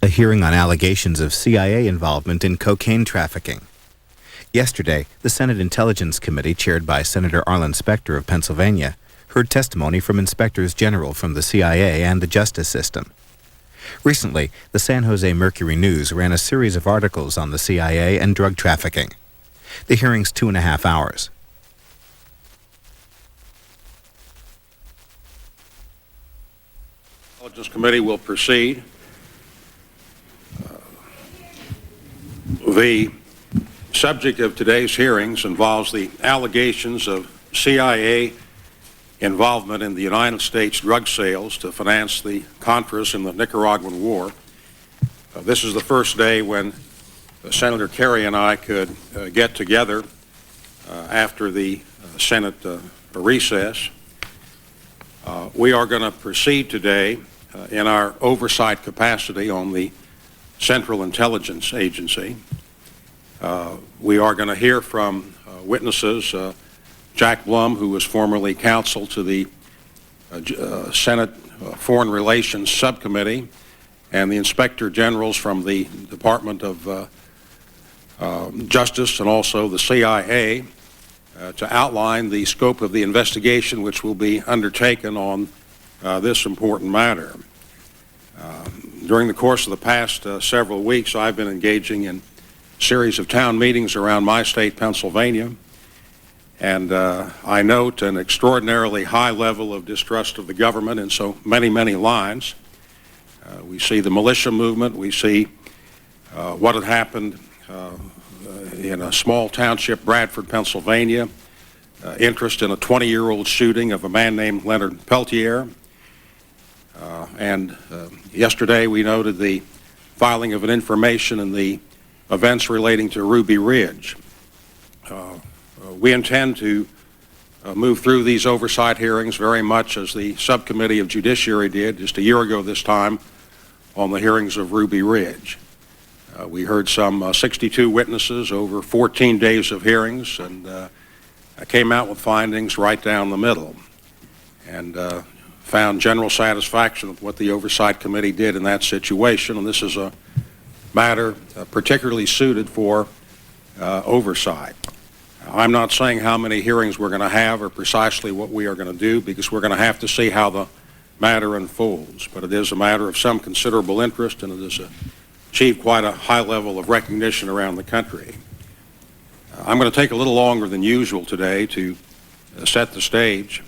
a hearing on allegations of CIA involvement in cocaine trafficking. Yesterday, the Senate Intelligence Committee, chaired by Senator Arlen Specter of Pennsylvania, heard testimony from inspectors general from the CIA and the justice system. Recently, the San Jose Mercury News ran a series of articles on the CIA and drug trafficking. The hearing's 2.5 hours. The Intelligence Committee will proceed. The subject of today's hearings involves the allegations of CIA involvement in the United States drug sales to finance the Contras in the Nicaraguan War. This is the first day when Senator Kerry and I could get together after the Senate recess. We are going to proceed today in our oversight capacity on the Central Intelligence Agency. We are going to hear from witnesses, Jack Blum, who was formerly counsel to the Senate Foreign Relations Subcommittee, and the Inspector Generals from the Department of Justice and also the CIA to outline the scope of the investigation which will be undertaken on this important matter. During the course of the past several weeks, I've been engaging in a series of town meetings around my state, Pennsylvania, and I note an extraordinarily high level of distrust of the government in so many lines. We see the militia movement. We see what had happened in a small township, Bradford, Pennsylvania, interest in a 20-year-old shooting of a man named Leonard Peltier. And yesterday we noted the filing of an information in the events relating to Ruby Ridge. We intend to move through these oversight hearings very much as the Subcommittee of Judiciary did just a year ago this time on the hearings of Ruby Ridge. We heard some 62 witnesses over 14 days of hearings, and came out with findings right down the middle, and found general satisfaction with what the Oversight Committee did in that situation. And this is a matter particularly suited for oversight. I'm not saying how many hearings we're going to have or precisely what we are going to do, because we're going to have to see how the matter unfolds. But it is a matter of some considerable interest, and it has achieved quite a high level of recognition around the country. I'm going to take a little longer than usual today to set the stage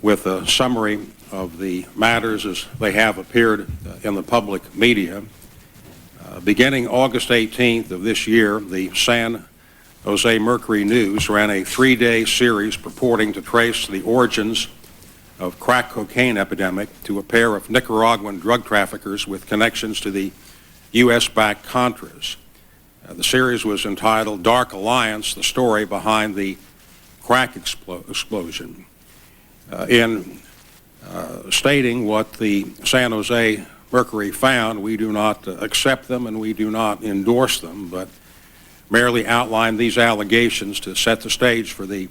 with a summary of the matters as they have appeared in the public media. Beginning August 18th of this year, the San Jose Mercury News ran a 3-day series purporting to trace the origins of crack cocaine epidemic to a pair of Nicaraguan drug traffickers with connections to the U.S.-backed Contras. The series was entitled Dark Alliance, the story behind the crack explosion. In stating what the San Jose Mercury found, we do not accept them and we do not endorse them, but merely outline these allegations to set the stage for the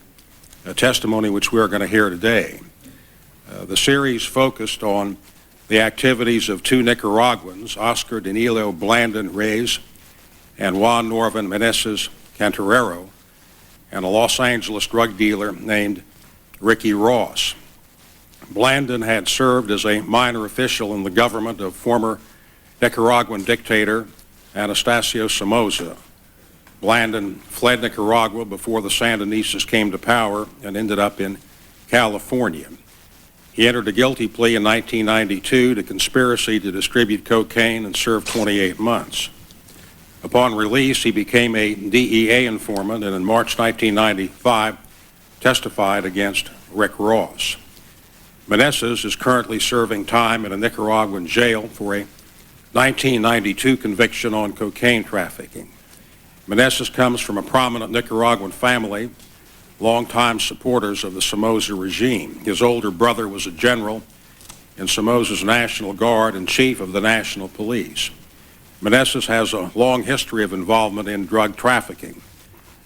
testimony which we are going to hear today. The series focused on the activities of two Nicaraguans, Oscar Danilo Blandon Reyes and Juan Norvin Meneses Cantarero, and a Los Angeles drug dealer named Ricky Ross. Blandon had served as a minor official in the government of former Nicaraguan dictator Anastasio Somoza. Blandon fled Nicaragua before the Sandinistas came to power and ended up in California. He entered a guilty plea in 1992 to conspiracy to distribute cocaine and served 28 months. Upon release, he became a DEA informant, and in March 1995 testified against Rick Ross. Meneses is currently serving time in a Nicaraguan jail for a 1992 conviction on cocaine trafficking. Meneses comes from a prominent Nicaraguan family, longtime supporters of the Somoza regime. His older brother was a general in Somoza's National Guard and chief of the National Police. Meneses has a long history of involvement in drug trafficking.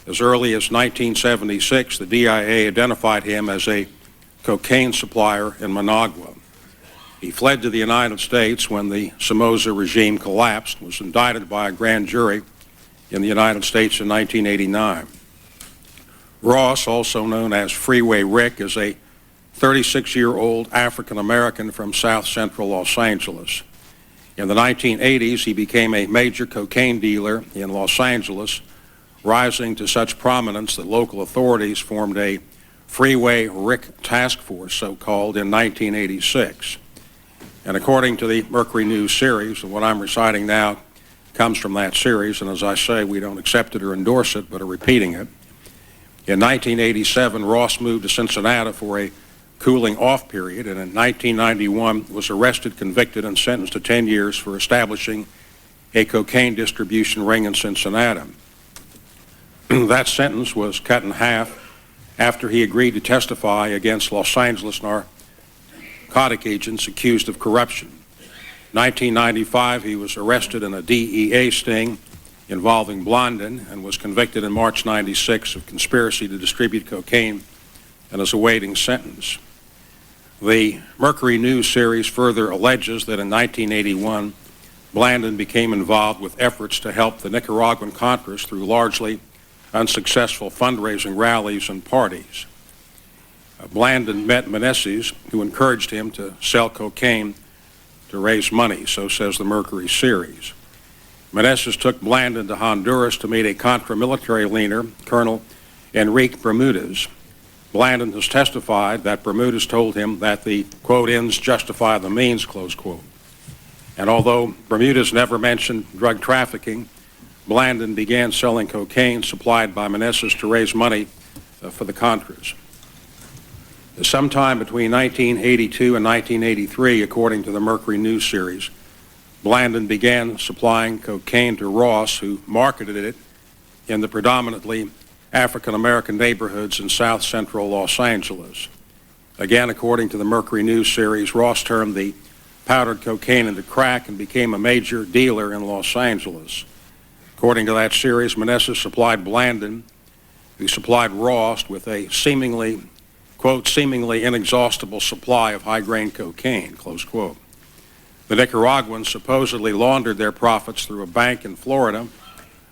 As early as 1976, the DIA identified him as a cocaine supplier in Managua. He fled to the United States when the Somoza regime collapsed, was indicted by a grand jury in the United States in 1989. Ross, also known as Freeway Rick, is a 36-year-old African-American from South Central Los Angeles. In the 1980s, he became a major cocaine dealer in Los Angeles, rising to such prominence that local authorities formed a Freeway Rick Task Force, so-called, in 1986. And according to the Mercury News series, and what I'm reciting now comes from that series, and as I say, we don't accept it or endorse it, but are repeating it. In 1987, Ross moved to Cincinnati for a cooling off period, and in 1991 was arrested, convicted, and sentenced to 10 years for establishing a cocaine distribution ring in Cincinnati. That sentence was cut in half after he agreed to testify against Los Angeles narcotic agents accused of corruption. In 1995, he was arrested in a DEA sting involving Blondin and was convicted in March 96 of conspiracy to distribute cocaine and is awaiting sentence. The Mercury News series further alleges that in 1981, Blandin became involved with efforts to help the Nicaraguan Contras through largely unsuccessful fundraising rallies and parties. Blandin met Meneses, who encouraged him to sell cocaine to raise money, so says the Mercury series. Meneses took Blandin to Honduras to meet a Contra military leader, Colonel Enrique Bermudez. Blandin has testified that Bermudez told him that the, quote, ends justify the means, close quote. And although Bermudez never mentioned drug trafficking, Blandin began selling cocaine supplied by Meneses to raise money for the Contras. Sometime between 1982 and 1983, according to the Mercury News series, Blandin began supplying cocaine to Ross, who marketed it in the predominantly African-American neighborhoods in South Central Los Angeles. Again, according to the Mercury News series, Ross turned the powdered cocaine into crack and became a major dealer in Los Angeles. According to that series, Meneses supplied Blandin, who supplied Ross with a seemingly, quote, seemingly inexhaustible supply of high-grain cocaine, close quote. The Nicaraguans supposedly laundered their profits through a bank in Florida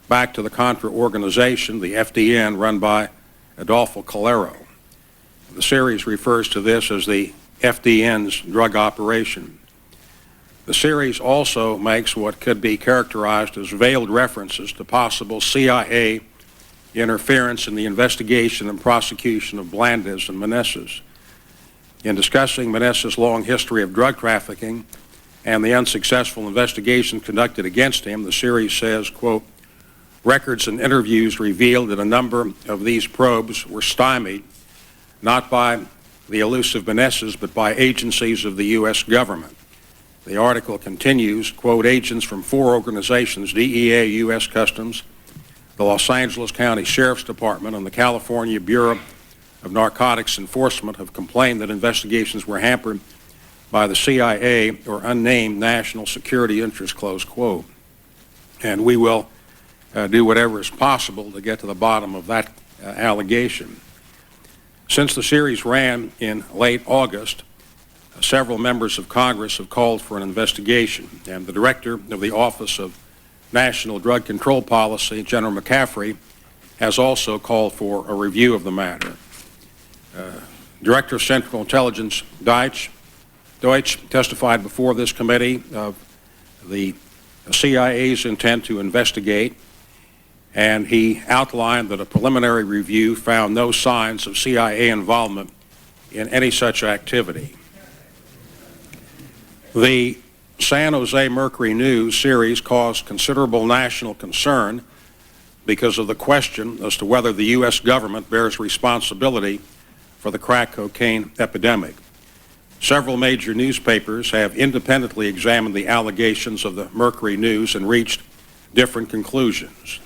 back to the Contra organization, the FDN, run by Adolfo Calero. The series refers to this as the FDN's drug operation. The series also makes what could be characterized as veiled references to possible CIA interference in the investigation and prosecution of Blandin and Meneses. In discussing Meneses' long history of drug trafficking and the unsuccessful investigation conducted against him, the series says, quote, records and interviews revealed that a number of these probes were stymied not by the elusive Meneses but by agencies of the U.S. government. The article continues, quote, agents from 4 organizations, DEA, U.S. Customs, the Los Angeles County Sheriff's Department, and the California Bureau of Narcotics Enforcement have complained that investigations were hampered by the CIA or unnamed national security interests, close quote. And we will do whatever is possible to get to the bottom of that allegation. Since the series ran in late August, several members of Congress have called for an investigation, and the director of the Office of National Drug Control Policy, General McCaffrey, has also called for a review of the matter. Director of Central Intelligence Deutsch testified before this committee of the CIA's intent to investigate, and he outlined that a preliminary review found no signs of CIA involvement in any such activity. The San Jose Mercury News series caused considerable national concern because of the question as to whether the U.S. government bears responsibility for the crack cocaine epidemic. Several major newspapers have independently examined the allegations of the Mercury News and reached different conclusions.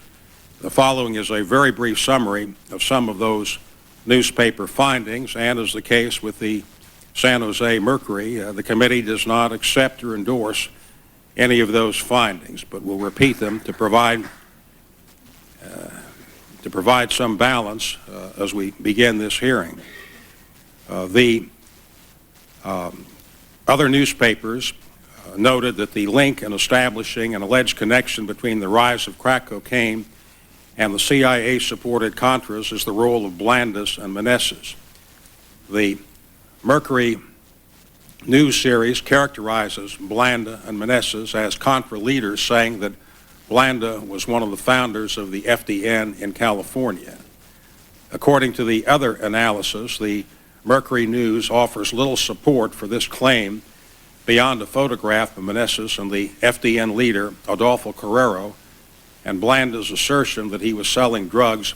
The following is a very brief summary of some of those newspaper findings, and as the case with the San Jose Mercury, the committee does not accept or endorse any of those findings, but will repeat them to provide some balance as we begin this hearing. The Other newspapers noted that the link in establishing an alleged connection between the rise of crack cocaine and the CIA-supported Contras is the role of Blandus and Meneses. The Mercury news series characterizes Blanda and Meneses as Contra leaders, saying that Blanda was one of the founders of the FDN in California. According to the other analysis, the Mercury News offers little support for this claim beyond a photograph of Meneses and the FDN leader, Adolfo Carrero, and Blanda's assertion that he was selling drugs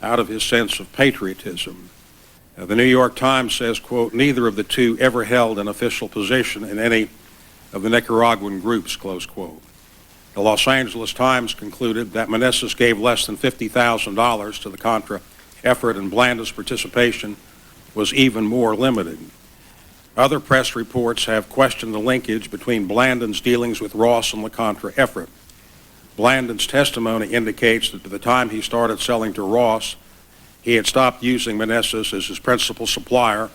out of his sense of patriotism. The New York Times says, quote, neither of the two ever held an official position in any of the Nicaraguan groups, close quote. The Los Angeles Times concluded that Meneses gave less than $50,000 to the Contra effort, and Blanda's participation was even more limited. Other press reports have questioned the linkage between Blandon's dealings with Ross and the Contra effort. Blandon's testimony indicates that by the time he started selling to Ross, he had stopped using Meneses as his principal supplier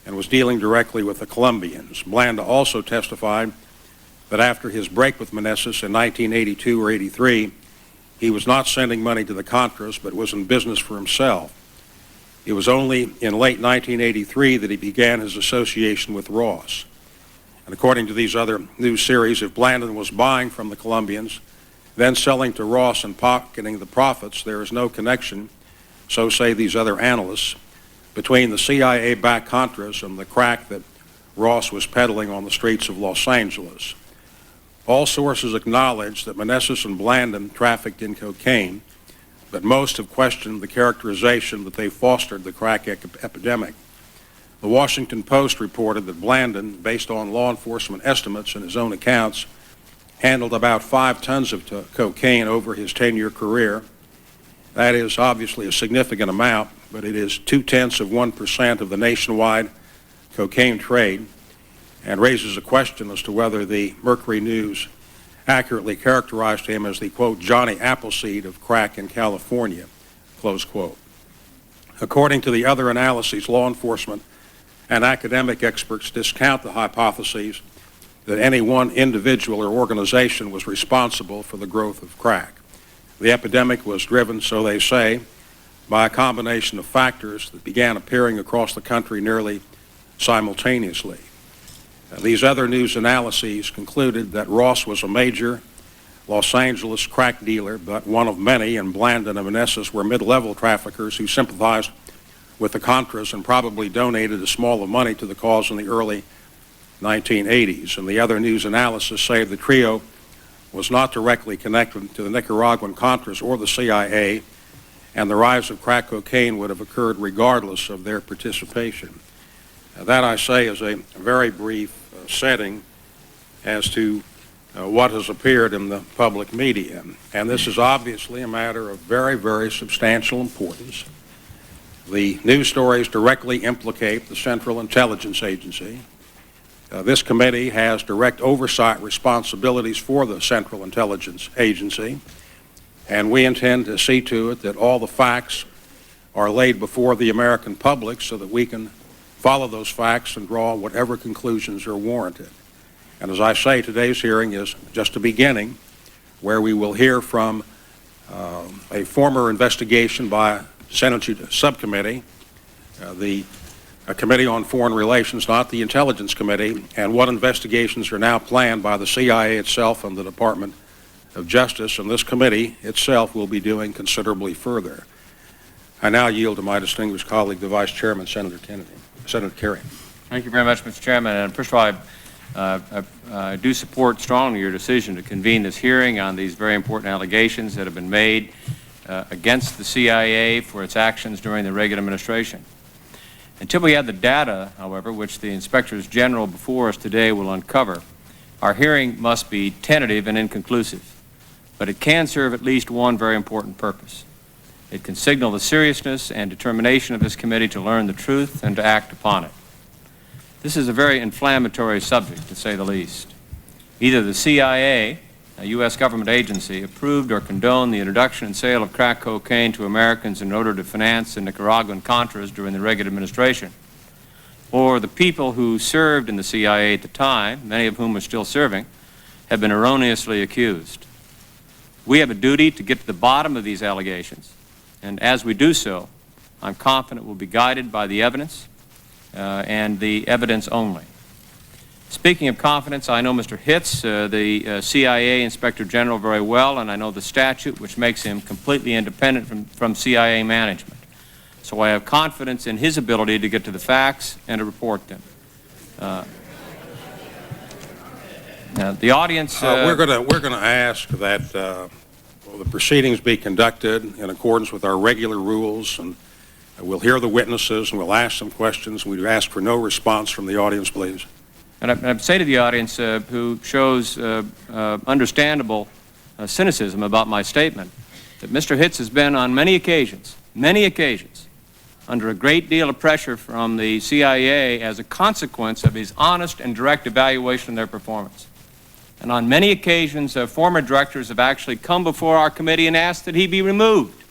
and was dealing directly with the Colombians. Blanda also testified that after his break with Meneses in 1982 or 83, he was not sending money to the Contras, but was in business for himself. It was only in late 1983 that he began his association with Ross. And according to these other news series, if Blandon was buying from the Colombians, then selling to Ross and pocketing the profits, there is no connection, so say these other analysts, between the CIA-backed Contras and the crack that Ross was peddling on the streets of Los Angeles. All sources acknowledge that Meneses and Blandon trafficked in cocaine, but most have questioned the characterization that they fostered the crack epidemic. The Washington Post reported that Blandon, based on law enforcement estimates and his own accounts, handled about 5 tons of cocaine over his 10-year career. That is obviously a significant amount, but it is 0.2% of the nationwide cocaine trade, and raises a question as to whether the Mercury News accurately characterized him as the, quote, Johnny Appleseed of crack in California, close quote. According to the other analyses, law enforcement and academic experts discount the hypotheses that any one individual or organization was responsible for the growth of crack. The epidemic was driven, so they say, by a combination of factors that began appearing across the country nearly simultaneously. These other news analyses concluded that Ross was a major Los Angeles crack dealer, but one of many, and Blandon and Meneses were mid-level traffickers who sympathized with the Contras and probably donated a small of money to the cause in the early 1980s. And the other news analysis say the trio was not directly connected to the Nicaraguan Contras or the CIA, and the rise of crack cocaine would have occurred regardless of their participation. That, I say, is a very brief setting as to what has appeared in the public media. And this is obviously a matter of very, very substantial importance. The news stories directly implicate the Central Intelligence Agency. This committee has direct oversight responsibilities for the Central Intelligence Agency, and we intend to see to it that all the facts are laid before the American public so that we can follow those facts and draw whatever conclusions are warranted. And as I say, today's hearing is just a beginning, where we will hear from a former investigation by a Senate subcommittee, the Committee on Foreign Relations, not the Intelligence Committee, and what investigations are now planned by the CIA itself and the Department of Justice, and this committee itself will be doing considerably further. I now yield to my distinguished colleague, the Vice Chairman, Senator Kerry. Thank you very much, Mr. Chairman. And first of all, I do support strongly your decision to convene this hearing on these very important allegations that have been made against the CIA for its actions during the Reagan administration. Until we have the data, however, which the Inspectors General before us today will uncover, our hearing must be tentative and inconclusive. But it can serve at least one very important purpose. It can signal the seriousness and determination of this committee to learn the truth and to act upon it. This is a very inflammatory subject, to say the least. Either the CIA, a U.S. government agency, approved or condoned the introduction and sale of crack cocaine to Americans in order to finance the Nicaraguan Contras during the Reagan administration. or the people who served in the CIA at the time, many of whom are still serving, have been erroneously accused. We have a duty to get to the bottom of these allegations, and as we do so, I'm confident we'll be guided by the evidence and the evidence only. Speaking of confidence, I know Mr. Hitz, the CIA Inspector General, very well, and I know the statute which makes him completely independent from CIA management. So I have confidence in his ability to get to the facts and to report them. The audience... we're going to ask that the proceedings be conducted in accordance with our regular rules, and we'll hear the witnesses and we'll ask some questions. We ask for no response from the audience, please. And I say to the audience who shows understandable cynicism about my statement, that Mr. Hitz has been on many occasions, under a great deal of pressure from the CIA as a consequence of his honest and direct evaluation of their performance. And on many occasions, former directors have actually come before our committee and asked that he be removed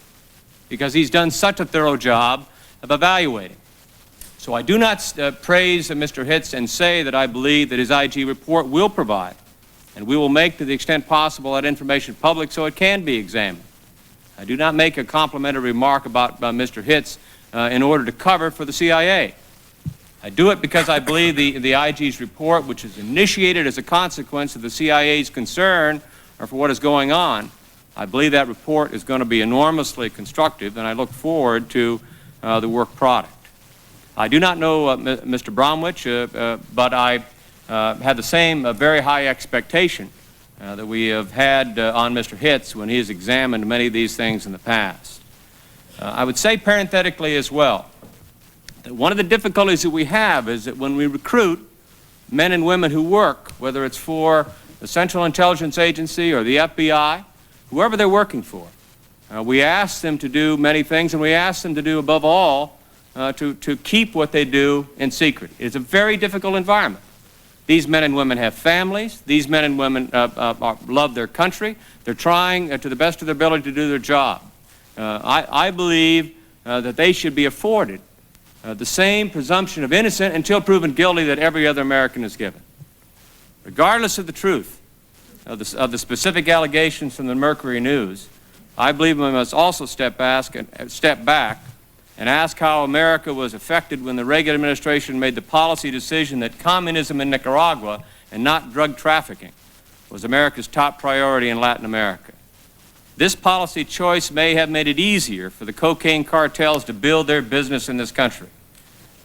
because he's done such a thorough job of evaluating. So I do not praise Mr. Hitz and say that I believe that his IG report will provide, and we will make to the extent possible that information public so it can be examined. I do not make a complimentary remark about Mr. Hitz in order to cover for the CIA. I do it because I believe the IG's report, which is initiated as a consequence of the CIA's concern for what is going on, I believe that report is going to be enormously constructive, and I look forward to the work product. I do not know Mr. Bromwich, but I had the same very high expectation that we have had on Mr. Hitz when he has examined many of these things in the past. I would say parenthetically as well that one of the difficulties that we have is that when we recruit men and women who work, whether it's for the Central Intelligence Agency or the FBI, whoever they're working for, we ask them to do many things, and we ask them to do, above all, to keep what they do in secret. It's a very difficult environment. These men and women have families. These men and women love their country. They're trying to the best of their ability to do their job. I believe that they should be afforded the same presumption of innocence until proven guilty that every other American is given. Regardless of the truth of the specific allegations from the Mercury News, I believe we must also step back and ask how America was affected when the Reagan administration made the policy decision that communism in Nicaragua and not drug trafficking was America's top priority in Latin America. This policy choice may have made it easier for the cocaine cartels to build their business in this country,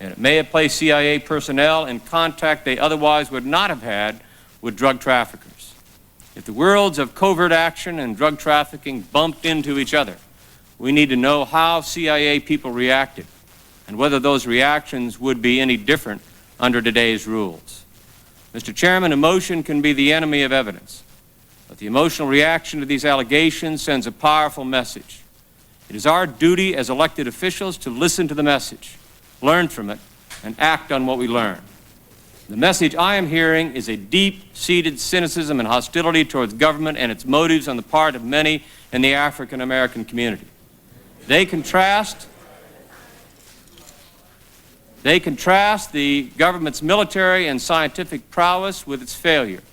and it may have placed CIA personnel in contact they otherwise would not have had with drug traffickers. If the worlds of covert action and drug trafficking bumped into each other, we need to know how CIA people reacted and whether those reactions would be any different under today's rules. Mr. Chairman, emotion can be the enemy of evidence, but the emotional reaction to these allegations sends a powerful message. It is our duty as elected officials to listen to the message, learn from it, and act on what we learn. The message I am hearing is a deep-seated cynicism and hostility towards government and its motives on the part of many in the African American community. They contrast the government's military and scientific prowess with its failure,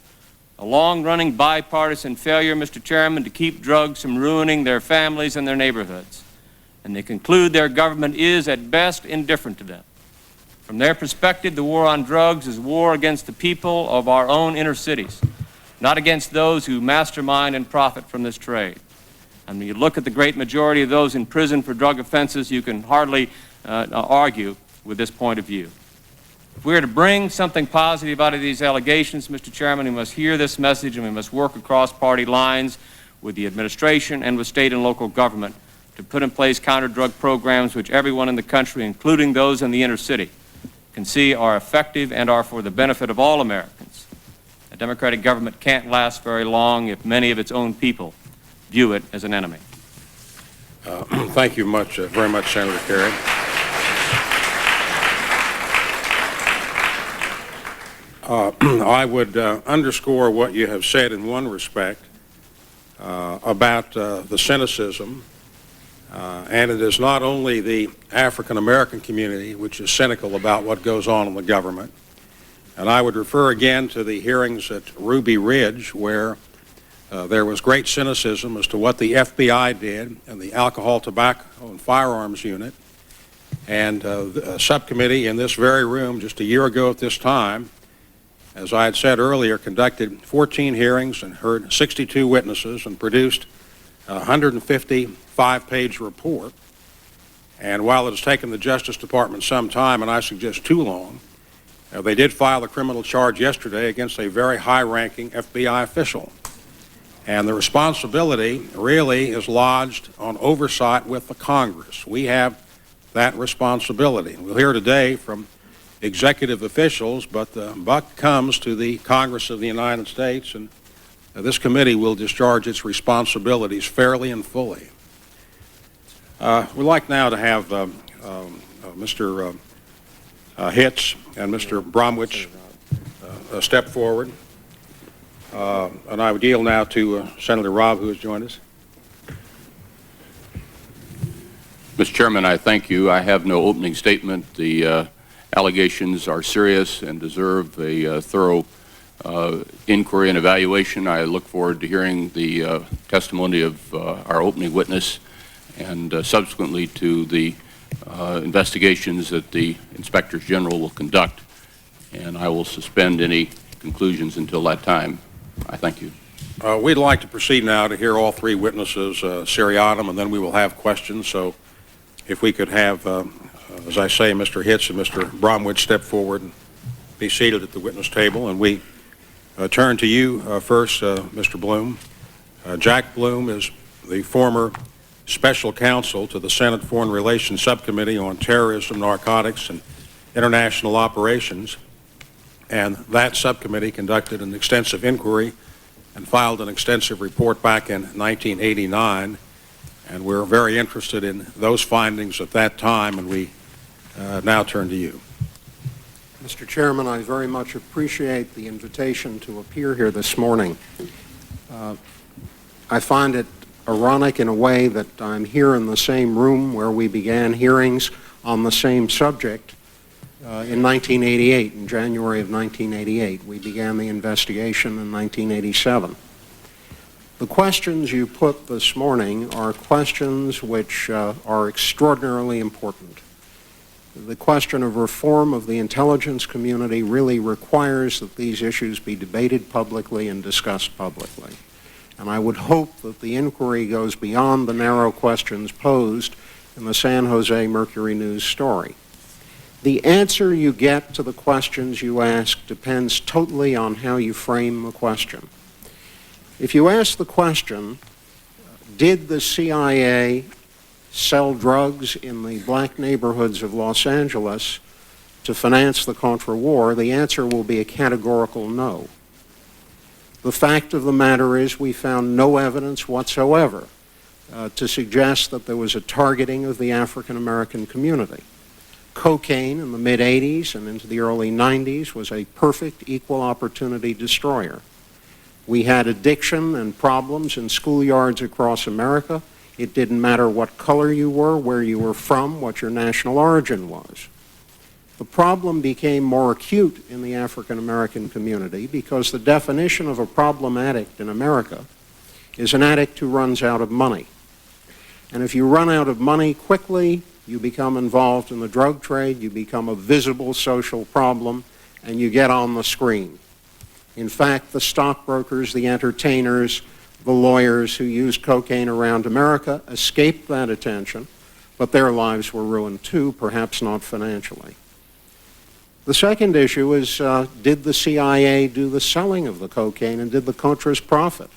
a long-running bipartisan failure, Mr. Chairman, to keep drugs from ruining their families and their neighborhoods. And they conclude their government is, at best, indifferent to them. From their perspective, the war on drugs is war against the people of our own inner cities, not against those who mastermind and profit from this trade. And when you look at the great majority of those in prison for drug offenses, you can hardly argue with this point of view. If we are to bring something positive out of these allegations, Mr. Chairman, we must hear this message, and we must work across party lines with the administration and with state and local government to put in place counter-drug programs which everyone in the country, including those in the inner city, can see are effective and are for the benefit of all Americans. A democratic government can't last very long if many of its own people view it as an enemy. Thank you very much, Senator Kerry. I would underscore what you have said in one respect about the cynicism And it is not only the African American community which is cynical about what goes on in the government. And I would refer again to the hearings at Ruby Ridge, where there was great cynicism as to what the FBI did and the Alcohol, Tobacco, and Firearms Unit. And a subcommittee in this very room just a year ago at this time, as I had said earlier, conducted 14 hearings and heard 62 witnesses and produced a 155-page report. And while it has taken the Justice Department some time, and I suggest too long, they did file a criminal charge yesterday against a very high-ranking FBI official. And the responsibility really is lodged on oversight with the Congress. We have that responsibility. We'll hear today from executive officials, but the buck comes to the Congress of the United States, and this committee will discharge its responsibilities fairly and fully. We'd like now to have Mr. Hitz and Mr. Bromwich step forward. And I would yield now to Senator Robb, who has joined us. Mr. Chairman, I thank you. I have no opening statement. The allegations are serious and deserve a thorough inquiry and evaluation. I look forward to hearing the testimony of our opening witness and subsequently to the investigations that the Inspectors General will conduct. And I will suspend any conclusions until that time. I thank you. We'd like to proceed now to hear all three witnesses seriatim, and then we will have questions. So if we could have, as I say, Mr. Hitz and Mr. Bromwich step forward and be seated at the witness table. And we turn to you first, Mr. Bloom. Jack Bloom is the former special counsel to the Senate Foreign Relations Subcommittee on Terrorism, Narcotics, and International Operations. And that subcommittee conducted an extensive inquiry and filed an extensive report back in 1989. And we're very interested in those findings at that time, and we now turn to you. Mr. Chairman, I very much appreciate the invitation to appear here this morning. I find it ironic in a way that I'm here in the same room where we began hearings on the same subject in 1988, in January of 1988. We began the investigation in 1987. The questions you put this morning are questions which are extraordinarily important. The question of reform of the intelligence community really requires that these issues be debated publicly and discussed publicly. And I would hope that the inquiry goes beyond the narrow questions posed in the San Jose Mercury News story. The answer you get to the questions you ask depends totally on how you frame the question. If you ask the question, did the CIA sell drugs in the black neighborhoods of Los Angeles to finance the Contra War, the answer will be a categorical no. The fact of the matter is we found no evidence whatsoever to suggest that there was a targeting of the African American community. Cocaine in the mid-'80s and into the early '90s was a perfect equal opportunity destroyer. We had addiction and problems in schoolyards across America. It didn't matter what color you were, where you were from, what your national origin was. The problem became more acute in the African American community because the definition of a problem addict in America is an addict who runs out of money. And if you run out of money quickly, you become involved in the drug trade, you become a visible social problem, and you get on the screen. In fact, the stockbrokers, the entertainers, the lawyers who used cocaine around America escaped that attention, but their lives were ruined too, perhaps not financially. The second issue is, did the CIA do the selling of the cocaine, and did the Contras profit?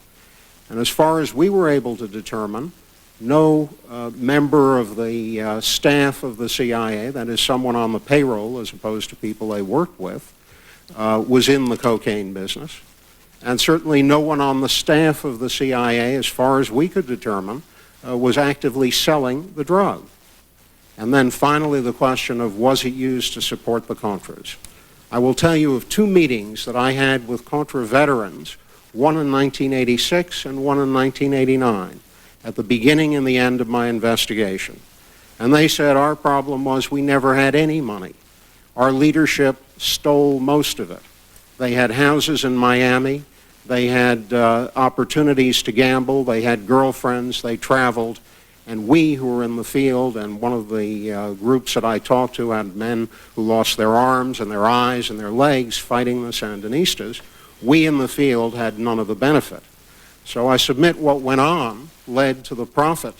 And as far as we were able to determine, no member of the staff of the CIA, that is someone on the payroll as opposed to people they worked with, was in the cocaine business. And certainly no one on the staff of the CIA, as far as we could determine, was actively selling the drug. And then finally the question of, was it used to support the Contras? I will tell you of two meetings that I had with Contra veterans, one in 1986 and one in 1989. at the beginning and the end of my investigation. And they said our problem was we never had any money. Our leadership stole most of it. They had houses in Miami. They had opportunities to gamble. They had girlfriends. They traveled. And we who were in the field, and one of the groups that I talked to had men who lost their arms and their eyes and their legs fighting the Sandinistas. We in the field had none of the benefit. So I submit what went on led to the profit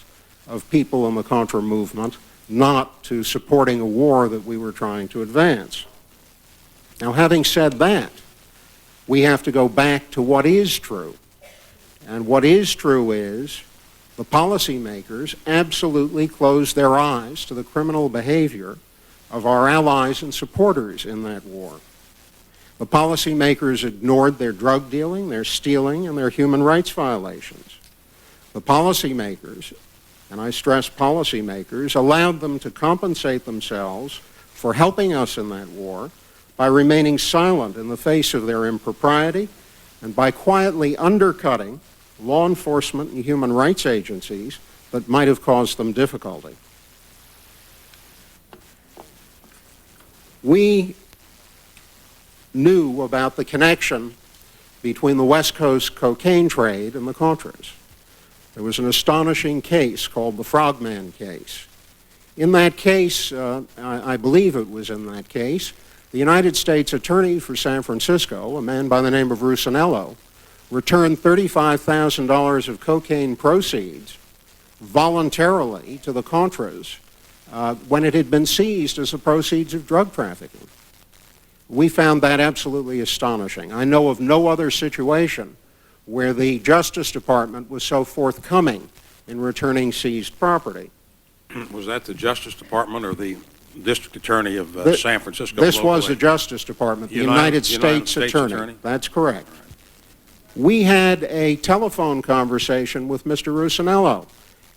of people in the Contra movement, not to supporting a war that we were trying to advance. Now, having said that, we have to go back to what is true. And what is true is the policymakers absolutely closed their eyes to the criminal behavior of our allies and supporters in that war. The policymakers ignored their drug dealing, their stealing, and their human rights violations. The policymakers, and I stress policymakers, allowed them to compensate themselves for helping us in that war by remaining silent in the face of their impropriety and by quietly undercutting law enforcement and human rights agencies that might have caused them difficulty. We knew about the connection between the West Coast cocaine trade and the Contras. There was an astonishing case called the Frogman case. In that case, I believe it was in that case, the United States Attorney for San Francisco, a man by the name of Rusinello, returned $35,000 of cocaine proceeds voluntarily to the Contras when it had been seized as the proceeds of drug trafficking. We found that absolutely astonishing. I know of no other situation where the Justice Department was so forthcoming in returning seized property. Was that the Justice Department or the District Attorney of San Francisco? This was the Justice Department, the United States Attorney. That's correct. Right. We had a telephone conversation with Mr. Rusinello,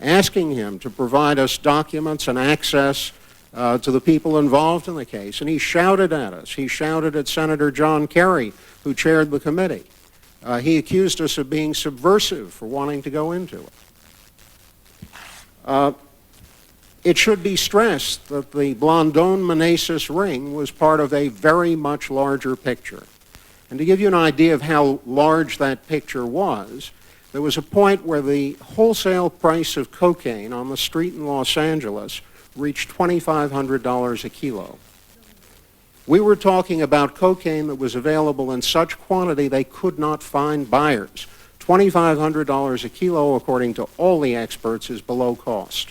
asking him to provide us documents and access to the people involved in the case, and he shouted at us. He shouted at Senator John Kerry, who chaired the committee. He accused us of being subversive for wanting to go into it. It should be stressed that the Blandón-Meneses ring was part of a very much larger picture. And to give you an idea of how large that picture was, there was a point where the wholesale price of cocaine on the street in Los Angeles reached $2,500 a kilo. We were talking about cocaine that was available in such quantity they could not find buyers. $2,500 a kilo, according to all the experts, is below cost.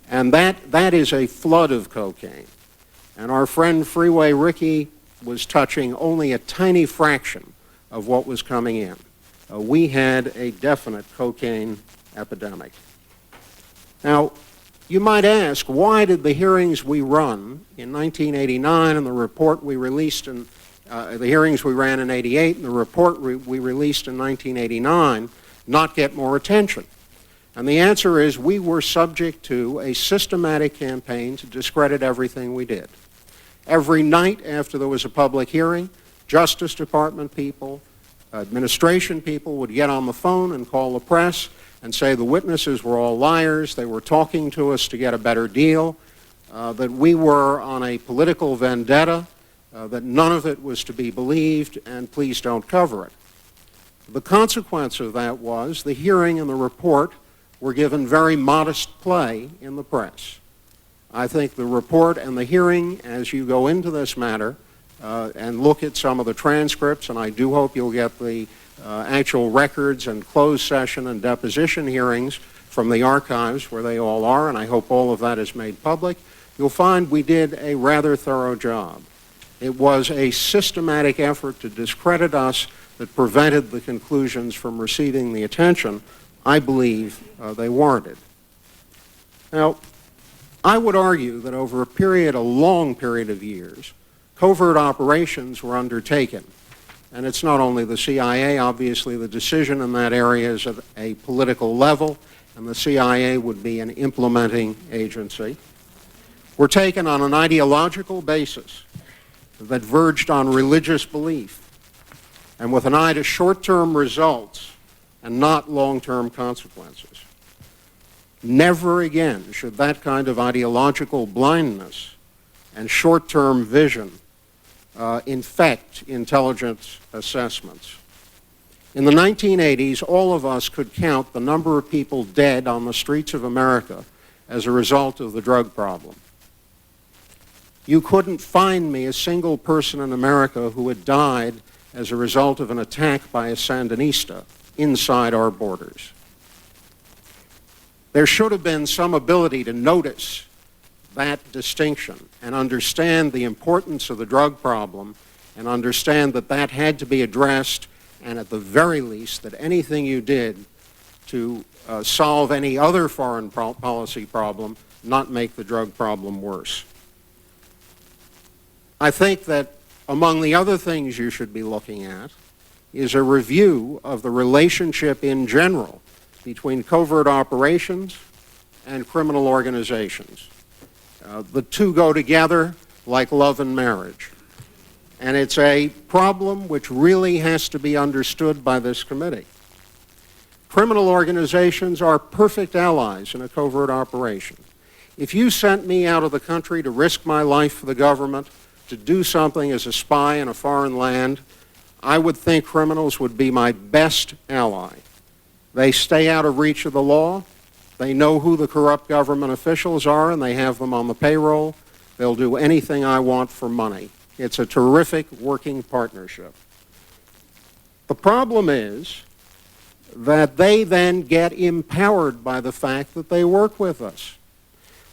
And that is a flood of cocaine. And our friend Freeway Ricky was touching only a tiny fraction of what was coming in. We had a definite cocaine epidemic. Now, you might ask, why did the hearings we run in 1989 and the report we released in, the hearings we ran in 88 and the report we released in 1989 not get more attention? And the answer is we were subject to a systematic campaign to discredit everything we did. Every night after there was a public hearing, Justice Department people, administration people would get on the phone and call the press and say the witnesses were all liars, they were talking to us to get a better deal, that we were on a political vendetta, that none of it was to be believed, and please don't cover it. The consequence of that was the hearing and the report were given very modest play in the press. I think the report and the hearing, as you go into this matter and look at some of the transcripts, and I do hope you'll get the actual records and closed session and deposition hearings from the archives where they all are, and I hope all of that is made public, you'll find we did a rather thorough job. It was a systematic effort to discredit us that prevented the conclusions from receiving the attention I believe they warranted. Now, I would argue that over a long period of years, covert operations were undertaken. And it's not only the CIA, obviously the decision in that area is at a political level, and the CIA would be an implementing agency. Were taken on an ideological basis that verged on religious belief, and with an eye to short-term results and not long-term consequences. Never again should that kind of ideological blindness and short-term vision infect intelligence assessments. In the 1980s, all of us could count the number of people dead on the streets of America as a result of the drug problem. You couldn't find me a single person in America who had died as a result of an attack by a Sandinista inside our borders. There should have been some ability to notice that distinction and understand the importance of the drug problem and understand that that had to be addressed, and at the very least that anything you did to solve any other foreign policy problem not make the drug problem worse. I think that among the other things you should be looking at is a review of the relationship in general between covert operations and criminal organizations. The two go together like love and marriage. And it's a problem which really has to be understood by this committee. Criminal organizations are perfect allies in a covert operation. If you sent me out of the country to risk my life for the government, to do something as a spy in a foreign land, I would think criminals would be my best ally. They stay out of reach of the law. They know who the corrupt government officials are, and they have them on the payroll. They'll do anything I want for money. It's a terrific working partnership. The problem is that they then get empowered by the fact that they work with us.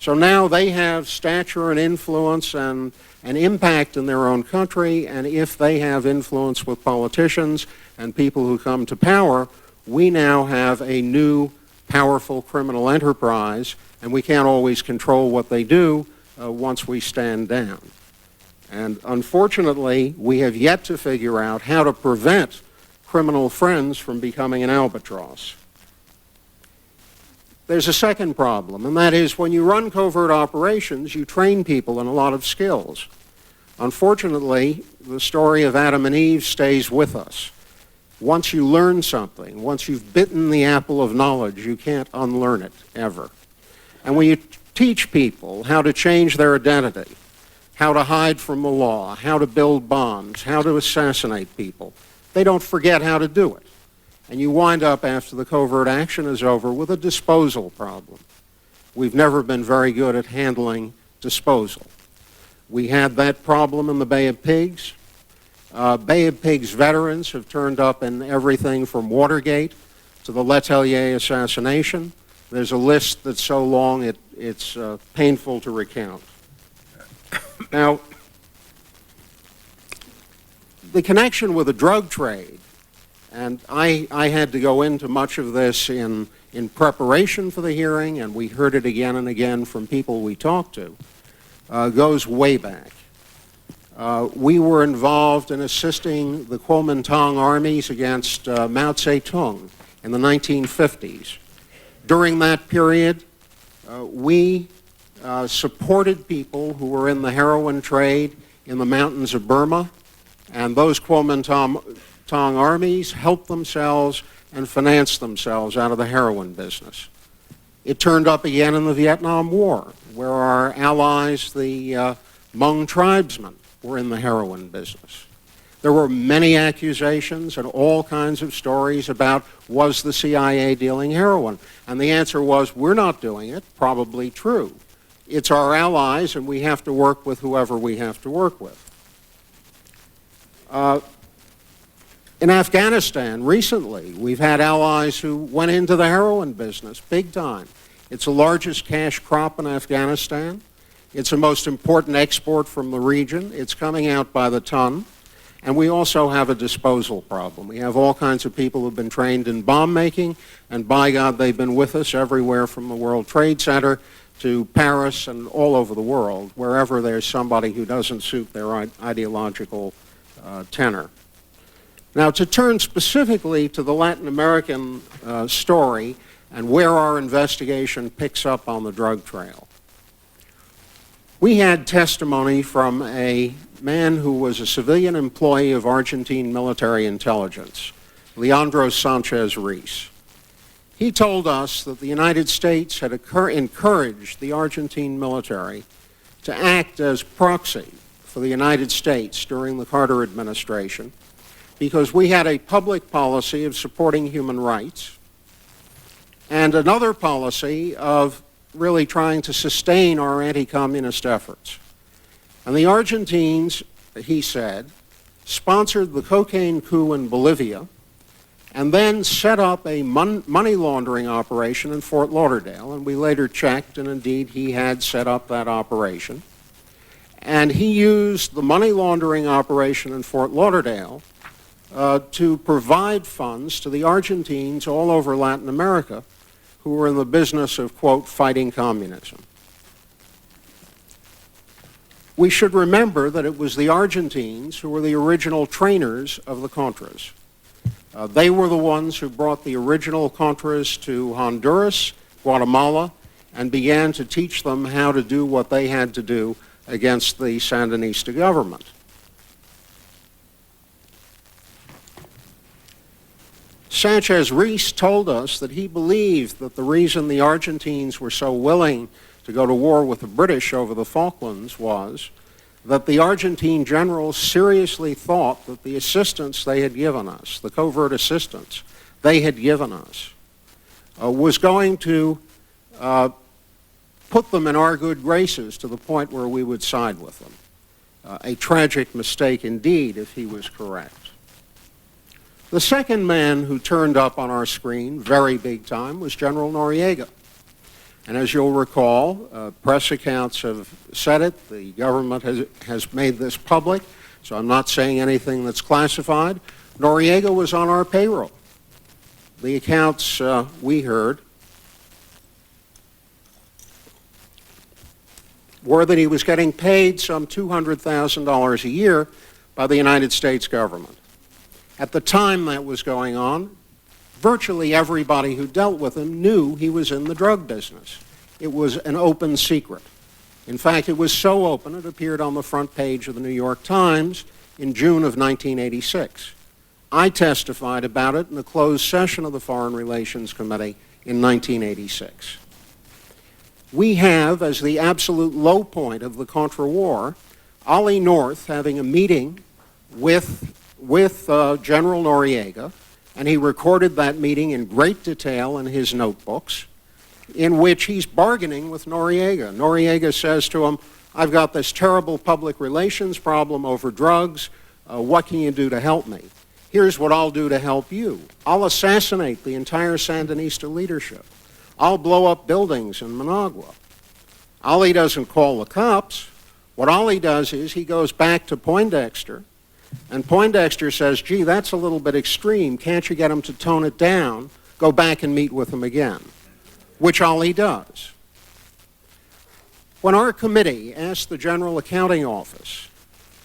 So now they have stature and influence and an impact in their own country, and if they have influence with politicians and people who come to power, we now have a new powerful criminal enterprise, and we can't always control what they do once we stand down. And unfortunately, we have yet to figure out how to prevent criminal friends from becoming an albatross. There's a second problem, and that is when you run covert operations, you train people in a lot of skills. Unfortunately, the story of Adam and Eve stays with us. Once you learn something, once you've bitten the apple of knowledge, you can't unlearn it, ever. And when you teach people how to change their identity, how to hide from the law, how to build bombs, how to assassinate people, they don't forget how to do it. And you wind up, after the covert action is over, with a disposal problem. We've never been very good at handling disposal. We had that problem in the Bay of Pigs. Bay of Pigs veterans have turned up in everything from Watergate to the Letelier assassination. There's a list that's so long it's painful to recount. Now, the connection with the drug trade, and I had to go into much of this in preparation for the hearing, and we heard it again and again from people we talked to, goes way back. We were involved in assisting the Kuomintang armies against Mao Zedong in the 1950s. During that period, we supported people who were in the heroin trade in the mountains of Burma, and those Kuomintang armies helped themselves and financed themselves out of the heroin business. It turned up again in the Vietnam War, where our allies, the Hmong tribesmen, were in the heroin business. There were many accusations and all kinds of stories about, was the CIA dealing heroin? And the answer was, we're not doing it. Probably true. It's our allies, and we have to work with whoever we have to work with. In Afghanistan, recently, we've had allies who went into the heroin business big time. It's the largest cash crop in Afghanistan. It's the most important export from the region. It's coming out by the ton. And we also have a disposal problem. We have all kinds of people who've been trained in bomb making, and by God, they've been with us everywhere from the World Trade Center to Paris and all over the world, wherever there's somebody who doesn't suit their ideological tenor. Now, to turn specifically to the Latin American story and where our investigation picks up on the drug trail. We had testimony from a man who was a civilian employee of Argentine military intelligence, Leandro Sanchez Reis. He told us that the United States had encouraged the Argentine military to act as proxy for the United States during the Carter administration because we had a public policy of supporting human rights and another policy of really trying to sustain our anti-communist efforts. And the Argentines, he said, sponsored the cocaine coup in Bolivia and then set up a money laundering operation in Fort Lauderdale, and we later checked, and indeed he had set up that operation. And he used the money laundering operation in Fort Lauderdale to provide funds to the Argentines all over Latin America who were in the business of, quote, fighting communism. We should remember that it was the Argentines who were the original trainers of the Contras. They were the ones who brought the original Contras to Honduras, Guatemala, and began to teach them how to do what they had to do against the Sandinista government. Sanchez-Reese told us that he believed that the reason the Argentines were so willing to go to war with the British over the Falklands was that the Argentine generals seriously thought that the assistance they had given us, the covert assistance they had given us, was going to put them in our good graces to the point where we would side with them. A tragic mistake indeed, if he was correct. The second man who turned up on our screen, very big time, was General Noriega. And as you'll recall, press accounts have said it, the government has made this public, so I'm not saying anything that's classified. Noriega was on our payroll. The accounts we heard were that he was getting paid some $200,000 a year by the United States government. At the time that was going on, virtually everybody who dealt with him knew he was in the drug business. It was an open secret. In fact, it was so open it appeared on the front page of the New York Times in June of 1986. I testified about it in the closed session of the Foreign Relations Committee in 1986. We have, as the absolute low point of the Contra War, Ollie North having a meeting with General Noriega, and he recorded that meeting in great detail in his notebooks, in which he's bargaining with Noriega. Noriega says to him, I've got this terrible public relations problem over drugs. What can you do to help me? Here's what I'll do to help you. I'll assassinate the entire Sandinista leadership. I'll blow up buildings in Managua. Ollie doesn't call the cops. What Ollie does is he goes back to Poindexter, and Poindexter says, gee, that's a little bit extreme. Can't you get him to tone it down? Go back and meet with him again, which Ollie does. When our committee asked the General Accounting Office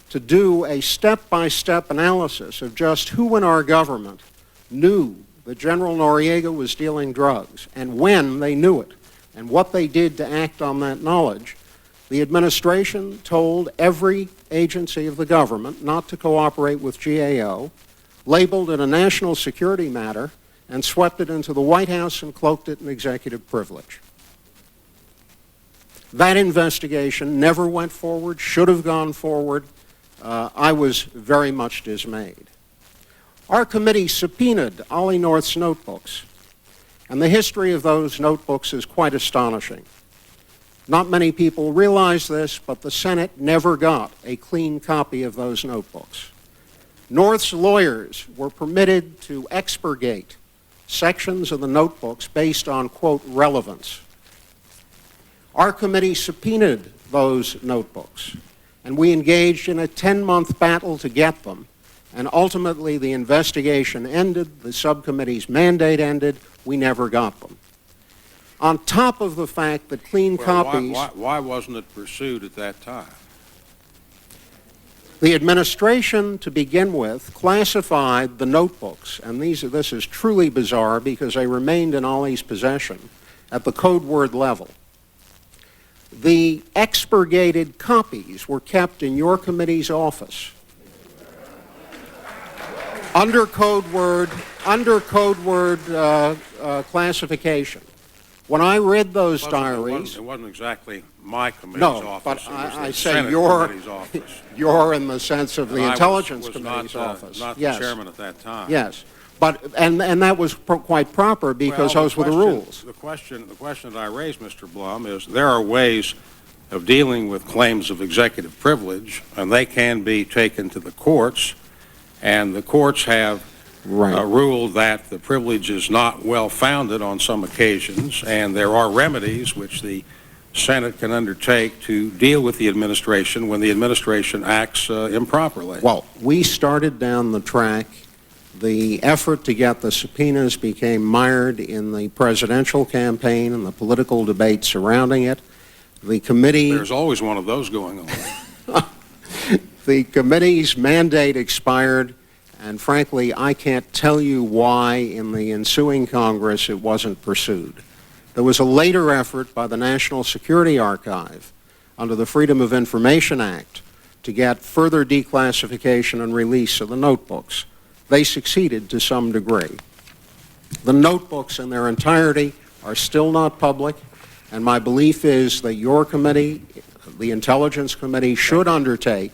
to do a step-by-step analysis of just who in our government knew that General Noriega was dealing drugs and when they knew it and what they did to act on that knowledge, the administration told every agency of the government not to cooperate with GAO, labeled it a national security matter, and swept it into the White House and cloaked it in executive privilege. That investigation never went forward, should have gone forward. I was very much dismayed. Our committee subpoenaed Ollie North's notebooks, and the history of those notebooks is quite astonishing. Not many people realize this, but the Senate never got a clean copy of those notebooks. North's lawyers were permitted to expurgate sections of the notebooks based on, quote, relevance. Our committee subpoenaed those notebooks, and we engaged in a 10-month battle to get them, and ultimately the investigation ended, the subcommittee's mandate ended, we never got them. On top of the fact that clean copies... Why wasn't it pursued at that time? The administration, to begin with, classified the notebooks, and this is truly bizarre because they remained in Ollie's possession at the code word level. The expurgated copies were kept in your committee's office under code word under code word classification. When I read those diaries... It wasn't exactly my committee's No, office. but It was I the say Senate you're, committee's office. you're in the sense of the And Intelligence I was Committee's office. not Yes. the chairman at that time. Yes, but and that was quite proper because Well, those were the rules. The question that I raised, Mr. Blum, is there are ways of dealing with claims of executive privilege, and they can be taken to the courts, and the courts have ruled that the privilege is not well-founded on some occasions, and there are remedies which the Senate can undertake to deal with the administration when the administration acts improperly. Well, we started down the track. The effort to get the subpoenas became mired in the presidential campaign and the political debate surrounding it. The committee... There's always one of those going on. The committee's mandate expired, and frankly, I can't tell you why in the ensuing Congress it wasn't pursued. There was a later effort by the National Security Archive under the Freedom of Information Act to get further declassification and release of the notebooks. They succeeded to some degree. The notebooks in their entirety are still not public, and my belief is that your committee, the Intelligence Committee, should undertake,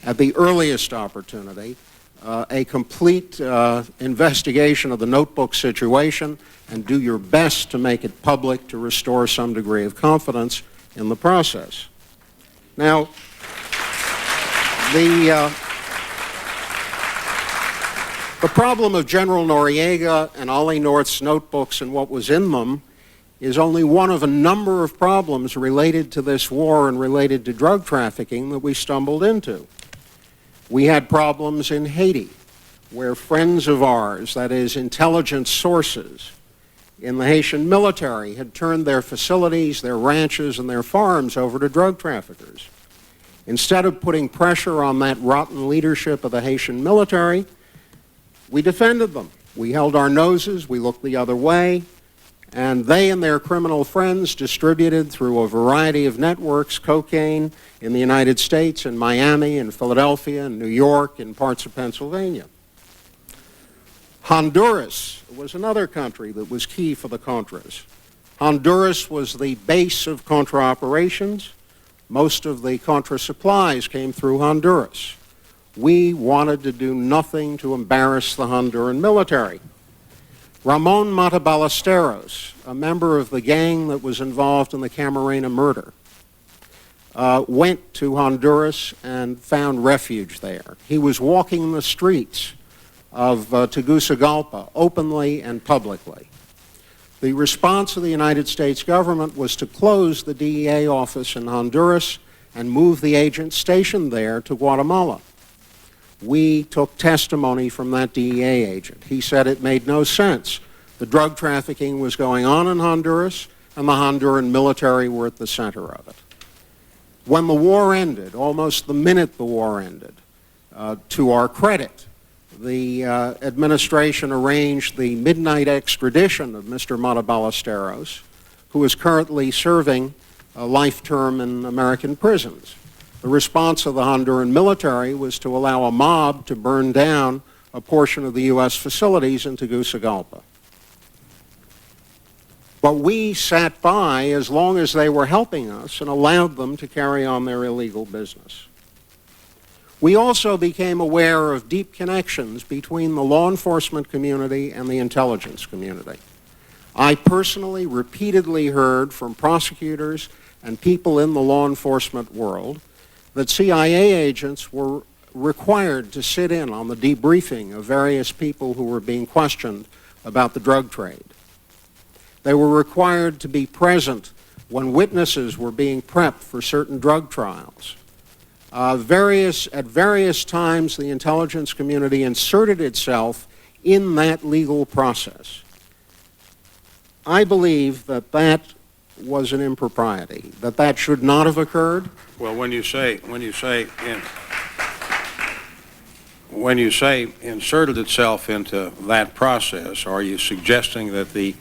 at the earliest opportunity, a complete investigation of the notebook situation and do your best to make it public to restore some degree of confidence in the process. Now, the problem of General Noriega and Ollie North's notebooks and what was in them is only one of a number of problems related to this war and related to drug trafficking that we stumbled into. We had problems in Haiti, where friends of ours, that is, intelligence sources in the Haitian military, had turned their facilities, their ranches, and their farms over to drug traffickers. Instead of putting pressure on that rotten leadership of the Haitian military, we defended them. We held our noses, we looked the other way, and they and their criminal friends distributed through a variety of networks cocaine in the United States, in Miami, in Philadelphia, in New York, in parts of Pennsylvania. Honduras was another country that was key for the Contras. Honduras was the base of Contra operations. Most of the Contra supplies came through Honduras. We wanted to do nothing to embarrass the Honduran military. Ramon Mata Ballesteros, a member of the gang that was involved in the Camarena murder, went to Honduras and found refuge there. He was walking the streets of Tegucigalpa openly and publicly. The response of the United States government was to close the DEA office in Honduras and move the agent stationed there to Guatemala. We took testimony from that DEA agent. He said it made no sense. The drug trafficking was going on in Honduras, and the Honduran military were at the center of it. When the war ended, almost the minute the war ended, to our credit, the administration arranged the midnight extradition of Mr. Mata Ballesteros, who is currently serving a life term in American prisons. The response of the Honduran military was to allow a mob to burn down a portion of the U.S. facilities in Tegucigalpa. But we sat by as long as they were helping us and allowed them to carry on their illegal business. We also became aware of deep connections between the law enforcement community and the intelligence community. I personally repeatedly heard from prosecutors and people in the law enforcement world that CIA agents were required to sit in on the debriefing of various people who were being questioned about the drug trade. They were required to be present when witnesses were being prepped for certain drug trials. At various times, the intelligence community inserted itself in that legal process. I believe that that was an impropriety, that should not have occurred. Well, when you say inserted itself into that process, are you suggesting that the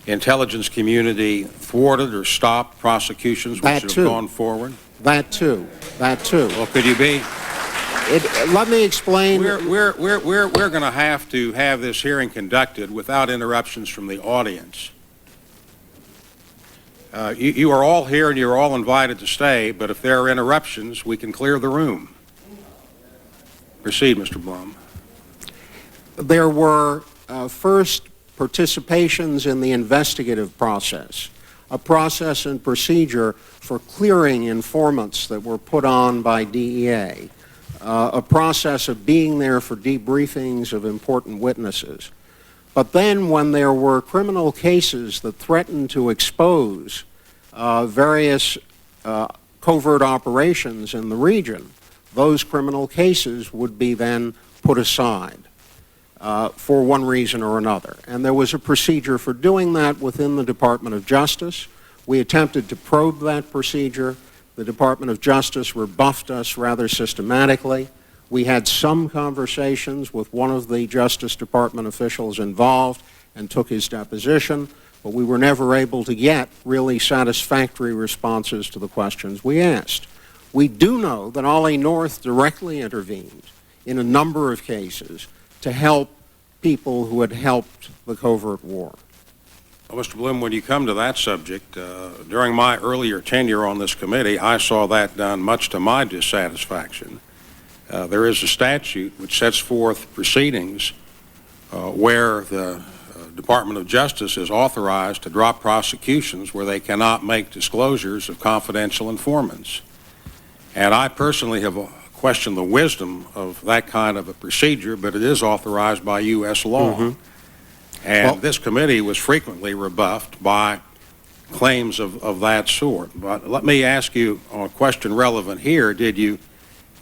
intelligence community thwarted or stopped prosecutions which have gone forward? That too. Well, could you be Let me explain. We're going to have this hearing conducted without interruptions from the audience. You are all here and you're all invited to stay, but if there are interruptions, we can clear the room. Proceed, Mr. Blum. There were first participations in the investigative process, a process and procedure for clearing informants that were put on by DEA, a process of being there for debriefings of important witnesses. But then when there were criminal cases that threatened to expose various covert operations in the region, those criminal cases would be then put aside for one reason or another. And there was a procedure for doing that within the Department of Justice. We attempted to probe that procedure. The Department of Justice rebuffed us rather systematically. We had some conversations with one of the Justice Department officials involved and took his deposition, but we were never able to get really satisfactory responses to the questions we asked. We do know that Ollie North directly intervened in a number of cases to help people who had helped the covert war. Well, Mr. Bloom, when you come to that subject, during my earlier tenure on this committee, I saw that done much to my dissatisfaction. There is a statute which sets forth proceedings where the Department of Justice is authorized to drop prosecutions where they cannot make disclosures of confidential informants. And I personally have questioned the wisdom of that kind of a procedure, but it is authorized by U.S. law. Mm-hmm. And this committee was frequently rebuffed by claims of that sort. But let me ask you a question relevant here. Did you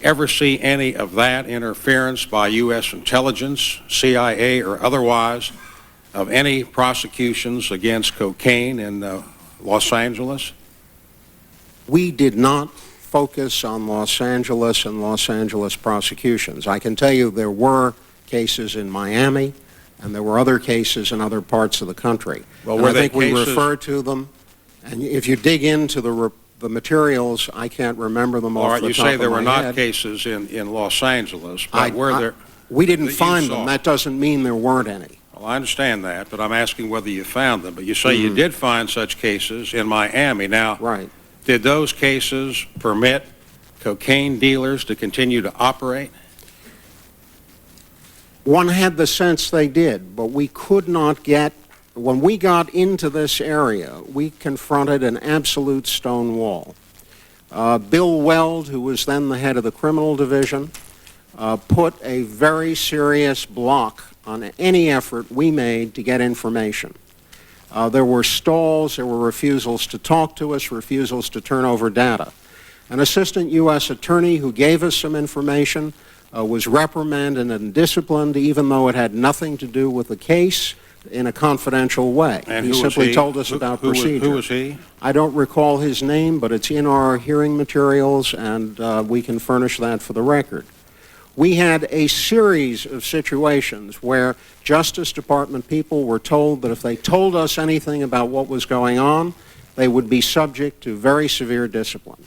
ever see any of that interference by U.S. intelligence, CIA, or otherwise, of any prosecutions against cocaine in Los Angeles? We did not focus on Los Angeles and Los Angeles prosecutions. I can tell you there were cases in Miami, and there were other cases in other parts of the country. Well, I think we refer to them, and if you dig into the materials, I can't remember them off the top of my head. All right, you say there were not cases in Los Angeles, but were there? We didn't find them. That doesn't mean there weren't any. Well, I understand that, but I'm asking whether you found them. But you say you did find such cases in Miami. Now, right. Did those cases permit cocaine dealers to continue to operate? One had the sense they did, but we could not get, when we got into this area, we confronted an absolute stone wall. Bill Weld, who was then the head of the criminal division, put a very serious block on any effort we made to get information. There were stalls, there were refusals to talk to us, refusals to turn over data. An assistant U.S. attorney who gave us some information was reprimanded and disciplined, even though it had nothing to do with the case, in a confidential way. And he simply told us about procedure. Who was he? I don't recall his name, but it's in our hearing materials, and we can furnish that for the record. We had a series of situations where Justice Department people were told that if they told us anything about what was going on, they would be subject to very severe discipline.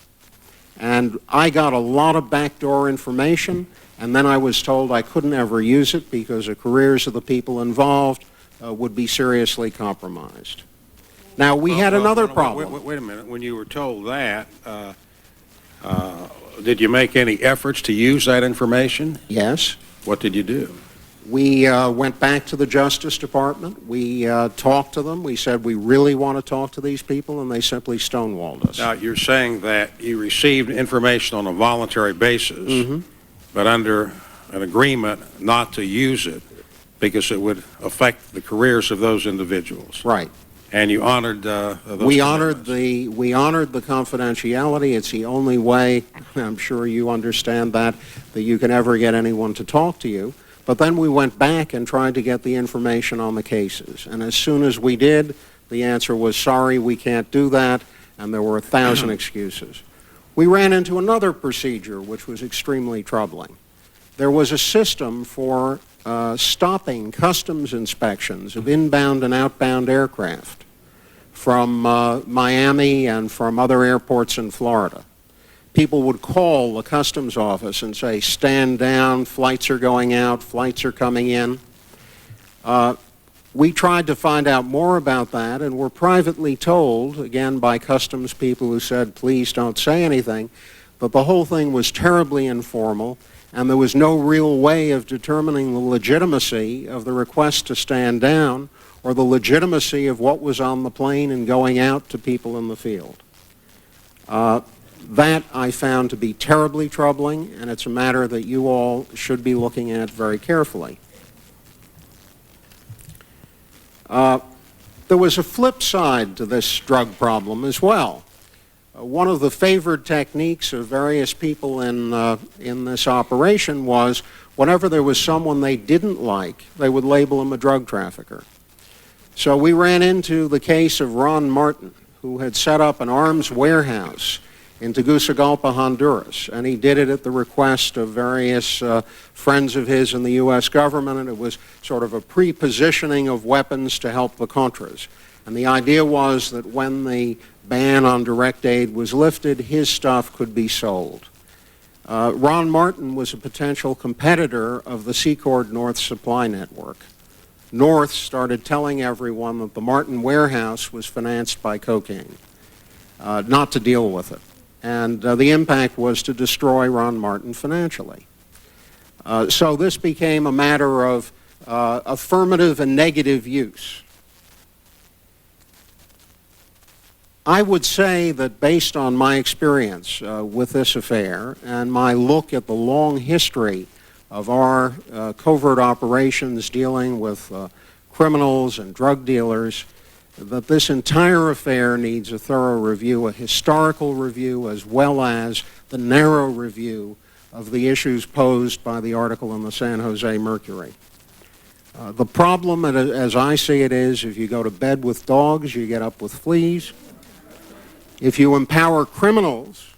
And I got a lot of backdoor information, and then I was told I couldn't ever use it because the careers of the people involved would be seriously compromised. Now, we had another problem. Wait a minute. When you were told that, did you make any efforts to use that information? Yes. What did you do? We went back to the Justice Department. We talked to them. We said, we really want to talk to these people, and they simply stonewalled us. Now, you're saying that you received information on a voluntary basis, but under an agreement not to use it because it would affect the careers of those individuals. Right. And you honored those we honored the confidentiality. It's the only way, I'm sure you understand that you can ever get anyone to talk to you. But then we went back and tried to get the information on the cases. And as soon as we did, the answer was, sorry, we can't do that, and there were 1,000 excuses. We ran into another procedure which was extremely troubling. There was a system for stopping customs inspections of inbound and outbound aircraft from Miami and from other airports in Florida. people would call the customs office and say, stand down, flights are going out, flights are coming in. We tried to find out more about that and were privately told, again by customs people who said, please don't say anything, but the whole thing was terribly informal and there was no real way of determining the legitimacy of the request to stand down or the legitimacy of what was on the plane and going out to people in the field. That I found to be terribly troubling, and it's a matter that you all should be looking at very carefully. There was a flip side to this drug problem as well. One of the favored techniques of various people in this operation was whenever there was someone they didn't like, they would label him a drug trafficker. So we ran into the case of Ron Martin, who had set up an arms warehouse in Tegucigalpa, Honduras, and he did it at the request of various friends of his in the U.S. government, and it was sort of a pre-positioning of weapons to help the Contras. And the idea was that when the ban on direct aid was lifted, his stuff could be sold. Ron Martin was a potential competitor of the Secord North supply network. North started telling everyone that the Martin warehouse was financed by cocaine, not to deal with it. And the impact was to destroy Ron Martin financially. So this became a matter of affirmative and negative use. I would say that based on my experience with this affair and my look at the long history of our covert operations dealing with criminals and drug dealers, that this entire affair needs a thorough review, a historical review, as well as the narrow review of the issues posed by the article in the San Jose Mercury. The problem, as I see it, is if you go to bed with dogs, you get up with fleas. If you empower criminals,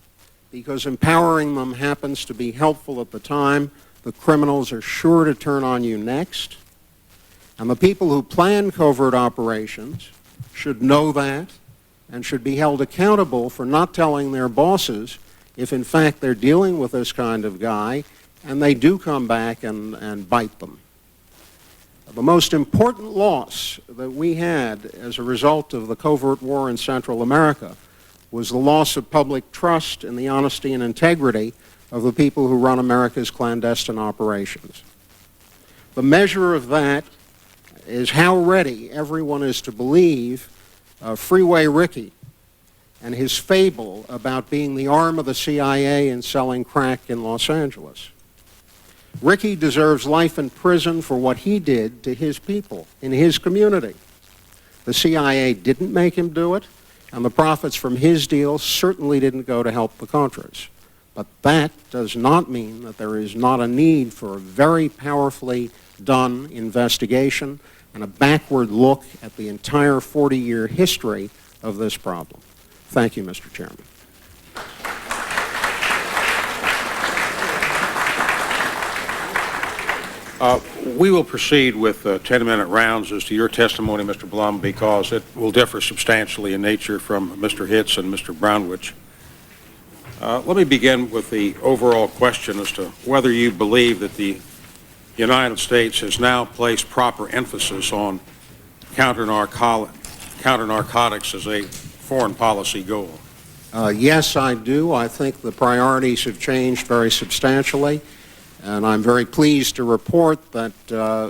because empowering them happens to be helpful at the time, the criminals are sure to turn on you next. And the people who plan covert operations should know that and should be held accountable for not telling their bosses if in fact they're dealing with this kind of guy and they do come back and bite them. The most important loss that we had as a result of the covert war in Central America was the loss of public trust in the honesty and integrity of the people who run America's clandestine operations. The measure of that is how ready everyone is to believe Freeway Ricky and his fable about being the arm of the CIA and selling crack in Los Angeles. Ricky deserves life in prison for what he did to his people in his community. The CIA didn't make him do it, and the profits from his deal certainly didn't go to help the Contras. But that does not mean that there is not a need for a very powerfully done investigation and a backward look at the entire 40-year history of this problem. Thank you, Mr. Chairman. We will proceed with 10-minute rounds as to your testimony, Mr. Blum, because it will differ substantially in nature from Mr. Hitz and Mr. Brownwich. Let me begin with the overall question as to whether you believe that the United States has now placed proper emphasis on counter-narcotics as a foreign policy goal. Yes, I do. I think the priorities have changed very substantially, and I'm very pleased to report that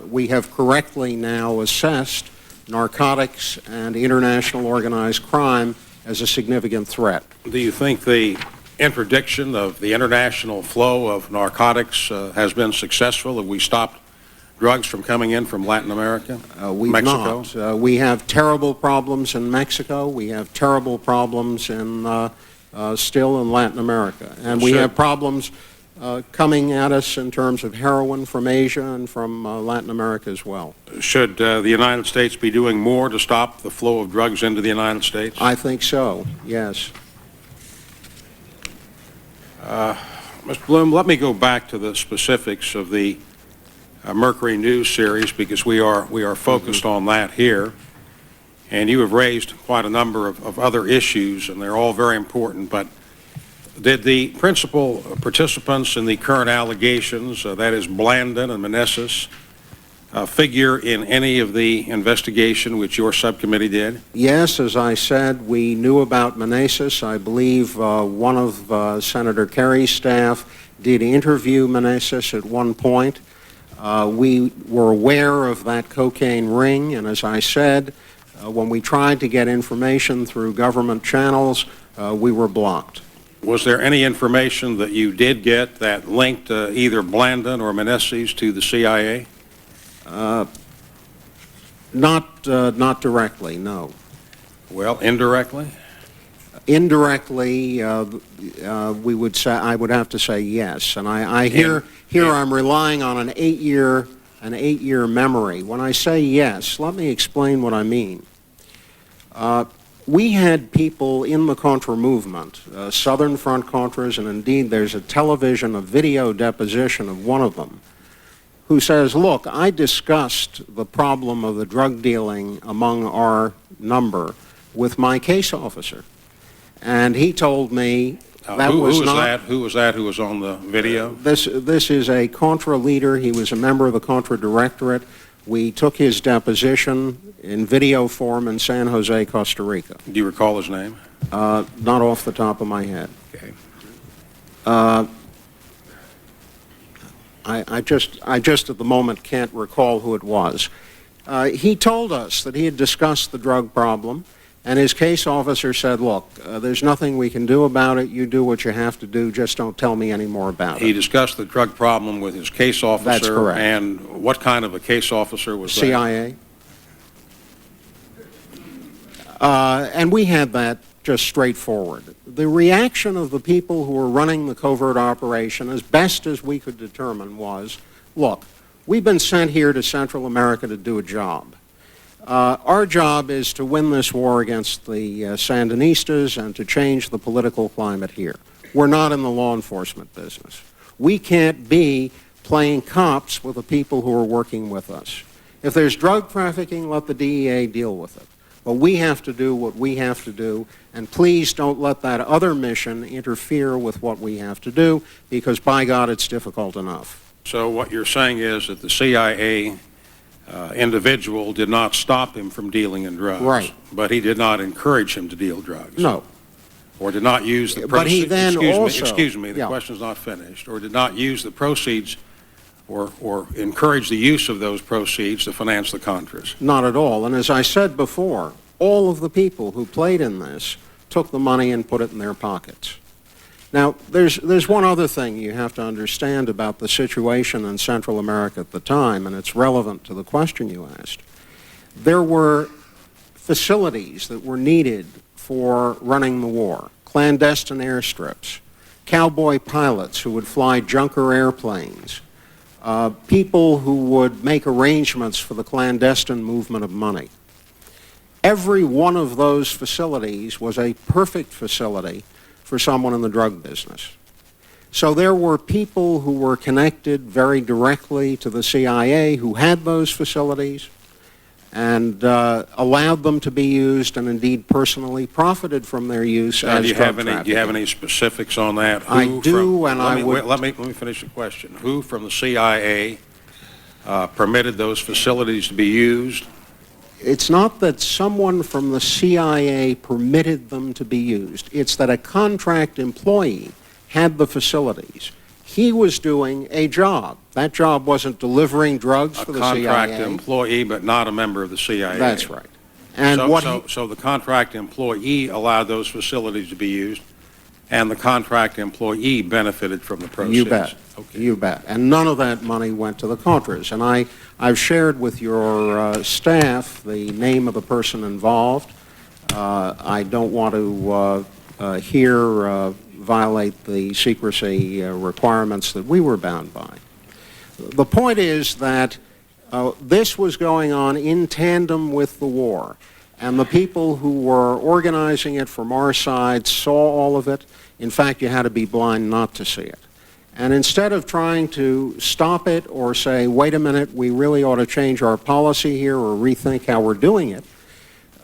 we have correctly now assessed narcotics and international organized crime as a significant threat. Do you think the interdiction of the international flow of narcotics has been successful? Have we stopped drugs from coming in from Latin America, Mexico? Not. We have terrible problems in Mexico. We have terrible problems still in Latin America. And we have problems coming at us in terms of heroin from Asia and from Latin America as well. Should the United States be doing more to stop the flow of drugs into the United States? I think so, yes. Mr. Bloom, let me go back to the specifics of the Mercury News series, because we are focused on that here. And you have raised quite a number of other issues, and they're all very important. But Did the principal participants in the current allegations, that is Blandon and Meneses, figure in any of the investigation which your subcommittee did? Yes, as I said, we knew about Meneses. I believe one of Senator Kerry's staff did interview Meneses at one point. We were aware of that cocaine ring, and as I said, when we tried to get information through government channels, we were blocked. Was there any information that you did get that linked either Blandon or Meneses to the CIA? Not directly, no. Well, indirectly? Indirectly, we would say, I would have to say yes. And I'm relying on an eight-year memory. When I say yes, let me explain what I mean. We had people in the Contra movement, Southern Front Contras, and indeed there's a video deposition of one of them, who says, look, I discussed the problem of the drug dealing among our number with my case officer. And he told me that who was that who was on the video? This is a Contra leader. He was a member of the Contra Directorate. We took his deposition in video form in San Jose, Costa Rica. Do you recall his name? Not off the top of my head. Okay. I just at the moment can't recall who it was. He told us that he had discussed the drug problem, and his case officer said, look, there's nothing we can do about it. You do what you have to do. Just don't tell me any more about it. He discussed the drug problem with his case officer? That's correct. And what kind of a case officer was that? CIA. And we had that just straightforward. The reaction of the people who were running the covert operation, as best as we could determine, was, look, we've been sent here to Central America to do a job. Our job is to win this war against the Sandinistas and to change the political climate here. We're not in the law enforcement business. We can't be playing cops with the people who are working with us. If there's drug trafficking, let the DEA deal with it. But we have to do what we have to do, and please don't let that other mission interfere with what we have to do, because by God, it's difficult enough. So what you're saying is that the CIA individual did not stop him from dealing in drugs. Right. But he did not encourage him to deal drugs. No. Or did not use the proceeds. But he then excuse me, the question's not finished. Or did not use the proceeds or encourage the use of those proceeds to finance the Contras. Not at all. And as I said before, all of the people who played in this took the money and put it in their pockets. Now, there's one other thing you have to understand about the situation in Central America at the time, and it's relevant to the question you asked. There were facilities that were needed for running the war, clandestine airstrips, cowboy pilots who would fly junker airplanes, people who would make arrangements for the clandestine movement of money. Every one of those facilities was a perfect facility for someone in the drug business. So there were people who were connected very directly to the CIA who had those facilities and allowed them to be used and indeed personally profited from their use as drug trafficking. Do you have any specifics on that? I do, and I would... Let me finish the question. Who from the CIA permitted those facilities to be used? It's not that someone from the CIA permitted them to be used. It's that a contract employee had the facilities. He was doing a job. That job wasn't delivering drugs for the CIA. A contract employee, but not a member of the CIA. That's right. And so the contract employee allowed those facilities to be used, and the contract employee benefited from the proceeds. You bet. Okay. You bet. And none of that money went to the Contras. And I've shared with your staff the name of the person involved. I don't want to here violate the secrecy requirements that we were bound by. The point is that this was going on in tandem with the war, and the people who were organizing it from our side saw all of it. In fact, you had to be blind not to see it. And instead of trying to stop it or say, wait a minute, we really ought to change our policy here or rethink how we're doing it,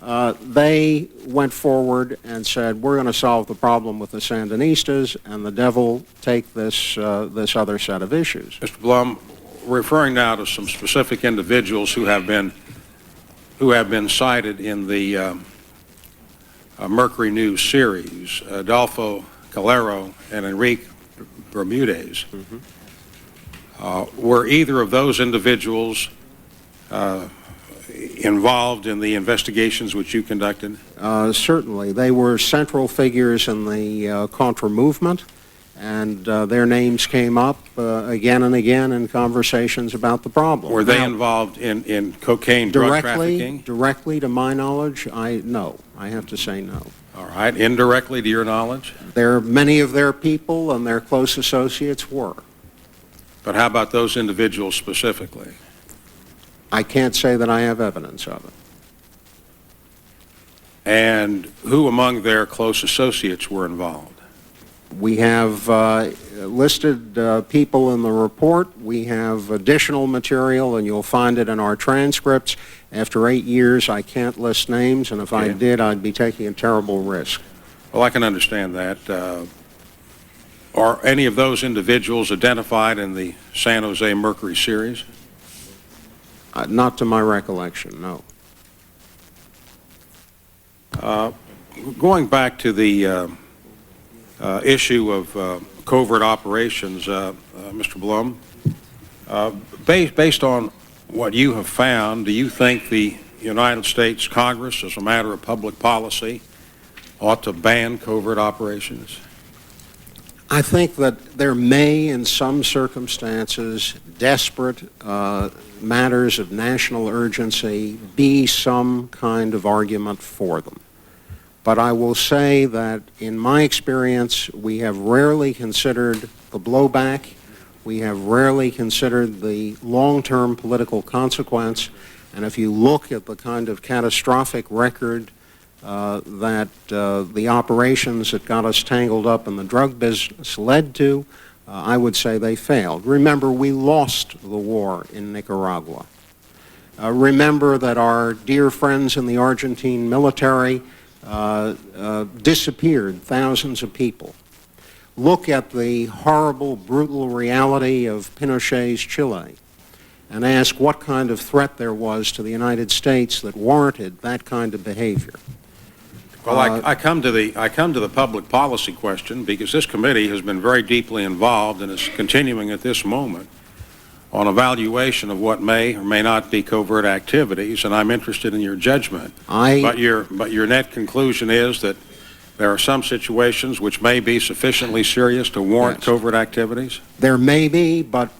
They went forward and said, we're going to solve the problem with the Sandinistas, and the devil take this other set of issues. Mr. Blum, referring now to some specific individuals who have been cited in the Mercury News series, Adolfo Calero and Enrique Bermudez. Were either of those individuals involved in the investigations which you conducted? Certainly. They were central figures in the Contra movement, and their names came up again and again in conversations about the problem. Were they involved in cocaine drug trafficking? Directly, to my knowledge, no. I have to say no. All right. Indirectly, to your knowledge? Many of their people and their close associates were. But how about those individuals specifically? I can't say that I have evidence of it. And who among their close associates were involved? We have listed people in the report. We have additional material, and you'll find it in our transcripts. After 8 years, I can't list names, and if I did, I'd be taking a terrible risk. Well, I can understand that. Are any of those individuals identified in the San Jose Mercury series? Not to my recollection, no. Going back to the issue of covert operations, Mr. Blum, based on what you have found, do you think the United States Congress, as a matter of public policy, ought to ban covert operations? I think that there may, in some circumstances, desperate matters of national urgency, be some kind of argument for them. But I will say that, in my experience, we have rarely considered the blowback. We have rarely considered the long-term political consequence. And if you look at the kind of catastrophic record that the operations that got us tangled up in the drug business led to, I would say they failed. Remember, we lost the war in Nicaragua. Remember that our dear friends in the Argentine military disappeared thousands of people. Look at the horrible, brutal reality of Pinochet's Chile and ask what kind of threat there was to the United States that warranted that kind of behavior. Well, I come to the public policy question because this committee has been very deeply involved and is continuing at this moment on evaluation of what may or may not be covert activities, and I'm interested in your judgment. But your net conclusion is that there are some situations which may be sufficiently serious to warrant covert activities? There may be, but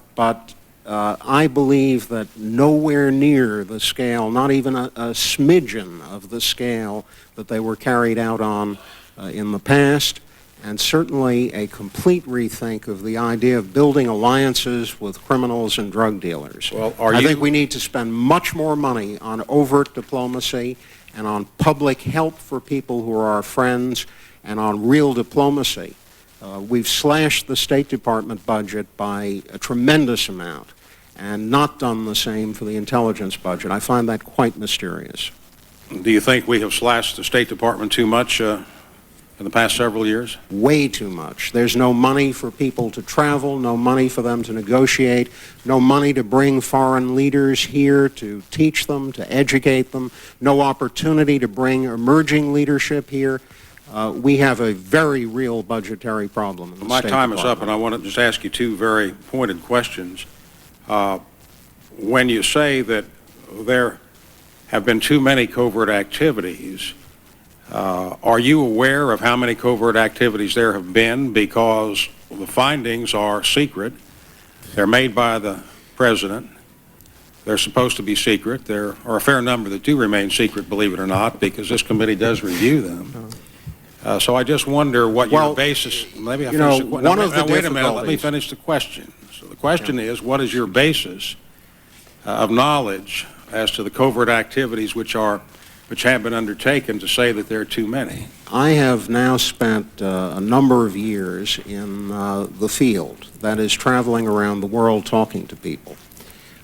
I believe that nowhere near the scale, not even a smidgen of the scale that they were carried out on in the past, and certainly a complete rethink of the idea of building alliances with criminals and drug dealers. Well, I think we need to spend much more money on overt diplomacy and on public help for people who are our friends and on real diplomacy. We've slashed the State Department budget by a tremendous amount and not done the same for the intelligence budget. I find that quite mysterious. Do you think we have slashed the State Department too much in the past several years? Way too much. There's no money for people to travel, no money for them to negotiate, no money to bring foreign leaders here to teach them, to educate them, no opportunity to bring emerging leadership here. We have a very real budgetary problem in the My State time is Department. up, and I want to just ask you two very pointed questions. When you say that there have been too many covert activities, are you aware of how many covert activities there have been? Because the findings are secret. They're made by the President. They're supposed to be secret. There are a fair number that do remain secret, believe it or not, because this committee does review them. So I just wonder what your basis... Maybe I finish the question. Wait a minute. Let me finish the question. So the question is, what is your basis of knowledge as to the covert activities which have been undertaken to say that there are too many? I have now spent a number of years in the field, that is, traveling around the world talking to people.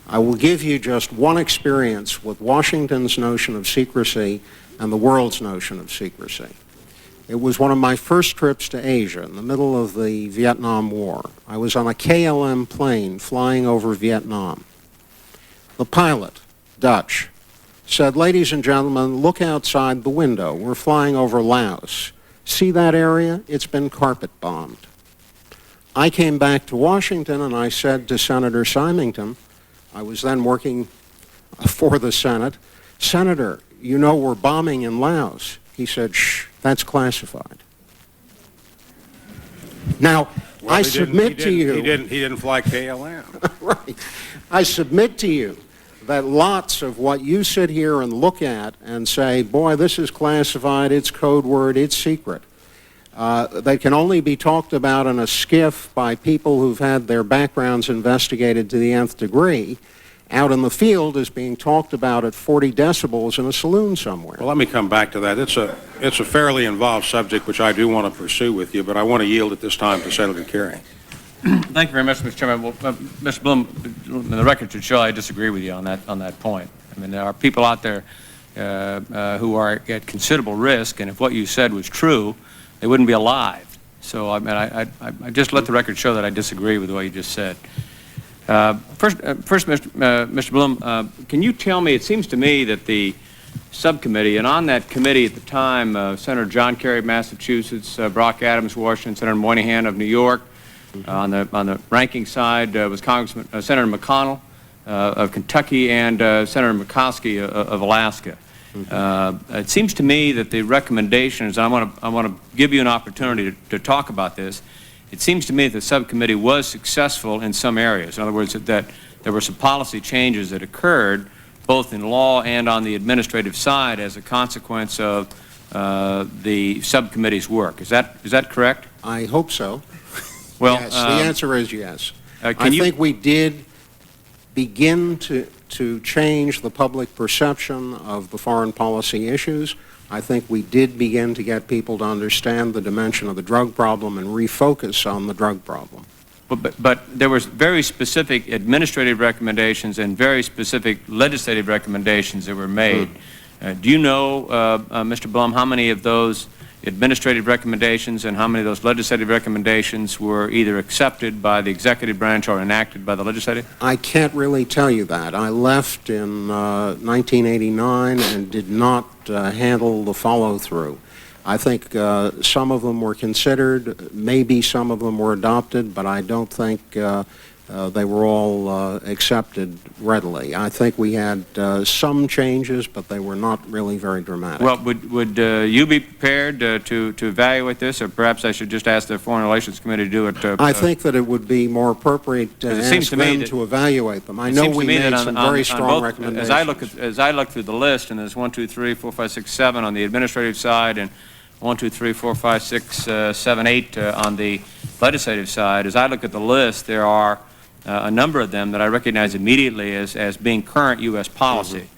I will give you just one experience with Washington's notion of secrecy and the world's notion of secrecy. It was one of my first trips to Asia in the middle of the Vietnam War. I was on a KLM plane flying over Vietnam. The pilot, Dutch, said, "Ladies and gentlemen, look outside the window. We're flying over Laos. See that area? It's been carpet bombed." I came back to Washington and I said to Senator Symington, I was then working for the Senate, "Senator, you know we're bombing in Laos." He said, "Shh, that's classified." Now, Well, I submit to you... He didn't fly KLM. Right. I submit to you that lots of what you sit here and look at and say, boy, this is classified, it's code word, it's secret, they can only be talked about in a skiff by people who've had their backgrounds investigated to the nth degree, out in the field is being talked about at 40 decibels in a saloon somewhere. Well, let me come back to that. It's a fairly involved subject which I do want to pursue with you, but I want to yield at this time to Senator Kerry. Thank you very much, Mr. Chairman. Well, Mr. Bloom, the record should show I disagree with you on that point. I mean, there are people out there who are at considerable risk, and if what you said was true, they wouldn't be alive. So, I mean, I just let the record show that I disagree with what you just said. First, Mr. Bloom, can you tell me, it seems to me that the subcommittee, and on that committee at the time, Senator John Kerry of Massachusetts, Brock Adams, Washington, Senator Moynihan of New York, on the ranking side was Senator McConnell of Kentucky and Senator McCoskey of Alaska. It seems to me that the recommendations, and I want to give you an opportunity to talk about this. It seems to me that the subcommittee was successful in some areas. In other words, that there were some policy changes that occurred both in law and on the administrative side as a consequence of the subcommittee's work. Is that correct? I hope so. Well, yes, the answer is yes. I you think we did begin to change the public perception of the foreign policy issues. I think we did begin to get people to understand the dimension of the drug problem and refocus on the drug problem. But there was very specific administrative recommendations and very specific legislative recommendations that were made. Do you know, Mr. Blum, how many of those administrative recommendations and how many of those legislative recommendations were either accepted by the executive branch or enacted by the legislative? I can't really tell you that. I left in 1989 and did not handle the follow-through. I think some of them were considered, maybe some of them were adopted, but I don't think they were all accepted readily. I think we had some changes, but they were not really very dramatic. Well, would you be prepared to evaluate this, or perhaps I should just ask the Foreign Relations Committee to do it? I think that it would be more appropriate to ask them to evaluate them. I know we made some very strong recommendations. As I look through the list, and there's 1, 2, 3, 4, 5, 6, 7 on the administrative side, and 1, 2, 3, 4, 5, 6, 7, 8 on the legislative side, as I look at the list, there are a number of them that I recognize immediately as being current U.S. policy.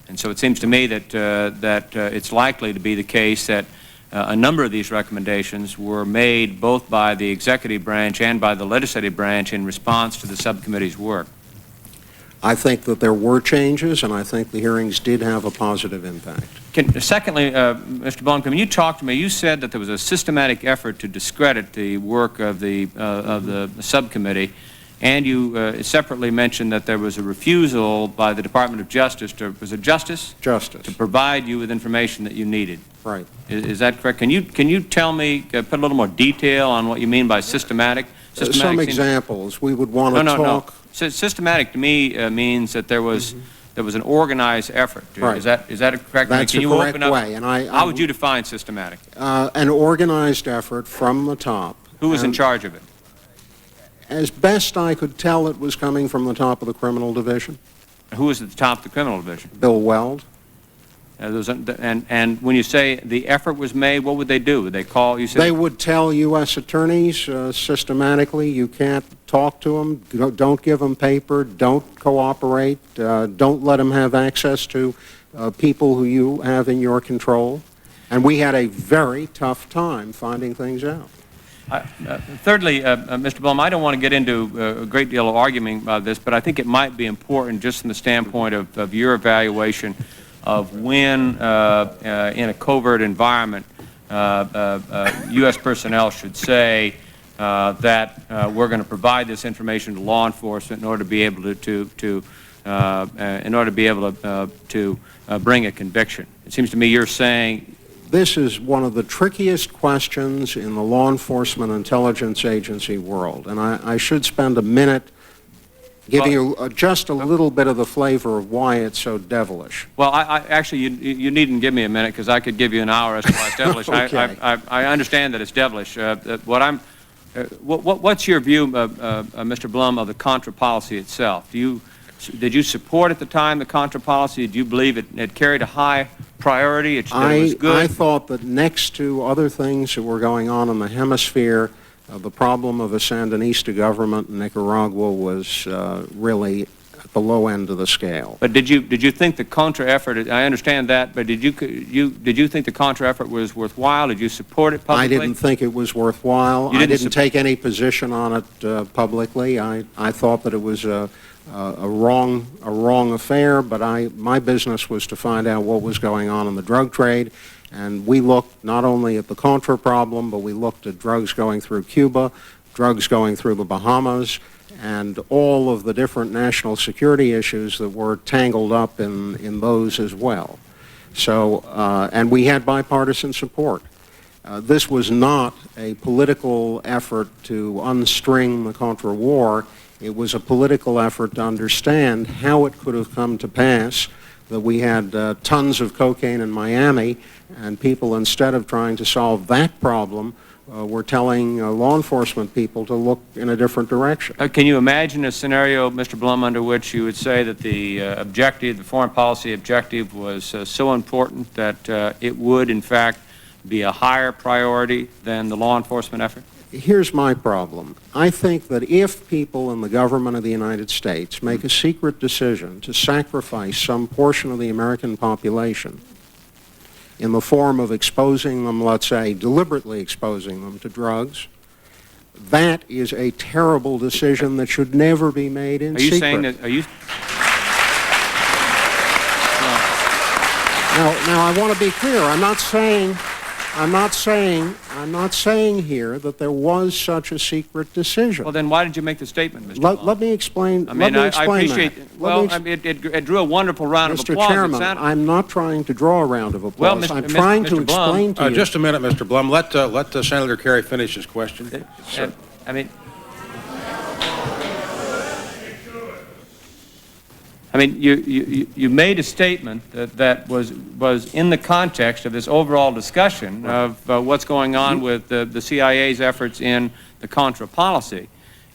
And so it seems to me that it's likely to be the case that a number of these recommendations were made both by the executive branch and by the legislative branch in response to the subcommittee's work. I think that there were changes, and I think the hearings did have a positive impact. Secondly, Mr. Blum, can you talk to me? You said that there was a systematic effort to discredit the work of the subcommittee. And you separately mentioned that there was a refusal by the Department of Justice to, was it Justice? Justice. To provide you with information that you needed. Right. Is that correct? Can you tell me, put a little more detail on what you mean by systematic? Some examples. We would want to talk. No. Systematic to me means that there was an organized effort. Right. Is that correct? That's a correct way. And how would you define systematic? An organized effort from the top. Who was in charge of it? As best I could tell, it was coming from the top of the criminal division. Who was at the top of the criminal division? Bill Weld. And when you say the effort was made, what would they do? Would they call? You said they would tell U.S. attorneys systematically, you can't talk to them, don't give them paper, don't cooperate, don't let them have access to people who you have in your control. And we had a very tough time finding things out. Thirdly, Mr. Blum, I don't want to get into a great deal of arguing about this, but I think it might be important just from the standpoint of your evaluation of when, in a covert environment, U.S. personnel should say that we're going to provide this information to law enforcement in order to be able to bring a conviction. It seems to me you're saying this is one of the trickiest questions in the law enforcement intelligence agency world, and I should spend a minute giving you just a little bit of the flavor of why it's so devilish. Well, actually, you needn't give me a minute, because I could give you an hour as to why it's devilish. Okay. I understand that it's devilish. What's your view, Mr. Blum, of the Contra policy itself? Did you support at the time the Contra policy? Did you believe it carried a high priority? It was good? I thought that next to other things that were going on in the hemisphere, the problem of a Sandinista government in Nicaragua was really at the low end of the scale. But did you think the Contra effort? I understand that, but did you think the Contra effort was worthwhile? Did you support it publicly? I didn't think it was worthwhile. I didn't take any position on it publicly. I thought that it was a wrong affair, but my business was to find out what was going on in the drug trade. And we looked not only at the Contra problem, but we looked at drugs going through Cuba, drugs going through the Bahamas, and all of the different national security issues that were tangled up in those as well. So, and we had bipartisan support. This was not a political effort to unstring the Contra war. It was a political effort to understand how it could have come to pass that we had tons of cocaine in Miami, and people, instead of trying to solve that problem, were telling law enforcement people to look in a different direction. Can you imagine a scenario, Mr. Blum, under which you would say that the objective, the foreign policy objective, was so important that it would, in fact, be a higher priority than the law enforcement effort? Here's my problem. I think that if people in the government of the United States make a secret decision to sacrifice some portion of the American population in the form of exposing them, let's say, deliberately exposing them to drugs, that is a terrible decision that should never be made in secret. Saying that? Are you? Now, I want to be clear. I'm not saying here that there was such a secret decision. Well, then why did you make the statement, Mr. Blum? Let me explain. I mean, I appreciate. It drew a wonderful round of applause. Mr. Chairman, I'm not trying to draw a round of applause. Well, I'm trying to explain to you. Just a minute, Mr. Blum. Let Senator Kerry finish his question. I mean, you made a statement that was in the context of this overall discussion of what's going on with the CIA's efforts in the Contra policy,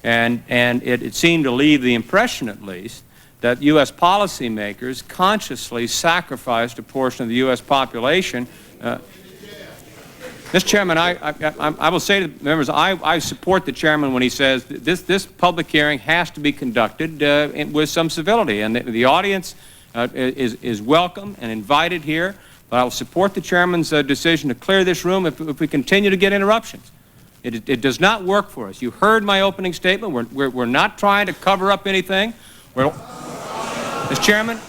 and it seemed to leave the impression, at least, that U.S. policymakers consciously sacrificed a portion of the U.S. population. Mr. Chairman, I will say to the members, I support the chairman when he says this public hearing has to be conducted with some civility, and the audience is welcome and invited here, but I will support the chairman's decision to clear this room if we continue to get interruptions. It does not work for us. You heard my opening statement. We're not trying to cover up anything. Mr. Chairman,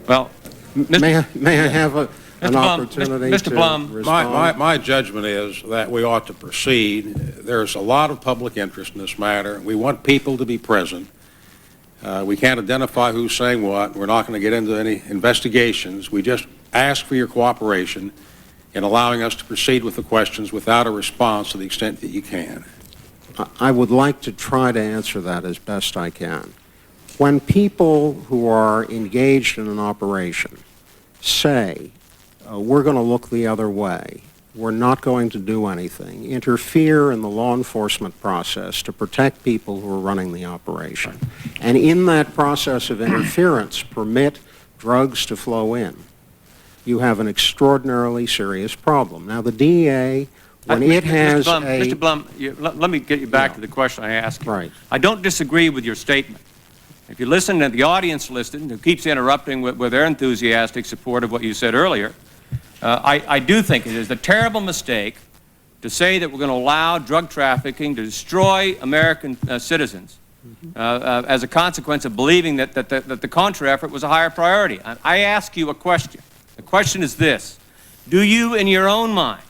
Well, may I have an opportunity Mr. to Blum, respond? My judgment is that we ought to proceed. There's a lot of public interest in this matter. We want people to be present. We can't identify who's saying what. We're not going to get into any investigations. We just ask for your cooperation in allowing us to proceed with the questions without a response to the extent that you can. I would like to try to answer that as best I can. When people who are engaged in an operation say, we're going to look the other way, we're not going to do anything, interfere in the law enforcement process to protect people who are running the operation, and in that process of interference permit drugs to flow in, you have an extraordinarily serious problem. Now, the DEA, when it has Mr. Blum, let me get you back to the question I asked you. Right. I don't disagree with your statement. If you listen to the audience listen, who keeps interrupting with their enthusiastic support of what you said earlier, I do think it is a terrible mistake to say that we're going to allow drug trafficking to destroy American citizens as a consequence of believing that the Contra effort was a higher priority. I ask you a question. The question is this. Do you, in your own mind,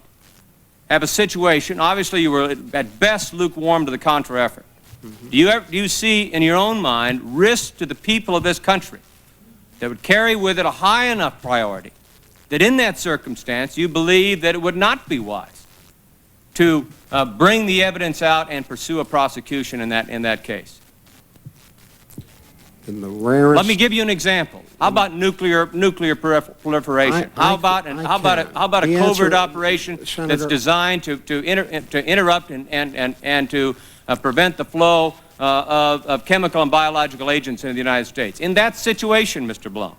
have a situation, obviously you were at best lukewarm to the Contra effort. Do you see in your own mind risks to the people of this country that would carry with it a high enough priority that in that circumstance you believe that it would not be wise to bring the evidence out and pursue a prosecution in that case? In the rarest... Let me give you an example. How about nuclear proliferation? How about a covert operation Senator, that's designed to interrupt and to prevent the flow of chemical and biological agents in the United States? In that situation, Mr. Blum,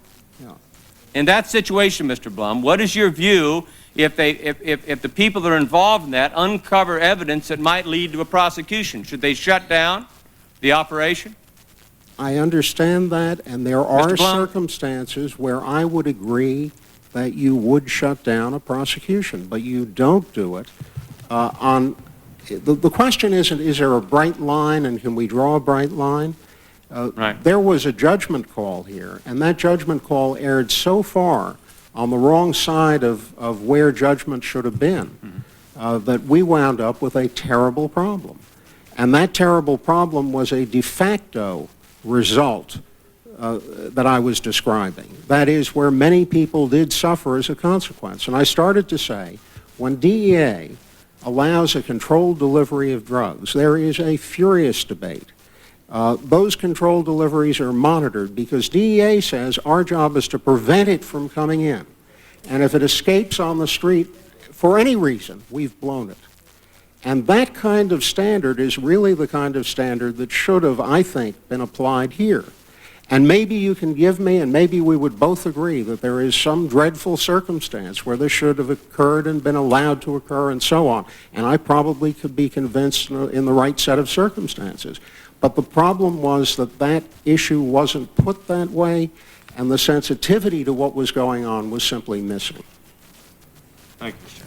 in that situation, Mr. Blum, what is your view if the people that are involved in that uncover evidence that might lead to a prosecution? Should they shut down the operation? I understand that, and there are circumstances where I would agree that you would shut down a prosecution, but you don't do it the question isn't, is there a bright line and can we draw a bright line? Right. There was a judgment call here, and that judgment call erred so far on the wrong side of where judgment should have been that we wound up with a terrible problem. And that terrible problem was a de facto result that I was describing. That is, where many people did suffer as a consequence. And I started to say, when DEA allows a controlled delivery of drugs, there is a furious debate. Those controlled deliveries are monitored because DEA says our job is to prevent it from coming in. And if it escapes on the street for any reason, we've blown it. And that kind of standard is really the kind of standard that should have, I think, been applied here. And maybe you can give me, and maybe we would both agree, that there is some dreadful circumstance where this should have occurred and been allowed to occur and so on. And I probably could be convinced in the right set of circumstances. But the problem was that that issue wasn't put that way, and the sensitivity to what was going on was simply missing. Thank you, sir.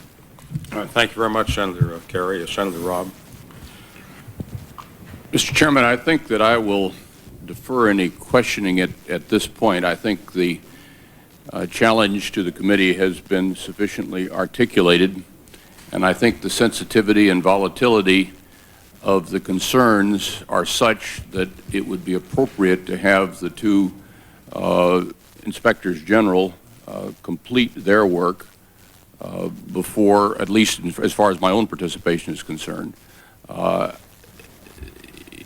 Thank you very much, Senator Kerry. Senator Robb. Mr. Chairman, I think that I will defer any questioning at this point. I think the challenge to the committee has been sufficiently articulated, and I think the sensitivity and volatility of the concerns are such that it would be appropriate to have the two inspectors general complete their work before, at least as far as my own participation is concerned.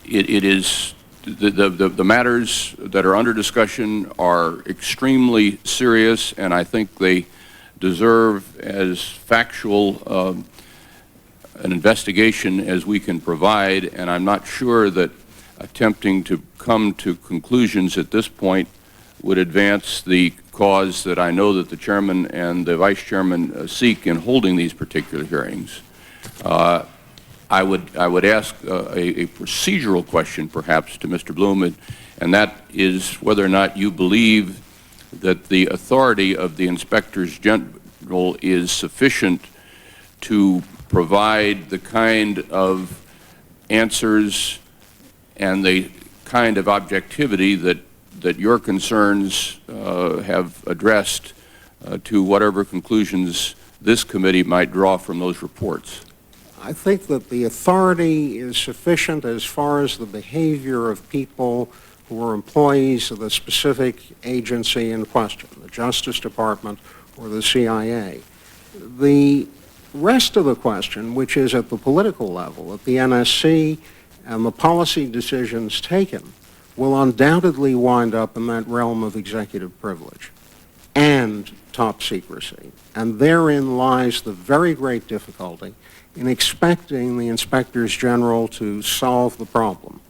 It is the matters that are under discussion are extremely serious, and I think they deserve as factual an investigation as we can provide, and I'm not sure that attempting to come to conclusions at this point would advance the cause that I know that the chairman and the vice chairman seek in holding these particular hearings. I would ask a procedural question perhaps to Mr. Blum, and that is whether or not you believe that the authority of the inspectors general is sufficient to provide the kind of answers and the kind of objectivity that your concerns have addressed to whatever conclusions this committee might draw from those reports. I think that the authority is sufficient as far as the behavior of people who are employees of the specific agency in question, the Justice Department or the CIA. The rest of the question, which is at the political level, at the NSC, and the policy decisions taken, will undoubtedly wind up in that realm of executive privilege and top secrecy. And therein lies the very great difficulty in expecting the inspectors general to solve the problem.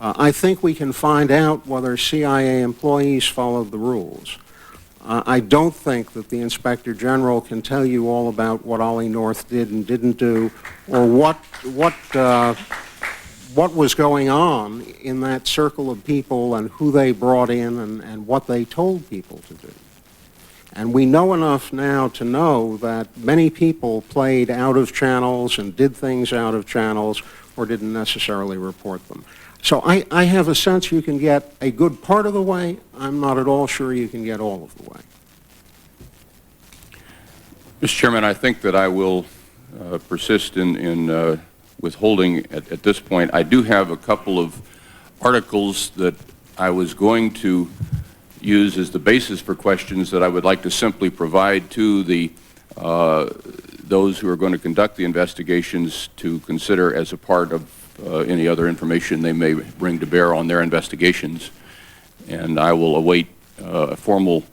I think we can find out whether CIA employees followed the rules. I don't think that the inspector general can tell you all about what Ollie North did and didn't do, or what was going on in that circle of people and who they brought in and what they told people to do. And we know enough now to know that many people played out of channels and did things out of channels or didn't necessarily report them. So I have a sense you can get a good part of the way. I'm not at all sure you can get all of the way. Mr. Chairman, I think that I will persist in withholding at this point. I do have a couple of articles that I was going to use as the basis for questions that I would like to simply provide to the those who are going to conduct the investigations to consider as a part of any other information they may bring to bear on their investigations. And I will await a formal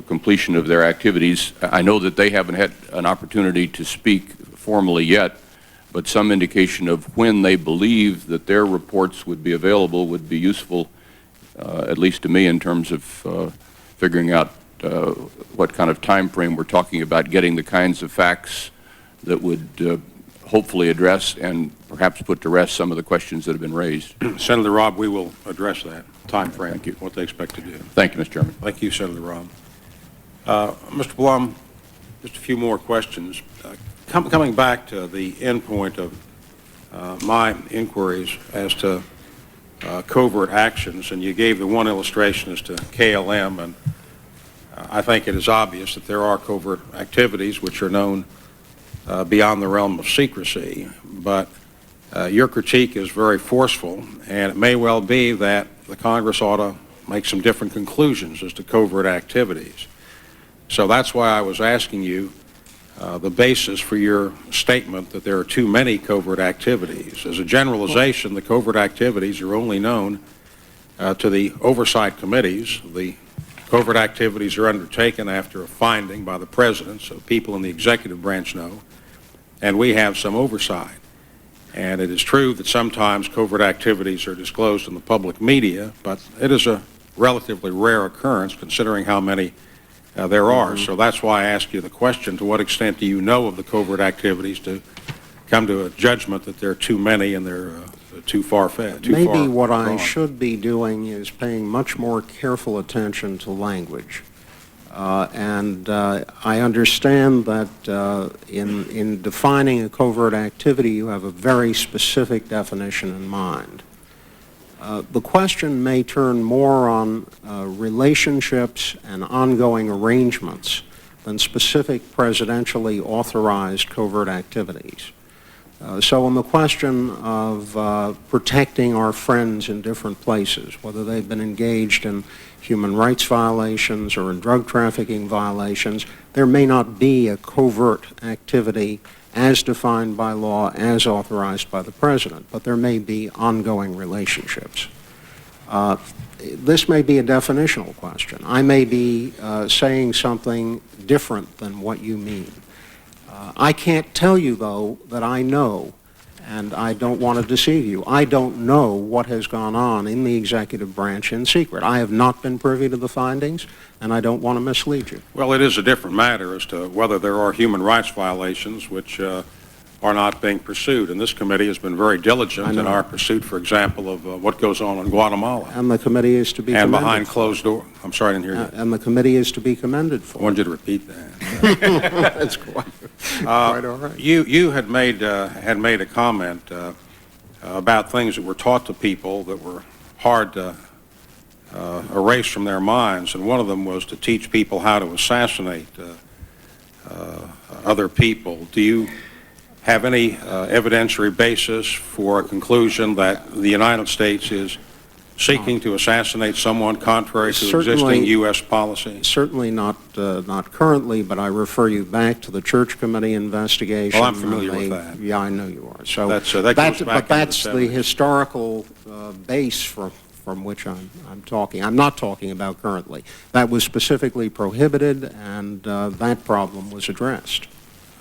completion of their activities. I know that they haven't had an opportunity to speak formally yet, but some indication of when they believe that their reports would be available would be useful, at least to me, in terms of figuring out what kind of time frame we're talking about, getting the kinds of facts that would hopefully address and perhaps put to rest some of the questions that have been raised. Senator Robb, we will address that time frame, what they expect to do. Thank you, Mr. Chairman. Thank you, Senator Robb. Mr. Blum, just a few more questions. Coming back to the end point of my inquiries as to covert actions, and you gave the one illustration as to KLM, and I think it is obvious that there are covert activities which are known beyond the realm of secrecy, but your critique is very forceful, and it may well be that the Congress ought to make some different conclusions as to covert activities. So that's why I was asking you the basis for your statement that there are too many covert activities. As a generalization, the covert activities are only known to the oversight committees. The covert activities are undertaken after a finding by the President, so people in the executive branch know, and we have some oversight. And it is true that sometimes covert activities are disclosed in the public media, but it is a relatively rare occurrence considering how many there are. So that's why I ask you the question, to what extent do you know of the covert activities to come to a judgment that there are too many and they're too far-fetched? Maybe what I should be doing is paying much more careful attention to language. I understand that in defining a covert activity, you have a very specific definition in mind. The question may turn more on relationships and ongoing arrangements than specific presidentially authorized covert activities. So on the question of protecting our friends in different places, whether they've been engaged in human rights violations or in drug trafficking violations, there may not be a covert activity as defined by law, as authorized by the President, but there may be ongoing relationships. This may be a definitional question. I may be saying something different than what you mean. I can't tell you, though, that I know, and I don't want to deceive you. I don't know what has gone on in the executive branch in secret. I have not been privy to the findings, and I don't want to mislead you. Well, it is a different matter as to whether there are human rights violations which are not being pursued. And this committee has been very diligent in our pursuit, for example, of what goes on in Guatemala. And the committee is to be commended. And behind closed doors. I'm sorry, I didn't hear you. And the committee is to be commended for. I wanted you to repeat that. That's quite all right. You had made a comment about things that were taught to people that were hard to erase from their minds, and one of them was to teach people how to assassinate other people. Do you have any evidentiary basis for a conclusion that the United States is seeking to assassinate someone contrary to existing U.S. policy? Certainly not currently, but I refer you back to the Church Committee investigation. Well, I'm familiar with that. Yeah, I know you are. So that goes back that's into the historical base from which I'm talking. I'm not talking about currently. That was specifically prohibited, and that problem was addressed.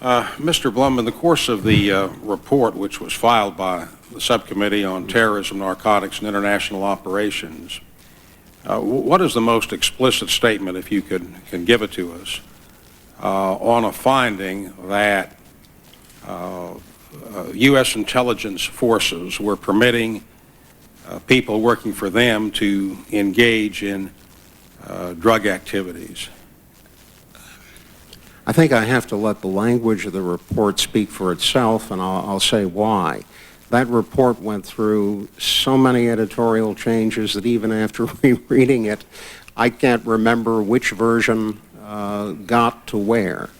Mr. Blum, in the course of the report which was filed by the Subcommittee on Terrorism, Narcotics, and International Operations, what is the most explicit statement, if you can give it to us, on a finding that U.S. intelligence forces were permitting people working for them to engage in drug activities? I think I have to let the language of the report speak for itself, and I'll say why. That report went through so many editorial changes that even after rereading it, I can't remember which version got to where.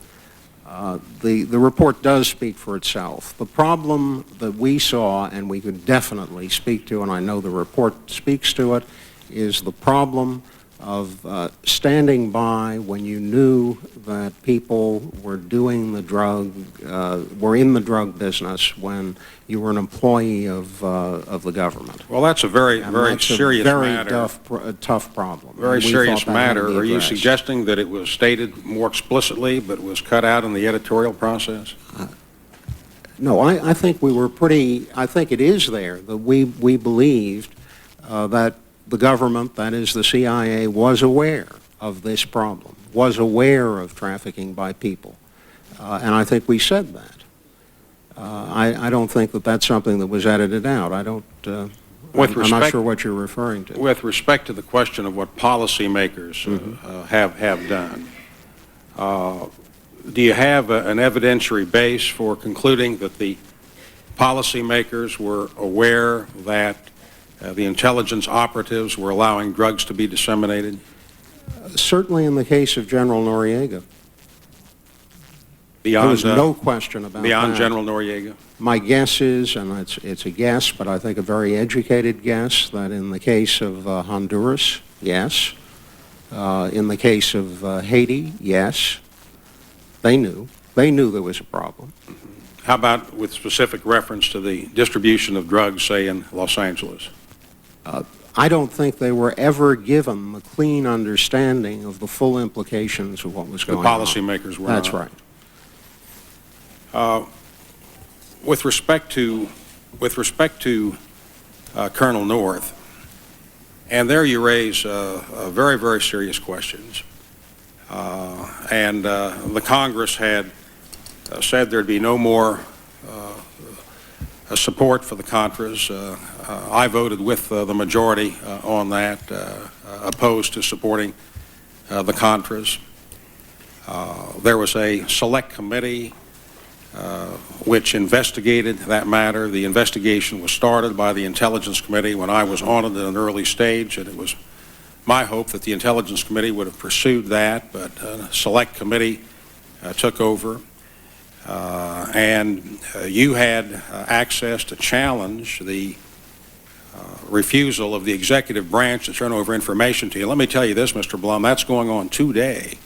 The report does speak for itself. The problem that we saw, and we could definitely speak to, and I know the report speaks to it, is the problem of standing by when you knew that people were doing the drug, were in the drug business when you were an employee of the government. Well, that's a very serious matter. Very tough problem. Very serious matter. Are you suggesting that it was stated more explicitly, but was cut out in the editorial process? No, I think we were pretty, I think it is there that we believed that the government, that is the CIA, was aware of this problem, was aware of trafficking by people. And I think we said that. I don't think that that's something that was edited out. I don't, I'm not sure what you're referring to. With respect to the question of what policymakers have done, do you have an evidentiary base for concluding that the policymakers were aware that the intelligence operatives were allowing drugs to be disseminated? Certainly in the case of General Noriega. Beyond, there's no question about beyond that. General Noriega? My guess is, and it's a guess, but I think a very educated guess, that in the case of Honduras, yes. In the case of Haiti, yes. They knew. They knew there was a problem. How about with specific reference to the distribution of drugs, say, in Los Angeles? I don't think they were ever given the clean understanding of the full implications of what was going on. The policymakers were That's not. right. With respect to Colonel North, and there you raise very, very serious questions. The Congress had said there'd be no more support for the Contras. I voted with the majority on that, opposed to supporting the Contras. There was a select committee which investigated that matter. The investigation was started by the Intelligence Committee when I was on it at an early stage, and it was my hope that the Intelligence Committee would have pursued that, but a select committee took over. And you had access to challenge the refusal of the executive branch to turn over information to you. Let me tell you this, Mr. Blum, that's going on today.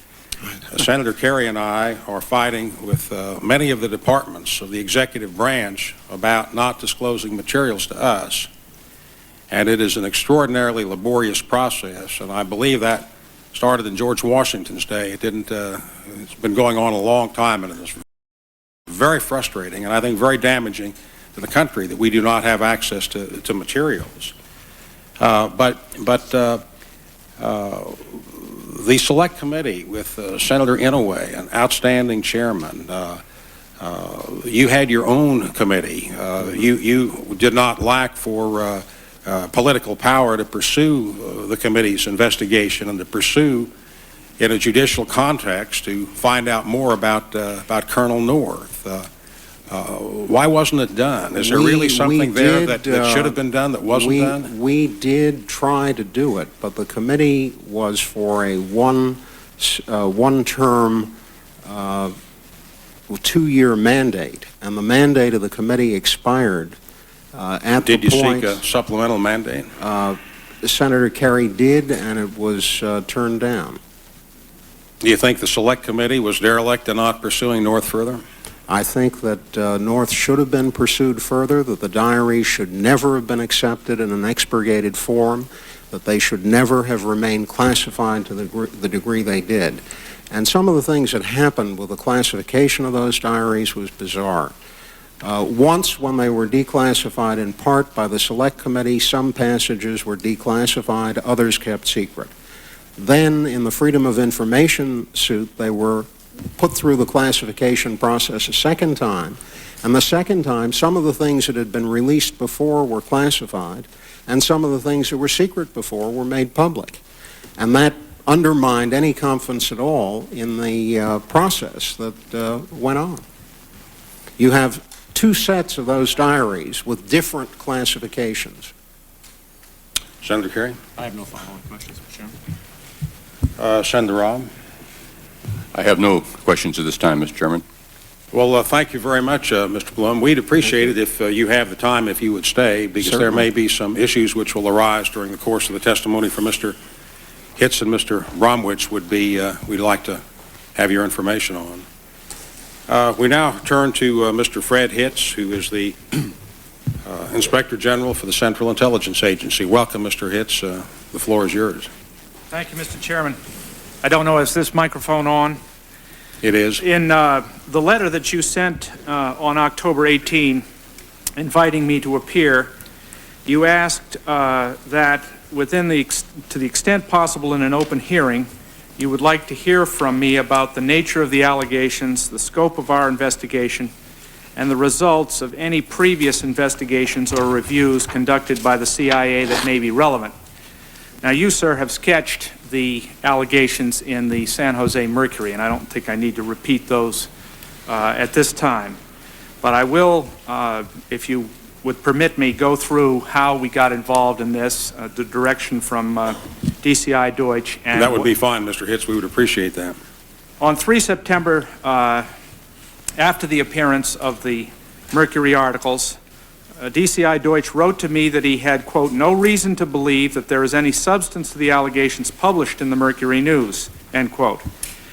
Senator Kerry and I are fighting with many of the departments of the executive branch about not disclosing materials to us. And it is an extraordinarily laborious process, and I believe that started in George Washington's day. It didn't, it's been going on a long time, and it is very frustrating and I think very damaging to the country that we do not have access to materials. The Select Committee with Senator Inouye, an outstanding chairman, you had your own committee. You did not lack for political power to pursue the committee's investigation and to pursue in a judicial context to find out more about Colonel North. Why wasn't it done? Is there really something there that should have been done that wasn't done? We did try to do it, but the committee was for a one-term, 2-year mandate, and the mandate of the committee expired at the point. Did you seek a supplemental mandate? Senator Kerry did, and it was turned down. Do you think the Select Committee was derelict in not pursuing North further? I think that North should have been pursued further, that the diaries should never have been accepted in an expurgated form, that they should never have remained classified to the degree they did. And some of the things that happened with the classification of those diaries was bizarre. Once, when they were declassified in part by the Select Committee, some passages were declassified, others kept secret. Then, in the Freedom of Information suit, they were put through the classification process a second time, and the second time, some of the things that had been released before were classified, and some of the things that were secret before were made public. And that undermined any confidence at all in the process that went on. You have two sets of those diaries with different classifications. Senator Kerry? I have no follow-up questions, Mr. Chairman. Senator Rahm? I have no questions at this time, Mr. Chairman. Well, thank you very much, Mr. Blum. We'd appreciate it if you have the time, if you would stay, because Certainly. there may be some issues which will arise during the course of the testimony from Mr. Hitz and Mr. Bromwich we'd like to have your information on. We now turn to Mr. Fred Hitz, who is the Inspector General for the Central Intelligence Agency. Welcome, Mr. Hitz. The floor is yours. Thank you, Mr. Chairman. I don't know, is this microphone on? It is. In the letter that you sent on October 18, inviting me to appear, you asked that to the extent possible in an open hearing, you would like to hear from me about the nature of the allegations, the scope of our investigation, and the results of any previous investigations or reviews conducted by the CIA that may be relevant. Now, you, sir, have sketched the allegations in the San Jose Mercury, and I don't think I need to repeat those at this time. But I will, if you would permit me, go through how we got involved in this, the direction from DCI Deutsch. And that would be fine, Mr. Hitz. We would appreciate that. On 3 September, after the appearance of the Mercury articles, DCI Deutsch wrote to me that he had, quote, no reason to believe that there is any substance to the allegations published in the Mercury News, end quote.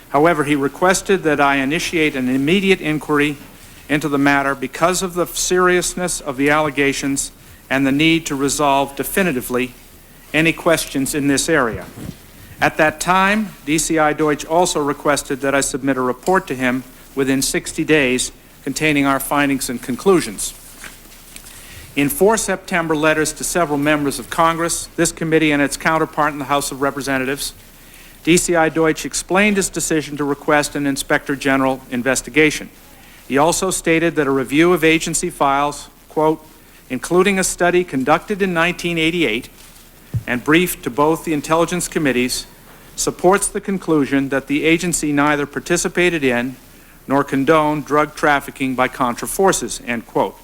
However, he requested that I initiate an immediate inquiry into the matter because of the seriousness of the allegations and the need to resolve definitively any questions in this area. At that time, DCI Deutsch also requested that I submit a report to him within 60 days containing our findings and conclusions. In 4 September letters to several members of Congress, this committee and its counterpart in the House of Representatives, DCI Deutsch explained his decision to request an Inspector General investigation. He also stated that a review of agency files, quote, including a study conducted in 1988 and briefed to both the intelligence committees, supports the conclusion that the agency neither participated in nor condoned drug trafficking by Contra forces, end quote.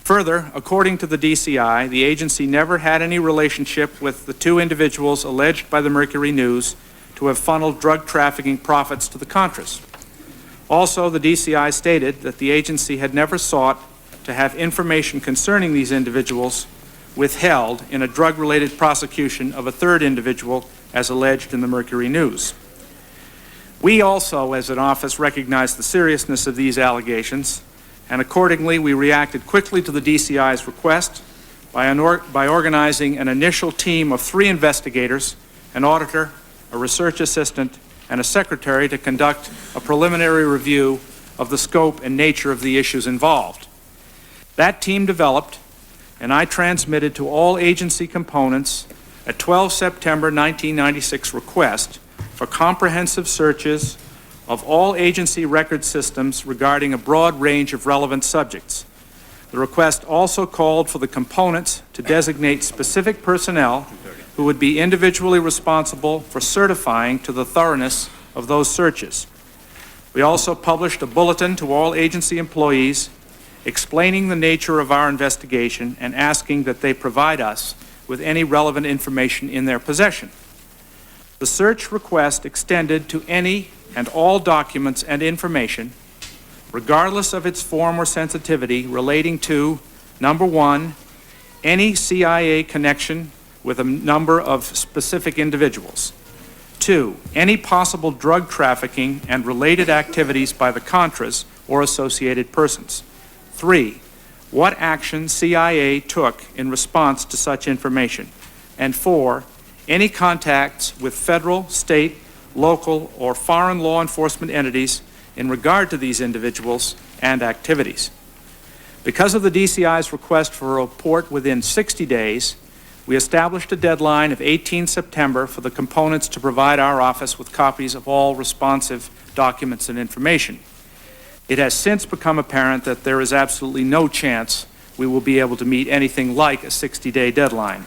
Further, according to the DCI, the agency never had any relationship with the two individuals alleged by the Mercury News to have funneled drug trafficking profits to the Contras. Also, the DCI stated that the agency had never sought to have information concerning these individuals withheld in a drug-related prosecution of a third individual as alleged in the Mercury News. We also, as an office, recognize the seriousness of these allegations, and accordingly, we reacted quickly to the DCI's request by organizing an initial team of 3 investigators, an auditor, a research assistant, and a secretary to conduct a preliminary review of the scope and nature of the issues involved. That team developed, and I transmitted to all agency components a 12 September 1996 request for comprehensive searches of all agency record systems regarding a broad range of relevant subjects. The request also called for the components to designate specific personnel who would be individually responsible for certifying to the thoroughness of those searches. We also published a bulletin to all agency employees explaining the nature of our investigation and asking that they provide us with any relevant information in their possession. The search request extended to any and all documents and information, regardless of its form or sensitivity, relating to, number 1, any CIA connection with a number of specific individuals. 2, any possible drug trafficking and related activities by the Contras or associated persons. 3, what action CIA took in response to such information. And 4, any contacts with federal, state, local, or foreign law enforcement entities in regard to these individuals and activities. Because of the DCI's request for a report within 60 days, we established a deadline of 18 September for the components to provide our office with copies of all responsive documents and information. It has since become apparent that there is absolutely no chance we will be able to meet anything like a 60-day deadline.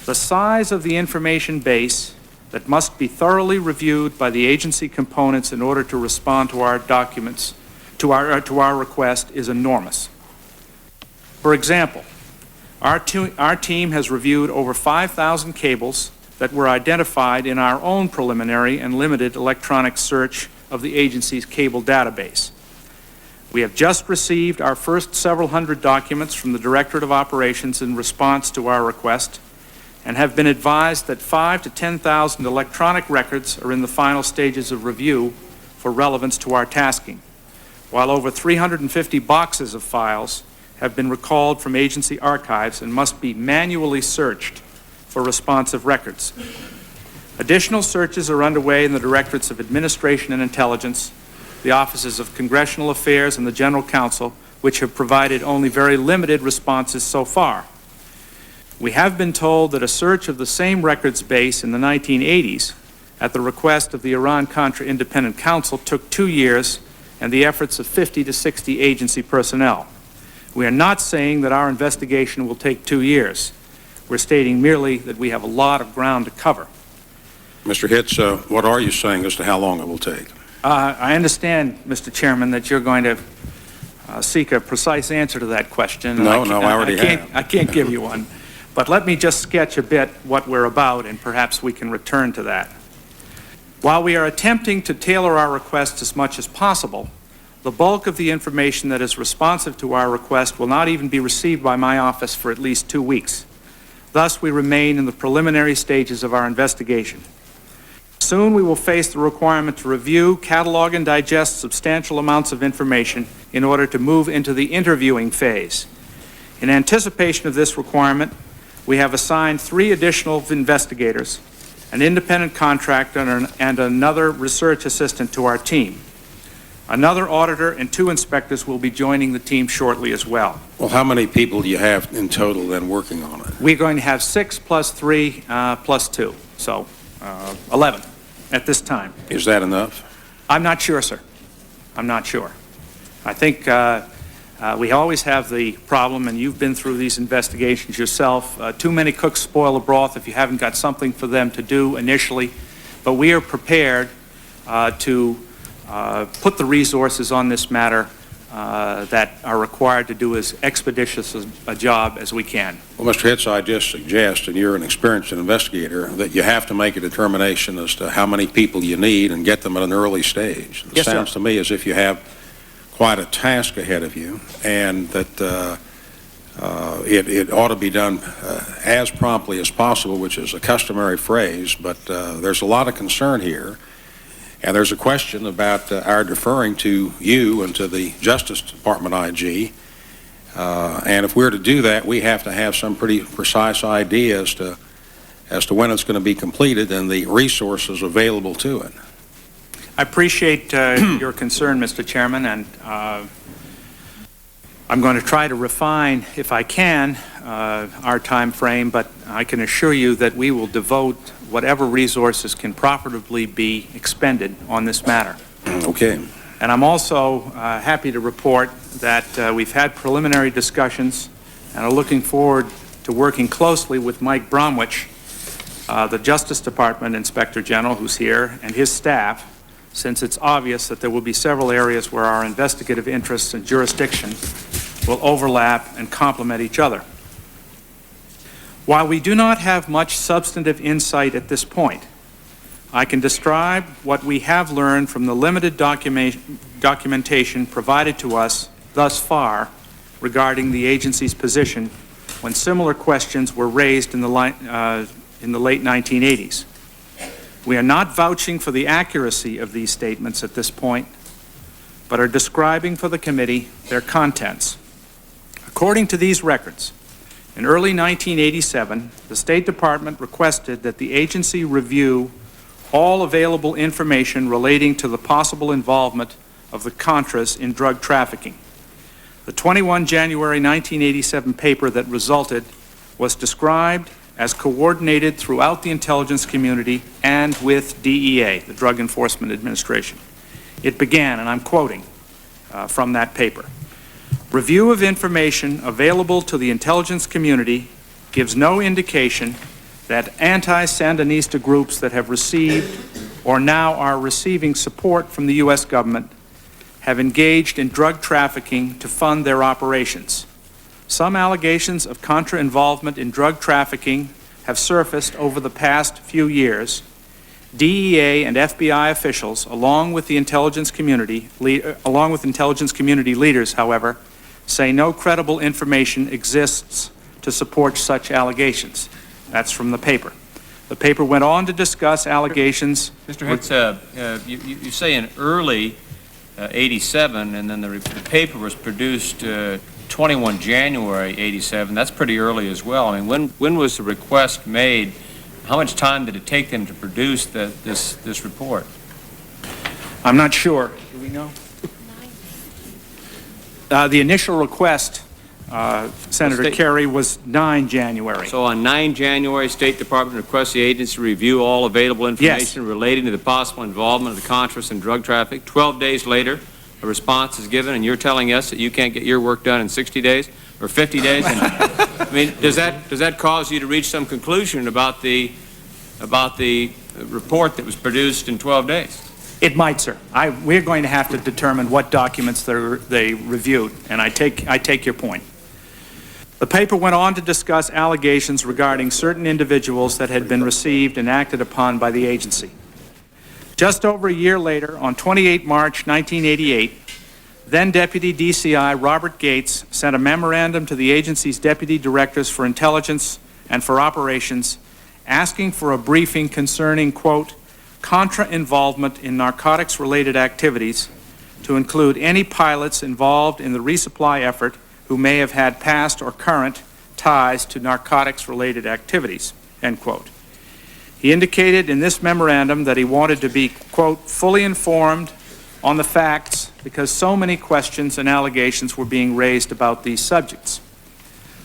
The size of the information base that must be thoroughly reviewed by the agency components in order to respond to our documents, to our request is enormous. For example, our team has reviewed over 5,000 cables that were identified in our own preliminary and limited electronic search of the agency's cable database. We have just received our first several hundred documents from the Directorate of Operations in response to our request, and have been advised that 5,000 to 10,000 electronic records are in the final stages of review for relevance to our tasking, while over 350 boxes of files have been recalled from agency archives and must be manually searched for responsive records. Additional searches are underway in the Directorates of Administration and Intelligence, the Offices of Congressional Affairs, and the General Counsel, which have provided only very limited responses so far. We have been told that a search of the same records base in the 1980s, at the request of the Iran-Contra Independent Counsel, took 2 years and the efforts of 50 to 60 agency personnel. We are not saying that our investigation will take 2 years. We're stating merely that we have a lot of ground to cover. Mr. Hitz, what are you saying as to how long it will take? I understand, Mr. Chairman, that you're going to seek a precise answer to that question. No, I already have. I can't give you one. But let me just sketch a bit what we're about, and perhaps we can return to that. While we are attempting to tailor our request as much as possible, the bulk of the information that is responsive to our request will not even be received by my office for at least 2 weeks. Thus, we remain in the preliminary stages of our investigation. Soon we will face the requirement to review, catalog, and digest substantial amounts of information in order to move into the interviewing phase. In anticipation of this requirement, we have assigned 3 additional investigators, an independent contractor, and another research assistant to our team. Another auditor and 2 inspectors will be joining the team shortly as well. Well, how many people do you have in total then working on it? We're going to have 6 plus 3 plus 2, so 11 at this time. Is that enough? I'm not sure, sir. I'm not sure. I think we always have the problem, and you've been through these investigations yourself, too many cooks spoil the broth if you haven't got something for them to do initially. But we are prepared to put the resources on this matter that are required to do as expeditious a job as we can. Well, Mr. Hitz, I just suggest, and you're an experienced investigator, that you have to make a determination as to how many people you need and get them at an early stage. It sounds to me as if you have quite a task ahead of you, and that it ought to be done as promptly as possible, which is a customary phrase, but there's a lot of concern here. And there's a question about our deferring to you and to the Justice Department IG. And if we're to do that, we have to have some pretty precise idea as to when it's going to be completed and the resources available to it. I appreciate your concern, Mr. Chairman, and I'm going to try to refine, if I can, our time frame, but I can assure you that we will devote whatever resources can profitably be expended on this matter. Okay. And I'm also happy to report that we've had preliminary discussions and are looking forward to working closely with Mike Bromwich, the Justice Department Inspector General, who's here, and his staff, since it's obvious that there will be several areas where our investigative interests and jurisdiction will overlap and complement each other. While we do not have much substantive insight at this point, I can describe what we have learned from the limited documentation provided to us thus far regarding the agency's position when similar questions were raised in the late 1980s. We are not vouching for the accuracy of these statements at this point, but are describing for the committee their contents. According to these records, in early 1987, the State Department requested that the agency review all available information relating to the possible involvement of the Contras in drug trafficking. The 21 January 1987 paper that resulted was described as coordinated throughout the intelligence community and with DEA, the Drug Enforcement Administration. It began, and I'm quoting from that paper, "Review of information available to the intelligence community gives no indication that anti-Sandinista groups that have received or now are receiving support from the U.S. government have engaged in drug trafficking to fund their operations. Some allegations of Contra involvement in drug trafficking have surfaced over the past few years. DEA and FBI officials, along with intelligence community leaders, however, say no credible information exists to support such allegations. That's from the paper. The paper went on to discuss allegations. Mr. Hicks, you say in early 87, and then the paper was produced 21 January 87. That's pretty early as well. I mean, when was the request made? How much time did it take them to produce this report? I'm not sure. Do we know? The initial request, Senator Kerry, was 9 January. So on 9 January, State Department requests the agency to review all available information relating to the possible involvement of the Contras in drug traffic. 12 days later, a response is given, and you're telling us that you can't get your work done in 60 days or 50 days? And, I mean, does that cause you to reach some conclusion about the report that was produced in 12 days? It might, sir. We're going to have to determine what documents they reviewed, and I take your point. The paper went on to discuss allegations regarding certain individuals that had been received and acted upon by the agency. Just over a year later, on 28 March 1988, then Deputy DCI Robert Gates sent a memorandum to the agency's deputy directors for intelligence and for operations asking for a briefing concerning, quote, Contra involvement in narcotics-related activities to include any pilots involved in the resupply effort who may have had past or current ties to narcotics-related activities, end quote. He indicated in this memorandum that he wanted to be, quote, fully informed on the facts because so many questions and allegations were being raised about these subjects.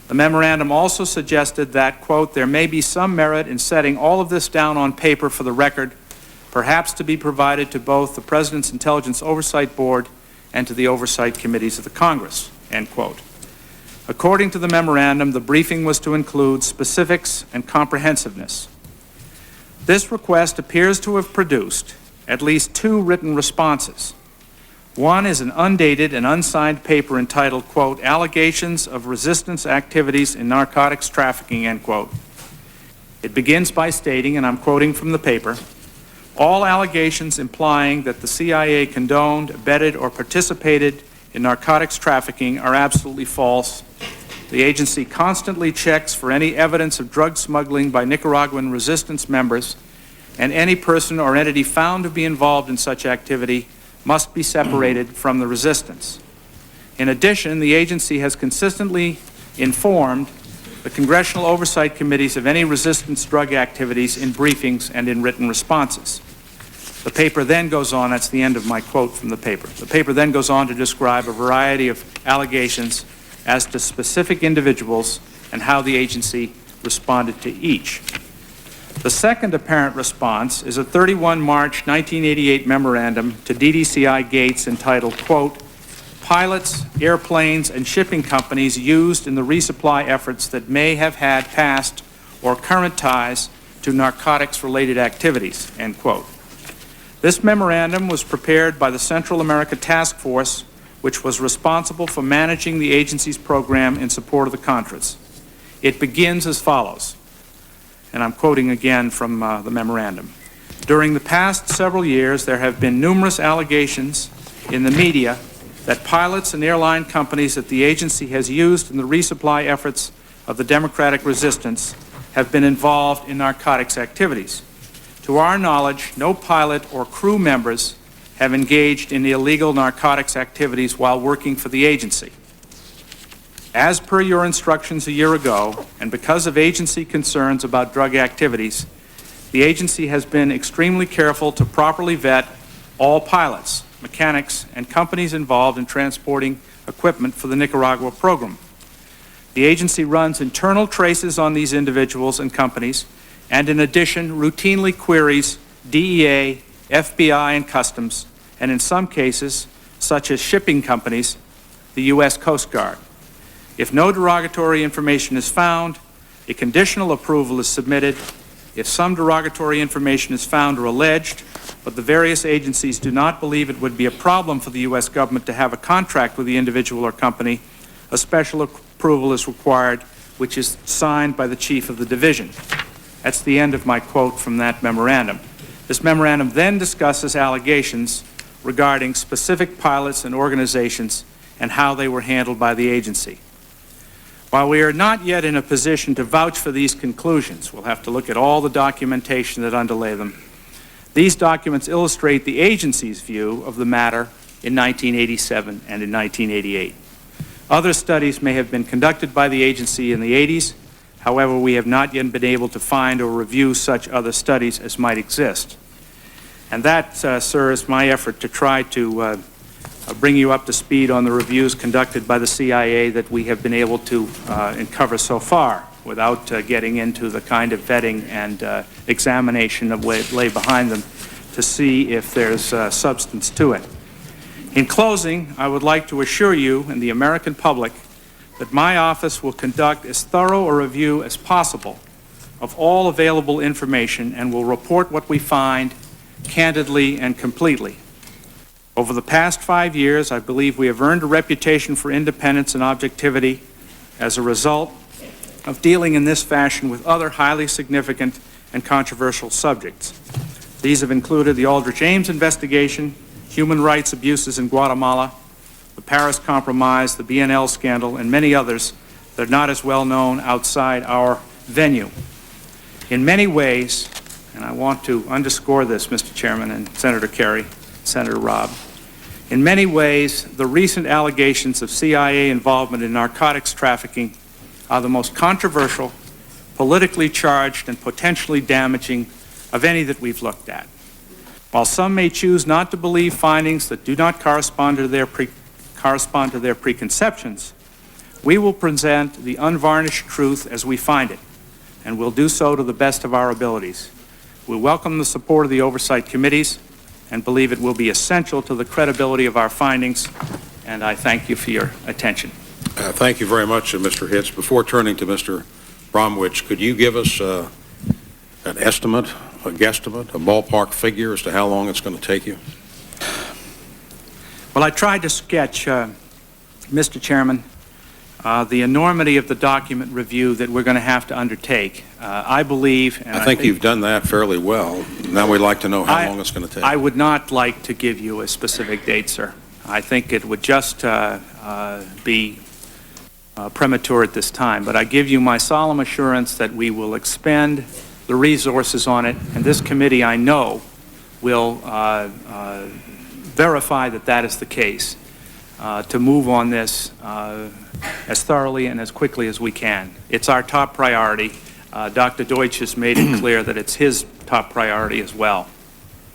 The memorandum also suggested that, quote, there may be some merit in setting all of this down on paper for the record, perhaps to be provided to both the President's Intelligence Oversight Board and to the oversight committees of the Congress, end quote. According to the memorandum, the briefing was to include specifics and comprehensiveness. This request appears to have produced at least 2 written responses. One is an undated and unsigned paper entitled, quote, Allegations of Resistance Activities in Narcotics Trafficking, end quote. It begins by stating, and I'm quoting from the paper, all allegations implying that the CIA condoned, abetted, or participated in narcotics trafficking are absolutely false. The agency constantly checks for any evidence of drug smuggling by Nicaraguan resistance members, and any person or entity found to be involved in such activity must be separated from the resistance. In addition, the agency has consistently informed the Congressional Oversight Committees of any resistance drug activities in briefings and in written responses. The paper then goes on, that's the end of my quote from the paper. The paper then goes on to describe a variety of allegations as to specific individuals and how the agency responded to each. The second apparent response is a 31 March 1988 memorandum to DDCI Gates entitled, quote, Pilots, airplanes, and shipping companies used in the resupply efforts that may have had past or current ties to narcotics-related activities, end quote. This memorandum was prepared by the Central America Task Force, which was responsible for managing the agency's program in support of the Contras. It begins as follows, and I'm quoting again from the memorandum. During the past several years, there have been numerous allegations in the media that pilots and airline companies that the agency has used in the resupply efforts of the democratic resistance have been involved in narcotics activities. To our knowledge, no pilot or crew members have engaged in illegal narcotics activities while working for the agency. As per your instructions a year ago, and because of agency concerns about drug activities, the agency has been extremely careful to properly vet all pilots, mechanics, and companies involved in transporting equipment for the Nicaragua program. The agency runs internal traces on these individuals and companies, and in addition, routinely queries DEA, FBI, and Customs, and in some cases, such as shipping companies, the U.S. Coast Guard. If no derogatory information is found, A conditional approval is submitted if some derogatory information is found or alleged, but the various agencies do not believe it would be a problem for the U.S. government to have a contract with the individual or company. A special approval is required, which is signed by the chief of the division. That's the end of my quote from that memorandum. This memorandum then discusses allegations regarding specific pilots and organizations and how they were handled by the agency. While we are not yet in a position to vouch for these conclusions, we'll have to look at all the documentation that underlay them. These documents illustrate the agency's view of the matter in 1987 and in 1988. Other studies may have been conducted by the agency in the 80s. However, we have not yet been able to find or review such other studies as might exist. And that, sir, is my effort to try to bring you up to speed on the reviews conducted by the CIA that we have been able to uncover so far without getting into the kind of vetting and examination of what lay behind them to see if there's substance to it. In closing, I would like to assure you and the American public that my office will conduct as thorough a review as possible of all available information and will report what we find candidly and completely. Over the past 5 years, I believe we have earned a reputation for independence and objectivity as a result of dealing in this fashion with other highly significant and controversial subjects. These have included the Aldrich Ames investigation, human rights abuses in Guatemala, the Paris Compromise, the BNL scandal, and many others that are not as well known outside our venue. In many ways, and I want to underscore this, Mr. Chairman and Senator Kerry, Senator Robb, in many ways, the recent allegations of CIA involvement in narcotics trafficking are the most controversial, politically charged, and potentially damaging of any that we've looked at. While some may choose not to believe findings that do not correspond to their preconceptions, we will present the unvarnished truth as we find it, and will do so to the best of our abilities. We welcome the support of the oversight committees and believe it will be essential to the credibility of our findings, and I thank you for your attention. Thank you very much, Mr. Hitz. Before turning to Mr. Bromwich, could you give us an estimate, a guesstimate, a ballpark figure as to how long it's going to take you? Well, I tried to sketch, Mr. Chairman, the enormity of the document review that we're going to have to undertake. I believe... And I think you've done that fairly well. Now we'd like to know how long it's going to take. I would not like to give you a specific date, sir. I think it would just be premature at this time. But I give you my solemn assurance that we will expend the resources on it, and this committee, I know, will verify that that is the case, to move on this as thoroughly and as quickly as we can. It's our top priority. Dr. Deutsch has made it clear that it's his top priority as well.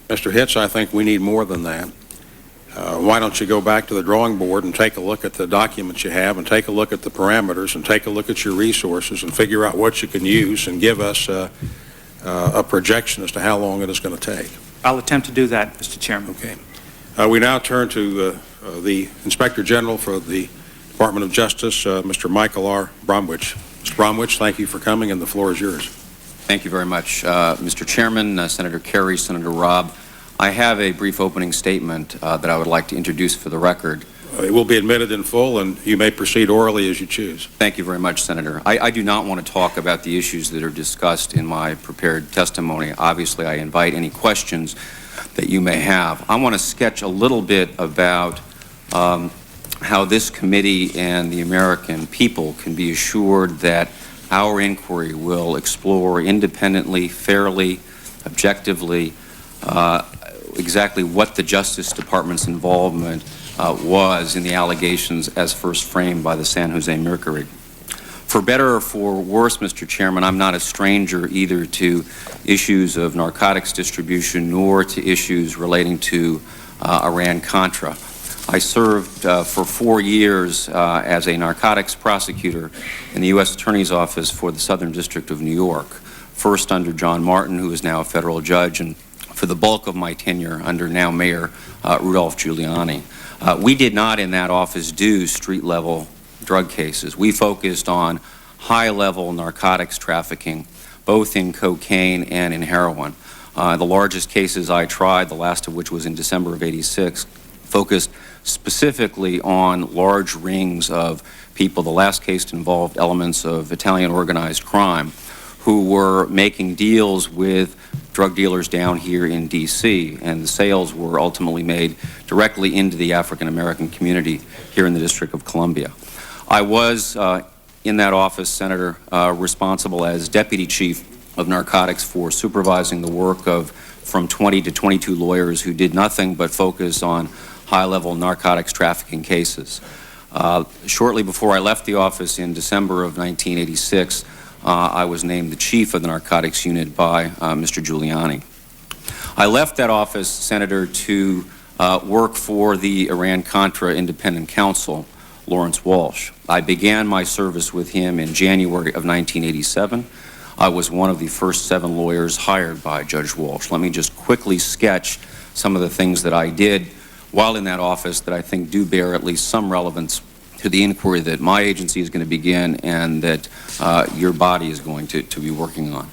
Mr. Hitz, I think we need more than that. Why don't you go back to the drawing board and take a look at the documents you have and take a look at the parameters and take a look at your resources and figure out what you can use and give us a projection as to how long it is going to take. I'll attempt to do that, Mr. Chairman. Okay. We now turn to the Inspector General for the Department of Justice, Mr. Michael R. Bromwich. Mr. Bromwich, thank you for coming, and the floor is yours. Thank you very much. Mr. Chairman, Senator Kerry, Senator Robb, I have a brief opening statement that I would like to introduce for the record. It will be admitted in full, and you may proceed orally as you choose. Thank you very much, Senator. I do not want to talk about the issues that are discussed in my prepared testimony. Obviously, I invite any questions that you may have. I want to sketch a little bit about how this committee and the American people can be assured that our inquiry will explore independently, fairly, objectively, exactly what the Justice Department's involvement was in the allegations as first framed by the San Jose Mercury. For better or for worse, Mr. Chairman, I'm not a stranger either to issues of narcotics distribution nor to issues relating to Iran-Contra. I served for 4 years as a narcotics prosecutor in the U.S. Attorney's Office for the Southern District of New York, first under John Martin, who is now a federal judge, and for the bulk of my tenure under now Mayor Rudolph Giuliani. We did not in that office do street-level drug cases. We focused on high-level narcotics trafficking, both in cocaine and in heroin. The largest cases I tried, the last of which was in December of '86, focused specifically on large rings of people. The last case involved elements of Italian organized crime who were making deals with drug dealers down here in D.C., and the sales were ultimately made directly into the African-American community here in the District of Columbia. I was, in that office, Senator, responsible as Deputy Chief of Narcotics for supervising the work of from 20 to 22 lawyers who did nothing but focus on high-level narcotics trafficking cases. Shortly before I left the office in December of 1986, I was named the chief of the narcotics unit by Mr. Giuliani. I left that office, Senator, to work for the Iran-Contra Independent Counsel, Lawrence Walsh. I began my service with him in January of 1987. I was one of the first 7 lawyers hired by Judge Walsh. Let me just quickly sketch some of the things that I did while in that office that I think do bear at least some relevance to the inquiry that my agency is going to begin and that your body is going to be working on.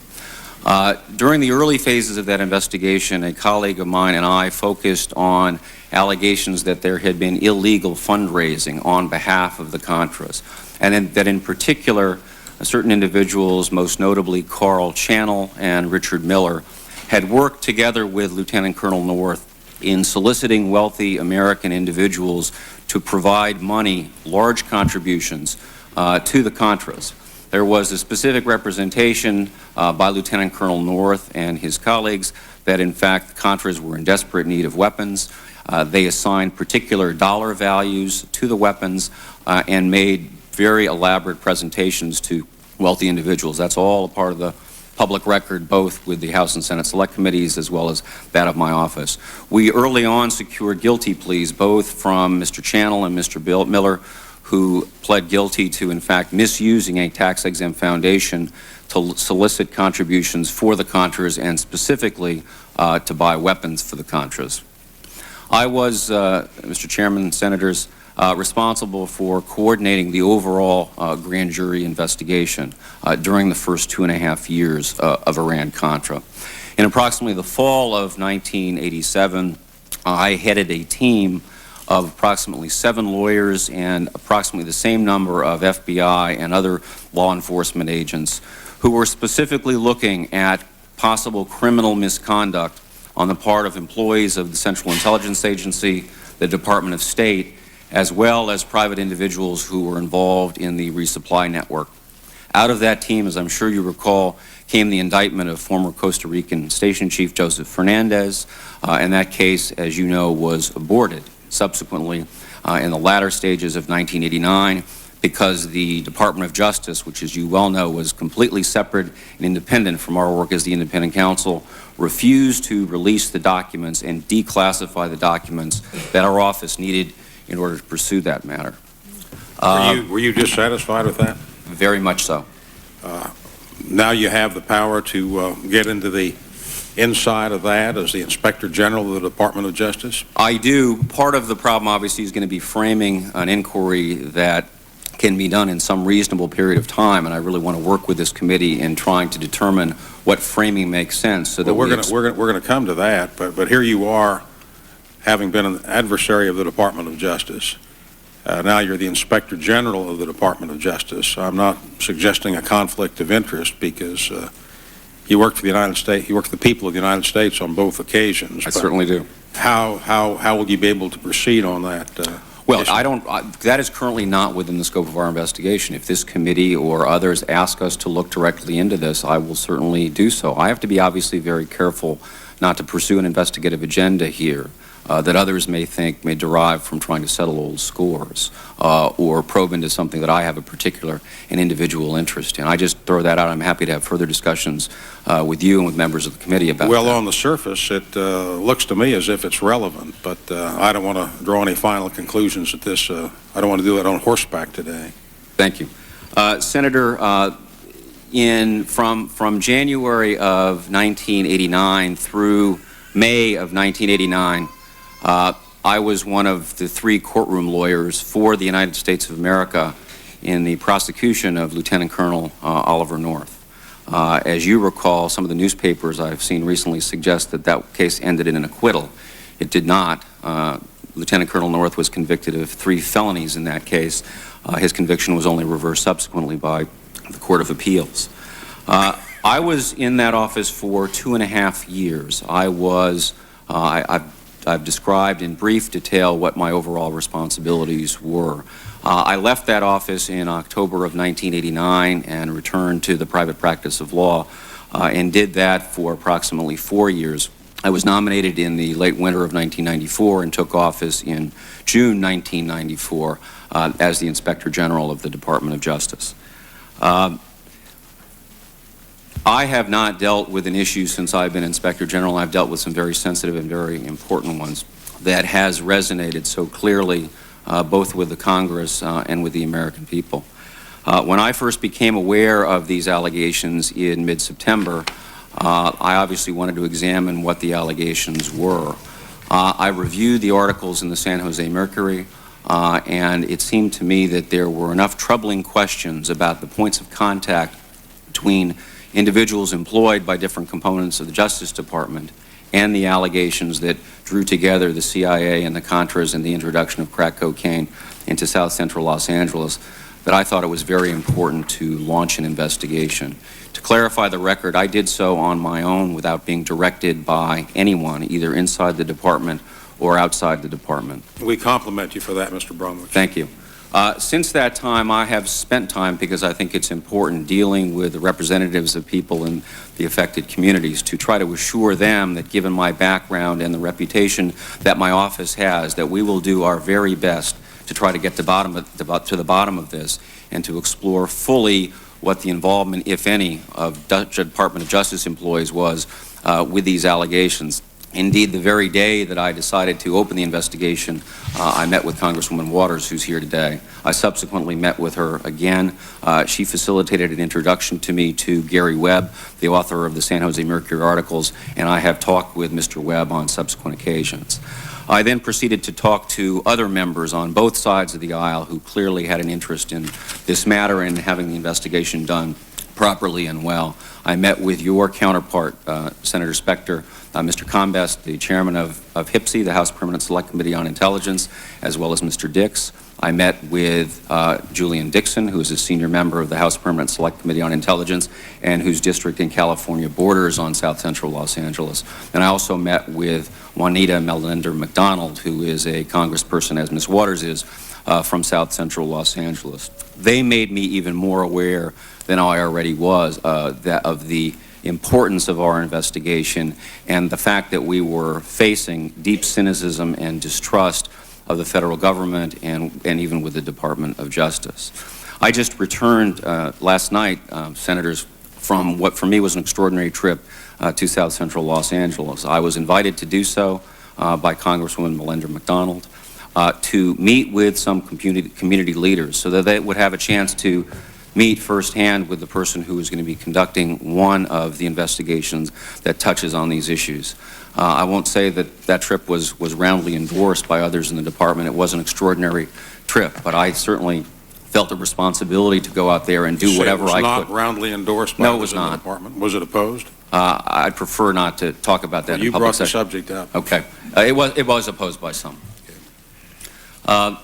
During the early phases of that investigation, a colleague of mine and I focused on allegations that there had been illegal fundraising on behalf of the Contras, and that in particular, certain individuals, most notably Carl Channel and Richard Miller, had worked together with Lieutenant Colonel North in soliciting wealthy American individuals to provide money, large contributions, to the Contras. There was a specific representation by Lieutenant Colonel North and his colleagues that, in fact, the Contras were in desperate need of weapons. They assigned particular dollar values to the weapons and made very elaborate presentations to wealthy individuals. That's all a part of the public record, both with the House and Senate Select Committees as well as that of my office. We early on secured guilty pleas, both from Mr. Channel and Mr. Miller, who pled guilty to, in fact, misusing a tax-exempt foundation to solicit contributions for the Contras and specifically to buy weapons for the Contras. I was, Mr. Chairman, Senators, responsible for coordinating the overall grand jury investigation during the first 2.5 years of Iran-Contra. In approximately the fall of 1987, I headed a team of approximately 7 lawyers and approximately the same number of FBI and other law enforcement agents who were specifically looking at possible criminal misconduct on the part of employees of the Central Intelligence Agency, the Department of State, as well as private individuals who were involved in the resupply network. Out of that team, as I'm sure you recall, came the indictment of former Costa Rican Station Chief Joseph Fernandez, and that case, as you know, was aborted subsequently in the latter stages of 1989 because the Department of Justice, which as you well know was completely separate and independent from our work as the independent counsel, refused to release the documents and declassify the documents that our office needed in order to pursue that matter. Were you dissatisfied with that? Very much so. Now you have the power to get into the inside of that as the Inspector General of the Department of Justice? I do. Part of the problem, obviously, is going to be framing an inquiry that can be done in some reasonable period of time, and I really want to work with this committee in trying to determine what framing makes sense. So that we're going to come to that, but here you are, having been an adversary of the Department of Justice. Now you're the Inspector General of the Department of Justice. I'm not suggesting a conflict of interest because you work for the United States, you work for the people of the United States on both occasions. I certainly do. How will you be able to proceed on that? Well, that is currently not within the scope of our investigation. If this committee or others ask us to look directly into this, I will certainly do so. I have to be obviously very careful not to pursue an investigative agenda here that others may think may derive from trying to settle old scores or probe into something that I have a particular and individual interest in. I just throw that out. I'm happy to have further discussions with you and with members of the committee about well, that. on the surface, it looks to me as if it's relevant, but I don't want to draw any final conclusions at this. I don't want to do that on horseback today. Thank you. Senator, from January of 1989 through May of 1989, I was one of the 3 courtroom lawyers for the United States of America in the prosecution of Lieutenant Colonel Oliver North. As you recall, some of the newspapers I've seen recently suggest that that case ended in an acquittal. It did not. Lieutenant Colonel North was convicted of 3 felonies in that case. His conviction was only reversed subsequently by the Court of Appeals. I was in that office for 2.5 years. I've described in brief detail what my overall responsibilities were. I left that office in October of 1989 and returned to the private practice of law and did that for approximately 4 years. I was nominated in the late winter of 1994 and took office in June 1994 as the Inspector General of the Department of Justice. I have not dealt with an issue since I've been Inspector General. I've dealt with some very sensitive and very important ones that has resonated so clearly both with the Congress and with the American people. When I first became aware of these allegations in mid-September, I obviously wanted to examine what the allegations were. I reviewed the articles in the San Jose Mercury, and it seemed to me that there were enough troubling questions about the points of contact between individuals employed by different components of the Justice Department and the allegations that drew together the CIA and the Contras and the introduction of crack cocaine into South Central Los Angeles that I thought it was very important to launch an investigation. To clarify the record, I did so on my own without being directed by anyone, either inside the department or outside the department. We compliment you for that, Mr. Bromwich. Thank you. Since that time, I have spent time, because I think it's important, dealing with the representatives of people in the affected communities to try to assure them that, given my background and the reputation that my office has, that we will do our very best to try to get to the bottom of this and to explore fully what the involvement, if any, of Department of Justice employees was with these allegations. Indeed, the very day that I decided to open the investigation, I met with Congresswoman Waters, who's here today. I subsequently met with her again. She facilitated an introduction to me to Gary Webb, the author of the San Jose Mercury articles, and I have talked with Mr. Webb on subsequent occasions. I then proceeded to talk to other members on both sides of the aisle who clearly had an interest in this matter and having the investigation done properly and well. I met with your counterpart, Senator Specter, Mr. Combest, the chairman of HPSI, the House Permanent Select Committee on Intelligence, as well as Mr. Dix. I met with Julian Dixon, who is a senior member of the House Permanent Select Committee on Intelligence and whose district in California borders on South Central Los Angeles. And I also met with Juanita Melinda McDonald, who is a congressperson, as Ms. Waters is, from South Central Los Angeles. They made me even more aware than I already was of the importance of our investigation and the fact that we were facing deep cynicism and distrust of the federal government and even with the Department of Justice. I just returned last night, Senators, from what for me was an extraordinary trip to South Central Los Angeles. I was invited to do so by Congresswoman Melinda McDonald to meet with some community leaders so that they would have a chance to meet firsthand with the person who is going to be conducting one of the investigations that touches on these issues. I won't say that that trip was roundly endorsed by others in the department. It was an extraordinary trip, but I certainly felt a responsibility to go out there and do whatever I could. It was not roundly endorsed by others in the department? Was it opposed? I'd prefer not to talk about that in public session. You brought the subject up. Okay. It was opposed by some. Okay.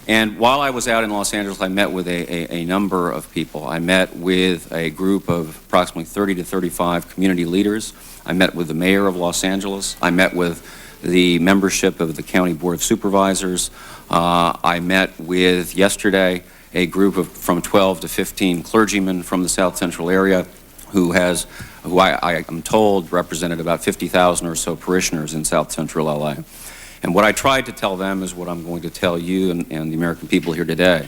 And while I was out in Los Angeles, I met with a number of people. I met with a group of approximately 30 to 35 community leaders. I met with the mayor of Los Angeles. I met with the membership of the County Board of Supervisors. I met with, yesterday, a group of from 12 to 15 clergymen from the South Central area who I am told represented about 50,000 or so parishioners in South Central LA. And what I tried to tell them is what I'm going to tell you and the American people here today,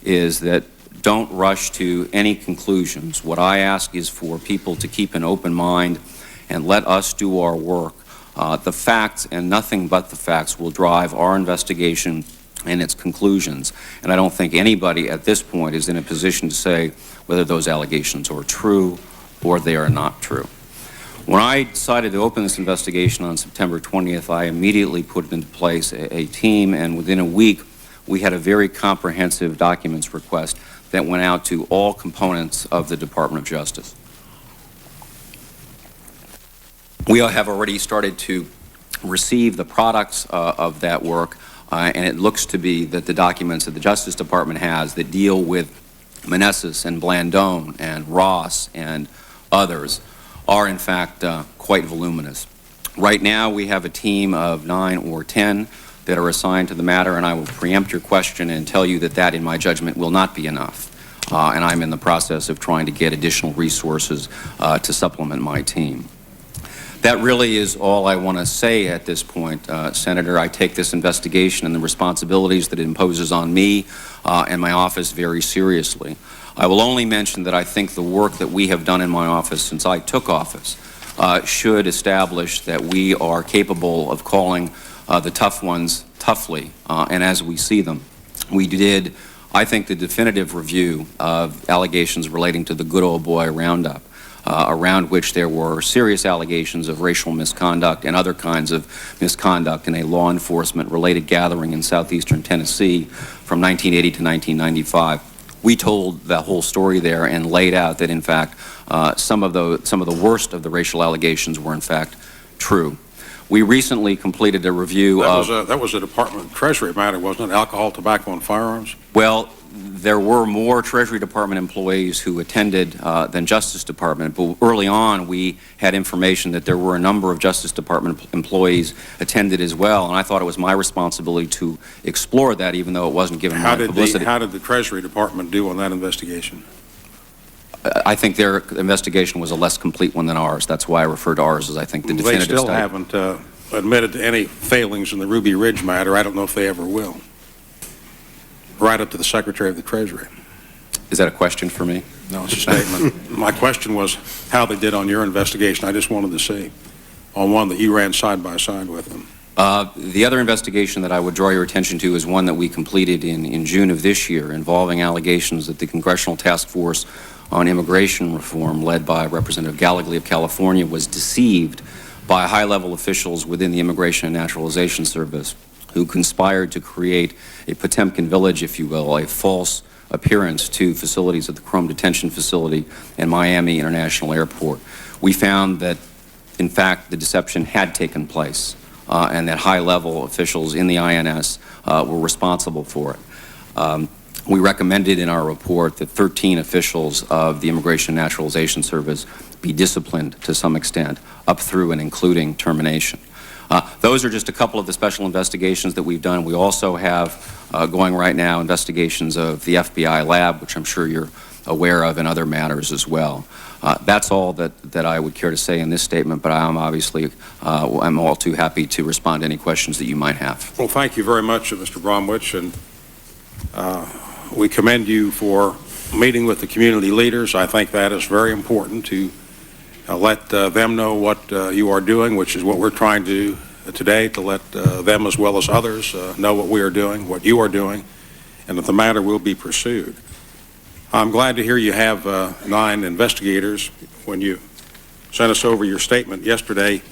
is that don't rush to any conclusions. What I ask is for people to keep an open mind and let us do our work. The facts and nothing but the facts will drive our investigation and its conclusions. And I don't think anybody at this point is in a position to say whether those allegations are true or they are not true. When I decided to open this investigation on September 20th, I immediately put into place a team, and within a week we had a very comprehensive documents request that went out to all components of the Department of Justice. We have already started to receive the products of that work, and it looks to be that the documents that the Justice Department has that deal with Meneses and Blandone and Ross and others are in fact quite voluminous. Right now we have a team of 9 or 10 that are assigned to the matter, and I will preempt your question and tell you that that, in my judgment, will not be enough. And I'm in the process of trying to get additional resources to supplement my team. That really is all I want to say at this point, Senator. I take this investigation and the responsibilities that it imposes on me and my office very seriously. I will only mention that I think the work that we have done in my office since I took office should establish that we are capable of calling the tough ones toughly, and as we see them. We did, I think, the definitive review of allegations relating to the Good Old Boy Roundup, around which there were serious allegations of racial misconduct and other kinds of misconduct in a law enforcement-related gathering in southeastern Tennessee from 1980 to 1995. We told the whole story there and laid out that, in fact, some of the worst of the racial allegations were, in fact, true. We recently completed a review that was a Department of Treasury matter, wasn't it? Alcohol, tobacco, and firearms? Well, there were more Treasury Department employees who attended than Justice Department, but early on we had information that there were a number of Justice Department employees attended as well, and I thought it was my responsibility to explore that, even though it wasn't given my publicity. How did the Treasury Department do on that investigation? I think their investigation was a less complete one than ours. That's why I refer to ours as, I think, the definitive They still study. haven't admitted to any failings in the Ruby Ridge matter. I don't know if they ever will. Right up to the Secretary of the Treasury. Is that a question for me? No, it's a statement. My question was how they did on your investigation. I just wanted to see on one that you ran side by side with them. The other investigation that I would draw your attention to is one that we completed in June of this year, involving allegations that the Congressional Task Force on Immigration Reform, led by Representative Gallegly of California, was deceived by high-level officials within the Immigration and Naturalization Service who conspired to create a Potemkin village, if you will, a false appearance to facilities at the Chrome Detention Facility and Miami International Airport. We found that, in fact, the deception had taken place and that high-level officials in the INS were responsible for it. We recommended in our report that 13 officials of the Immigration and Naturalization Service be disciplined to some extent, up through and including termination. Those are just a couple of the special investigations that we've done. We also have going right now investigations of the FBI lab, which I'm sure you're aware of, and other matters as well. That's all that I would care to say in this statement, but I'm obviously I'm all too happy to respond to any questions that you might have. Well, thank you very much, Mr. Bromwich, and we commend you for meeting with the community leaders. I think that is very important to let them know what you are doing, which is what we're trying to do today, to let them as well as others know what we are doing, what you are doing, and that the matter will be pursued. I'm glad to hear you have 9 investigators. When you sent us over your statement yesterday,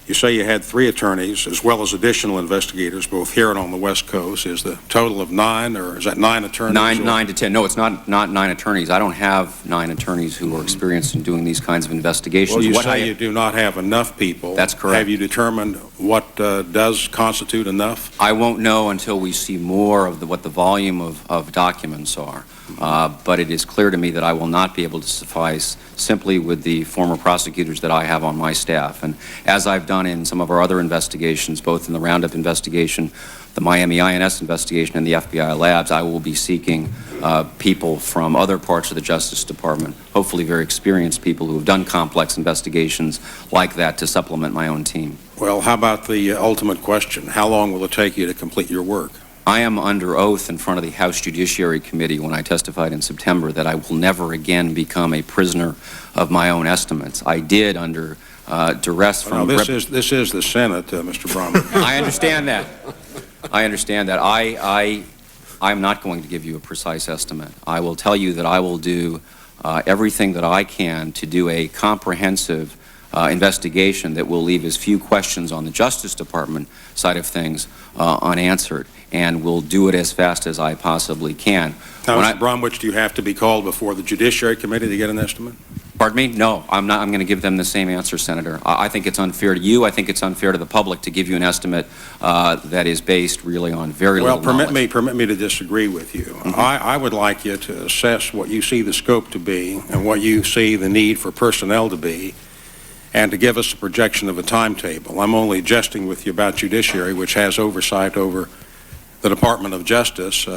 you say you had 3 attorneys as well as additional investigators, both here and on the West Coast. Is the total of 9, or is that 9 attorneys? 9 to 10. No, it's not 9 attorneys. I don't have 9 attorneys who are experienced in doing these kinds of investigations. Well, you say you do not have enough people. That's correct. Have you determined what does constitute enough? I won't know until we see more of what the volume of documents are. But it is clear to me that I will not be able to suffice simply with the former prosecutors that I have on my staff. And as I've done in some of our other investigations, both in the Roundup investigation, the Miami INS investigation, and the FBI labs, I will be seeking people from other parts of the Justice Department, hopefully very experienced people who have done complex investigations like that, to supplement my own team. Well, how about the ultimate question? How long will it take you to complete your work? I am under oath in front of the House Judiciary Committee when I testified in September that I will never again become a prisoner of my own estimates. I did under duress from... Now, this is the Senate, Mr. Bromwich. I understand that. I understand that. I'm not going to give you a precise estimate. I will tell you that I will do everything that I can to do a comprehensive investigation that will leave as few questions on the Justice Department side of things unanswered, and will do it as fast as I possibly can. Now, Mr. Bromwich, do you have to be called before the Judiciary Committee to get an estimate? Pardon me? No, I'm not. I'm going to give them the same answer, Senator. I think it's unfair to you. I think it's unfair to the public to give you an estimate that is based really on very little knowledge. Well, permit me to disagree with you. I would like you to assess what you see the scope to be and what you see the need for personnel to be, and to give us a projection of a timetable. I'm only jesting with you about Judiciary, which has oversight over the Department of Justice.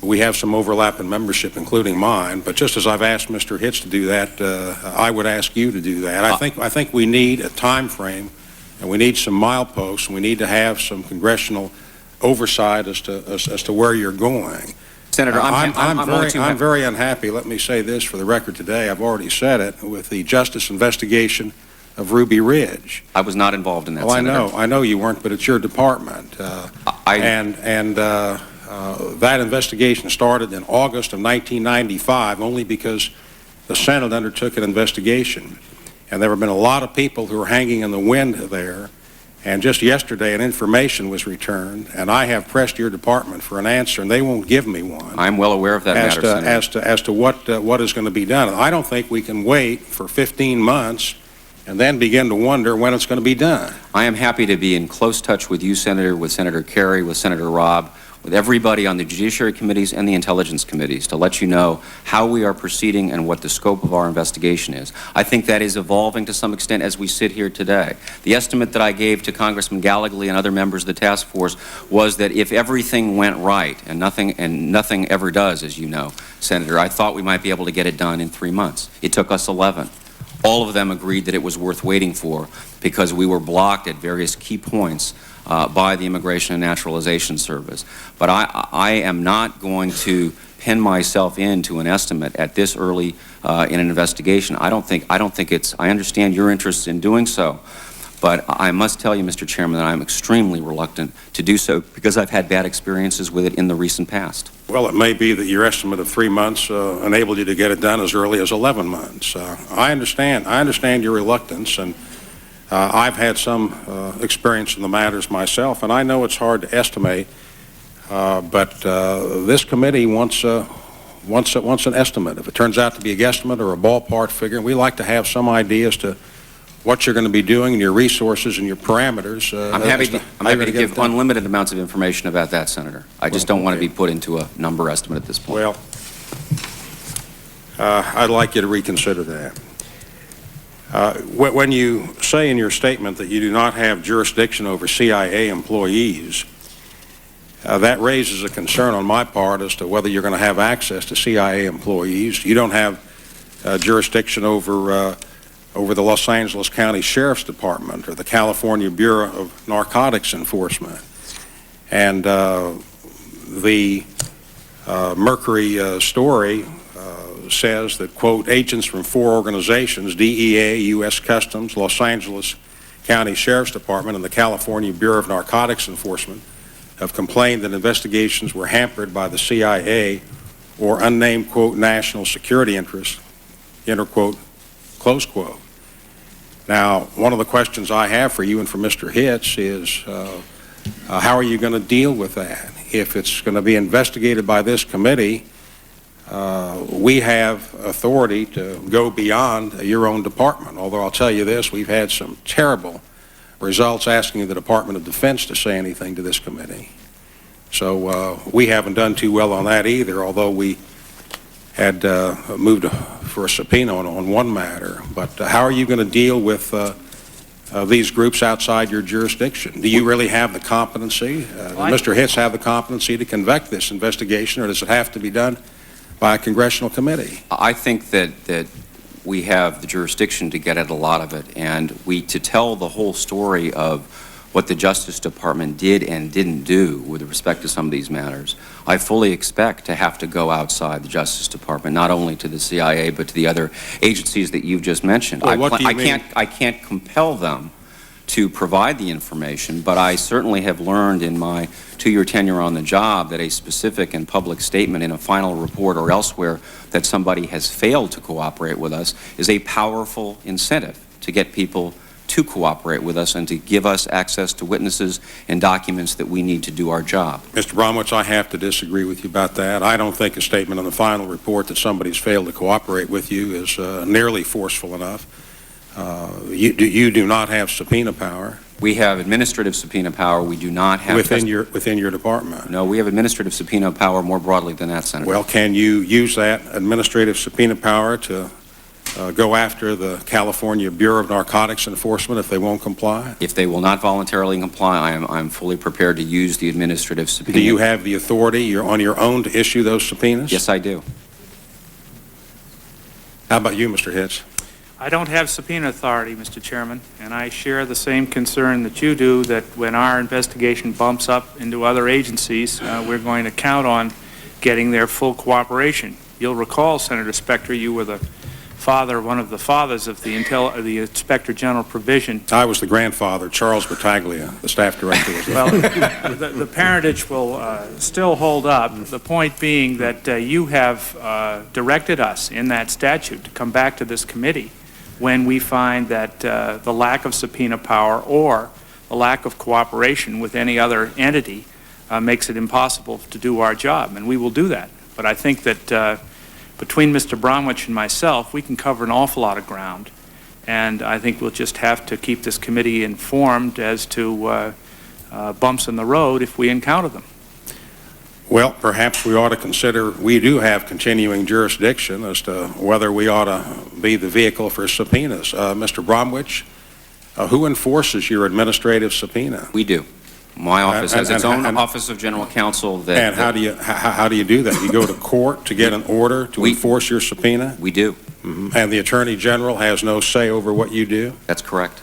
We have some overlap in membership, including mine, but just as I've asked Mr. Hitz to do that, I would ask you to do that. I think we need a time frame, and we need some mileposts, and we need to have some congressional oversight as to where you're going. Senator, I'm very unhappy. Let me say this for the record today. I've already said it, with the Justice investigation of Ruby Ridge. I was not involved in that, well, Senator. I know you weren't, but it's your department. That investigation started in August of 1995 only because the Senate undertook an investigation. And there have been a lot of people who are hanging in the wind there. And just yesterday, an information was returned, and I have pressed your department for an answer, and they won't give me one. I'm well aware of that matter, Senator. As to what is going to be done. I don't think we can wait for 15 months and then begin to wonder when it's going to be done. I am happy to be in close touch with you, Senator, with Senator Kerry, with Senator Robb, with everybody on the Judiciary Committees and the Intelligence Committees to let you know how we are proceeding and what the scope of our investigation is. I think that is evolving to some extent as we sit here today. The estimate that I gave to Congressman Gallegly and other members of the task force was that if everything went right, and nothing ever does, as you know, Senator, I thought we might be able to get it done in 3 months. It took us 11. All of them agreed that it was worth waiting for because we were blocked at various key points by the Immigration and Naturalization Service. But I am not going to pin myself into an estimate at this early in an investigation. I don't think it's, I understand your interest in doing so, but I must tell you, Mr. Chairman, that I'm extremely reluctant to do so because I've had bad experiences with it in the recent past. Well, it may be that your estimate of 3 months enabled you to get it done as early as 11 months. I understand your reluctance, and I've had some experience in the matters myself, and I know it's hard to estimate, but this committee wants an estimate. If it turns out to be a guesstimate or a ballpark figure, we like to have some idea as to what you're going to be doing and your resources and your parameters. I'm happy to give unlimited amounts of information about that, Senator. I just don't want to be put into a number estimate at this point. Well, I'd like you to reconsider that. When you say in your statement that you do not have jurisdiction over CIA employees, that raises a concern on my part as to whether you're going to have access to CIA employees. You don't have jurisdiction over the Los Angeles County Sheriff's Department or the California Bureau of Narcotics Enforcement. And the Mercury story says that, quote, agents from 4 organizations, DEA, U.S. Customs, Los Angeles County Sheriff's Department, and the California Bureau of Narcotics Enforcement have complained that investigations were hampered by the CIA or unnamed, quote, national security interests, enter quote, close quote. Now, one of the questions I have for you and for Mr. Hitz is how are you going to deal with that? If it's going to be investigated by this committee, we have authority to go beyond your own department. Although I'll tell you this, we've had some terrible results asking the Department of Defense to say anything to this committee. So we haven't done too well on that either, although we had moved for a subpoena on one matter. But how are you going to deal with these groups outside your jurisdiction? Do you really have the competency? Does Mr. Hitz have the competency to conduct this investigation, or does it have to be done by a congressional committee? I think that we have the jurisdiction to get at a lot of it, and to tell the whole story of what the Justice Department did and didn't do with respect to some of these matters, I fully expect to have to go outside the Justice Department, not only to the CIA, but to the other agencies that you've just mentioned. Well, what do you mean? I can't compel them to provide the information, but I certainly have learned in my 2-year tenure on the job that a specific and public statement in a final report or elsewhere that somebody has failed to cooperate with us is a powerful incentive to get people to cooperate with us and to give us access to witnesses and documents that we need to do our job. Mr. Bromwich, I have to disagree with you about that. I don't think a statement on the final report that somebody's failed to cooperate with you is nearly forceful enough. You do not have subpoena power. We have administrative subpoena power. We do not have within your department. No, we have administrative subpoena power more broadly than that, Senator. Well, can you use that administrative subpoena power to go after the California Bureau of Narcotics Enforcement if they won't comply? If they will not voluntarily comply, I'm fully prepared to use the administrative subpoena. Do you have the authority on your own to issue those subpoenas? Yes, I do. How about you, Mr. Hitz? I don't have subpoena authority, Mr. Chairman, and I share the same concern that you do, that when our investigation bumps up into other agencies, we're going to count on getting their full cooperation. You'll recall, Senator Specter, you were the father, one of the fathers of the Inspector General provision. I was the grandfather, Charles Battaglia, the staff director. Was well, the parentage will still hold up. The point being that you have directed us in that statute to come back to this committee when we find that the lack of subpoena power or the lack of cooperation with any other entity makes it impossible to do our job, and we will do that. But I think that between Mr. Bromwich and myself, we can cover an awful lot of ground, and I think we'll just have to keep this committee informed as to bumps in the road if we encounter them. Well, perhaps we ought to consider, we do have continuing jurisdiction as to whether we ought to be the vehicle for subpoenas. Mr. Bromwich, who enforces your administrative subpoena? We do. My office has its own Office of General Counsel. And how do you do that? You go to court to get an order to enforce your subpoena? We do. Mm-hmm. And the Attorney General has no say over what you do? That's correct.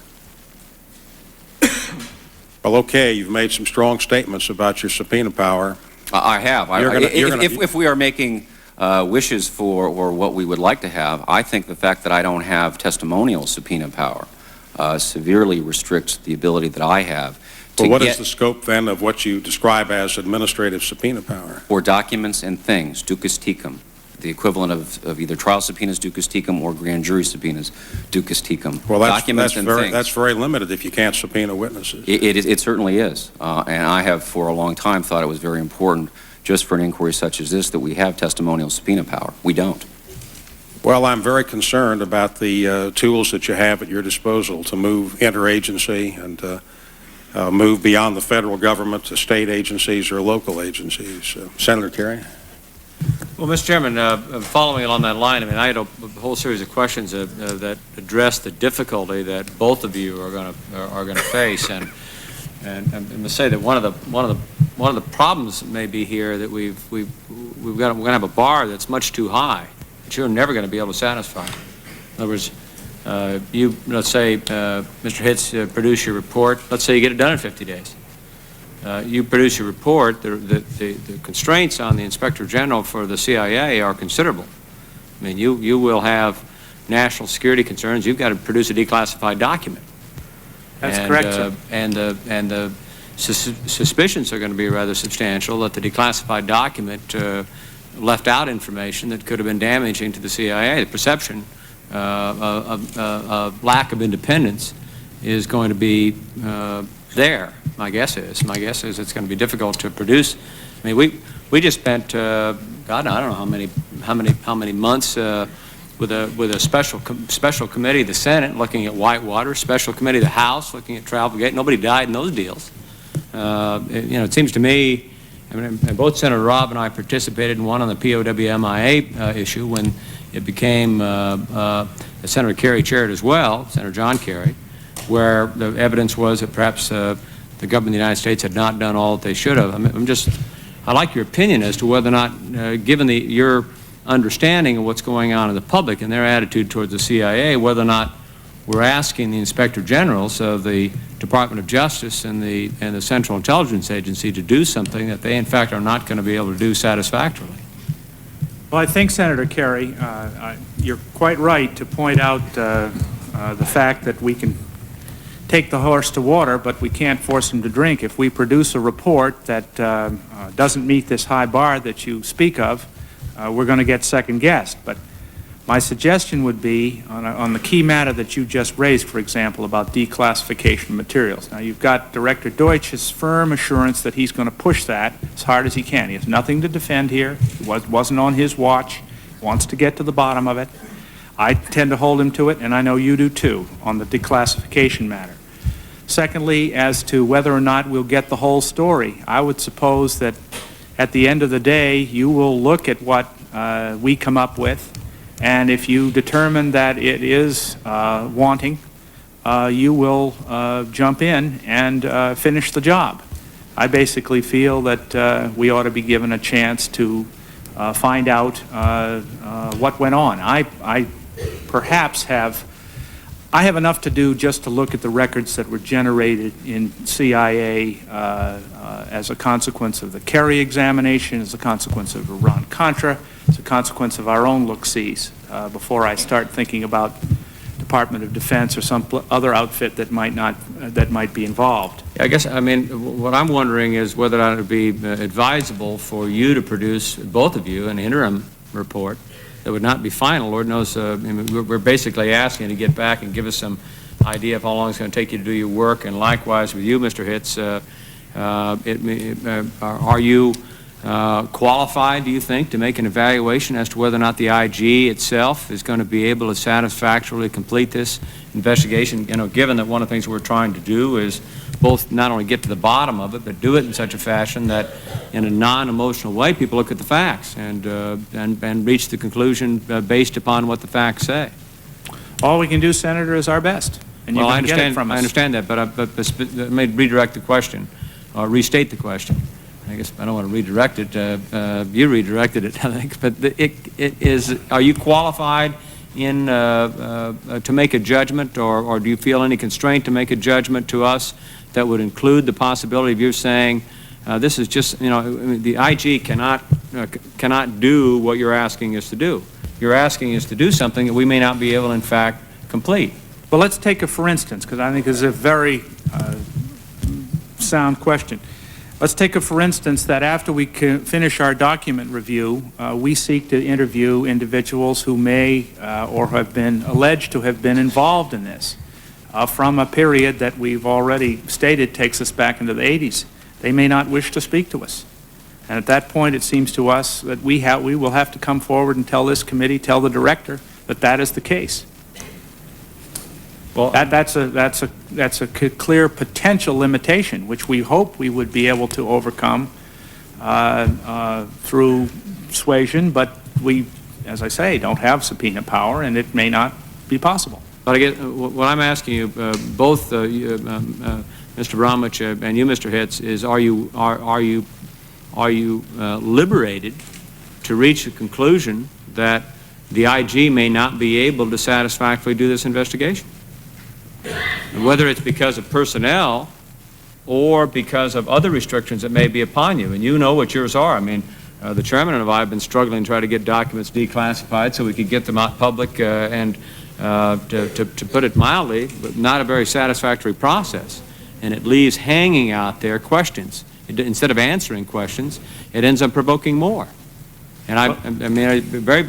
Well, okay, you've made some strong statements about your subpoena power. I have. If we are making wishes for or what we would like to have, I think the fact that I don't have testimonial subpoena power severely restricts the ability that I have. Well, what is the scope then of what you describe as administrative subpoena power? For documents and things, ducus tecum, the equivalent of either trial subpoenas, ducus tecum, or grand jury subpoenas, ducus tecum. Well, that's very limited if you can't subpoena witnesses. It certainly is, and I have for a long time thought it was very important, just for an inquiry such as this, that we have testimonial subpoena power. We don't. Well, I'm very concerned about the tools that you have at your disposal to move interagency and move beyond the federal government to state agencies or local agencies. Senator Kerry? Well, Mr. Chairman, following along that line, I mean, I had a whole series of questions that address the difficulty that both of you are going to face, and I must say that one of the problems may be here that we're going to have a bar that's much too high that you're never going to be able to satisfy. In other words, let's say, Mr. Hitz, produce your report. Let's say you get it done in 50 days. You produce your report. The constraints on the Inspector General for the CIA are considerable. I mean, you will have national security concerns. You've got to produce a declassified document. That's correct, sir. And the suspicions are going to be rather substantial that the declassified document left out information that could have been damaging to the CIA. The perception of lack of independence is going to be there. My guess is it's going to be difficult to produce. I mean, we just spent God, I don't know how many months with a special committee of the Senate looking at Whitewater, special committee of the House looking at Travelgate. Nobody died in those deals. It seems to me, I mean, both Senator Robb and I participated in one on the POWMIA issue when it became Senator Kerry chaired as well, Senator John Kerry, where the evidence was that perhaps the government of the United States had not done all that they should have. I mean, I'd like your opinion as to whether or not, given your understanding of what's going on in the public and their attitude towards the CIA, whether or not we're asking the Inspector Generals of the Department of Justice and the Central Intelligence Agency to do something that they, in fact, are not going to be able to do satisfactorily. Well, I think, Senator Kerry, you're quite right to point out the fact that we can take the horse to water, but we can't force him to drink. If we produce a report that doesn't meet this high bar that you speak of, we're going to get second-guessed. But my suggestion would be, on the key matter that you just raised, for example, about declassification of materials. Now, you've got Director Deutsch's firm assurance that he's going to push that as hard as he can. He has nothing to defend here. It wasn't on his watch. He wants to get to the bottom of it. I tend to hold him to it, and I know you do too, on the declassification matter. Secondly, as to whether or not we'll get the whole story, I would suppose that at the end of the day, you will look at what we come up with, and if you determine that it is wanting, you will jump in and finish the job. I basically feel that we ought to be given a chance to find out what went on. I perhaps have enough to do just to look at the records that were generated in CIA as a consequence of the Kerry examination, as a consequence of Iran-Contra, as a consequence of our own look-sees, before I start thinking about Department of Defense or some other outfit that might be involved. I guess, I mean, what I'm wondering is whether or not it would be advisable for you to produce, both of you, an interim report that would not be final. Lord knows, we're basically asking you to get back and give us some idea of how long it's going to take you to do your work, and likewise with you, Mr. Hitz, are you qualified, do you think, to make an evaluation as to whether or not the IG itself is going to be able to satisfactorily complete this investigation, you know, given that one of the things we're trying to do is both not only get to the bottom of it, but do it in such a fashion that in a non-emotional way people look at the facts and reach the conclusion based upon what the facts say. All we can do, Senator, is our best, and you're going to get it from us. I understand that, but let me redirect the question, or restate the question. I guess I don't want to redirect it. You redirected it, I think. But are you qualified to make a judgment, or do you feel any constraint to make a judgment to us that would include the possibility of you saying, this is just, you know, the IG cannot do what you're asking us to do. You're asking us to do something that we may not be able, in fact, complete. Well, let's take a for instance, because I think it's a very sound question. Let's take a for instance that after we finish our document review, we seek to interview individuals who may or have been alleged to have been involved in this from a period that we've already stated takes us back into the 80s. They may not wish to speak to us. And at that point, it seems to us that we will have to come forward and tell this committee, tell the director, that that is the case. Well, that's a clear potential limitation, which we hope we would be able to overcome through persuasion, but we, as I say, don't have subpoena power, and it may not be possible. But again, what I'm asking you, both Mr. Bromwich and you, Mr. Hitz, is are you liberated to reach a conclusion that the IG may not be able to satisfactorily do this investigation? And whether it's because of personnel or because of other restrictions that may be upon you. And you know what yours are. I mean, the chairman and I have been struggling to try to get documents declassified so we could get them out public and to put it mildly, but not a very satisfactory process. And it leaves hanging out there questions. Instead of answering questions, it ends up provoking more. And I mean, very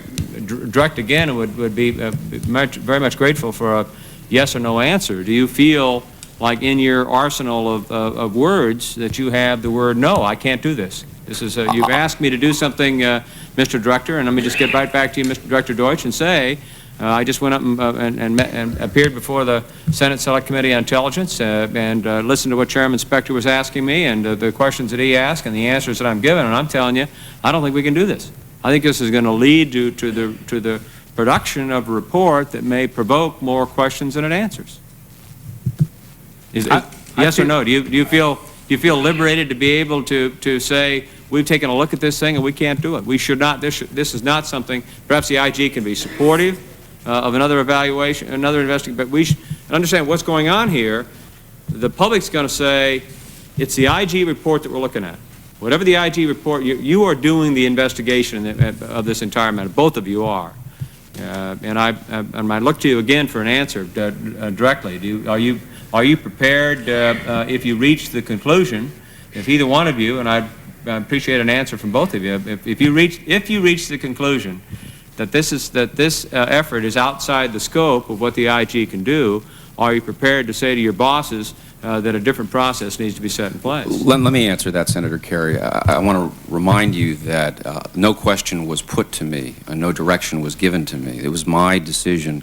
direct again, would be very much grateful for a yes or no answer. Do you feel like in your arsenal of words that you have the word no, I can't do this? This is you've asked me to do something, Mr. Director, and let me just get right back to you, Mr. Director Deutsch, and say I just went up and appeared before the Senate Select Committee on Intelligence and listened to what Chairman Specter was asking me and the questions that he asked and the answers that I'm given, and I'm telling you, I don't think we can do this. I think this is going to lead to the production of a report that may provoke more questions than it answers. Yes or no? Do you feel liberated to be able to say we've taken a look at this thing and we can't do it? We should not. This is not something. Perhaps the IG can be supportive of another evaluation, another investigation, but we should understand what's going on here. The public's going to say it's the IG report that we're looking at. Whatever the IG report, you are doing the investigation of this entire matter. Both of you are. And I look to you again for an answer directly. Are you prepared, if you reach the conclusion, if either one of you, and I appreciate an answer from both of you, if you reach the conclusion that this effort is outside the scope of what the IG can do, are you prepared to say to your bosses that a different process needs to be set in place? Let me answer that, Senator Kerry. I want to remind you that no question was put to me, no direction was given to me. It was my decision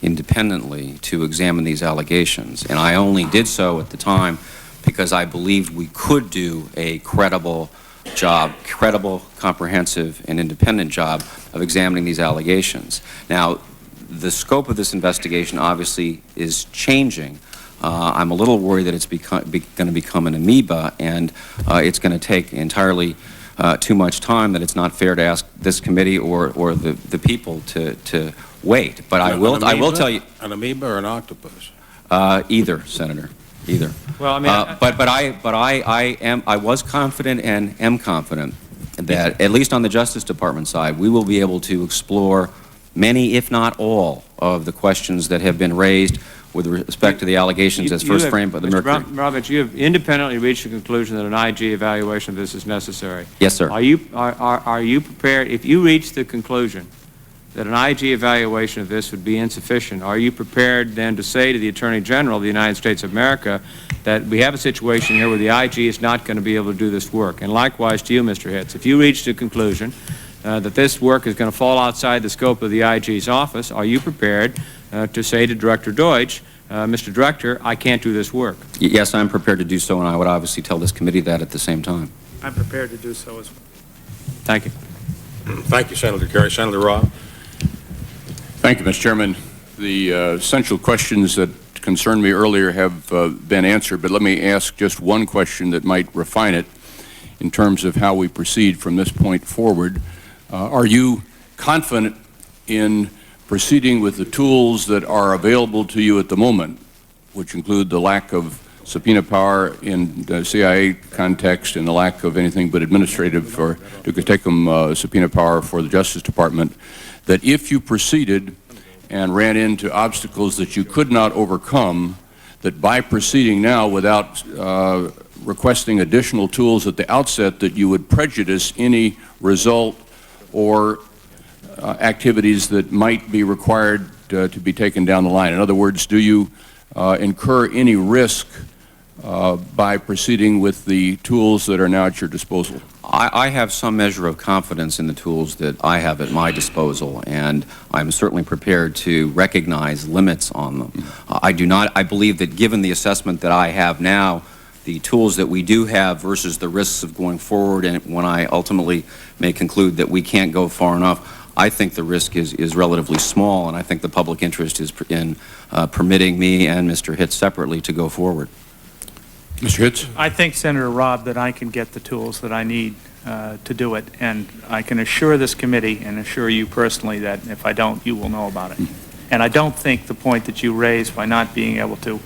independently to examine these allegations, and I only did so at the time because I believed we could do a credible job, credible, comprehensive, and independent job of examining these allegations. Now, the scope of this investigation obviously is changing. I'm a little worried that it's going to become an amoeba, and it's going to take entirely too much time, that it's not fair to ask this committee or the people to wait. But I will tell you. An amoeba or an octopus? Either, Senator. Either. Well, I mean, I was confident and am confident that, at least on the Justice Department side, we will be able to explore many, if not all, of the questions that have been raised with respect to the allegations as first framed by the Mercury. Mr. Roberts, you have independently reached the conclusion that an IG evaluation of this is necessary. Yes, sir. Are you prepared, if you reach the conclusion that an IG evaluation of this would be insufficient, are you prepared then to say to the Attorney General of the United States of America that we have a situation here where the IG is not going to be able to do this work? And likewise to you, Mr. Hitz, if you reach the conclusion that this work is going to fall outside the scope of the IG's office, are you prepared to say to Director Deutsch, Mr. Director, I can't do this work? Yes, I'm prepared to do so, and I would obviously tell this committee that at the same time. I'm prepared to do so as well. Thank you. Thank you, Senator Kerry. Senator Robb. Thank you, Mr. Chairman. The central questions that concerned me earlier have been answered, but let me ask just one question that might refine it in terms of how we proceed from this point forward. Are you confident in proceeding with the tools that are available to you at the moment, which include the lack of subpoena power in the CIA context and the lack of anything but administrative or subpoena power for the Justice Department, that if you proceeded and ran into obstacles that you could not overcome, that by proceeding now without requesting additional tools at the outset, that you would prejudice any result or activities that might be required to be taken down the line? In other words, do you incur any risk by proceeding with the tools that are now at your disposal? I have some measure of confidence in the tools that I have at my disposal, and I'm certainly prepared to recognize limits on them. I believe that given the assessment that I have now, the tools that we do have versus the risks of going forward, and when I ultimately may conclude that we can't go far enough, I think the risk is relatively small, and I think the public interest is in permitting me and Mr. Hitz separately to go forward. Mr. Hitz? I think, Senator Robb, that I can get the tools that I need to do it, and I can assure this committee and assure you personally that if I don't, you will know about it. And I don't think the point that you raised by not being able to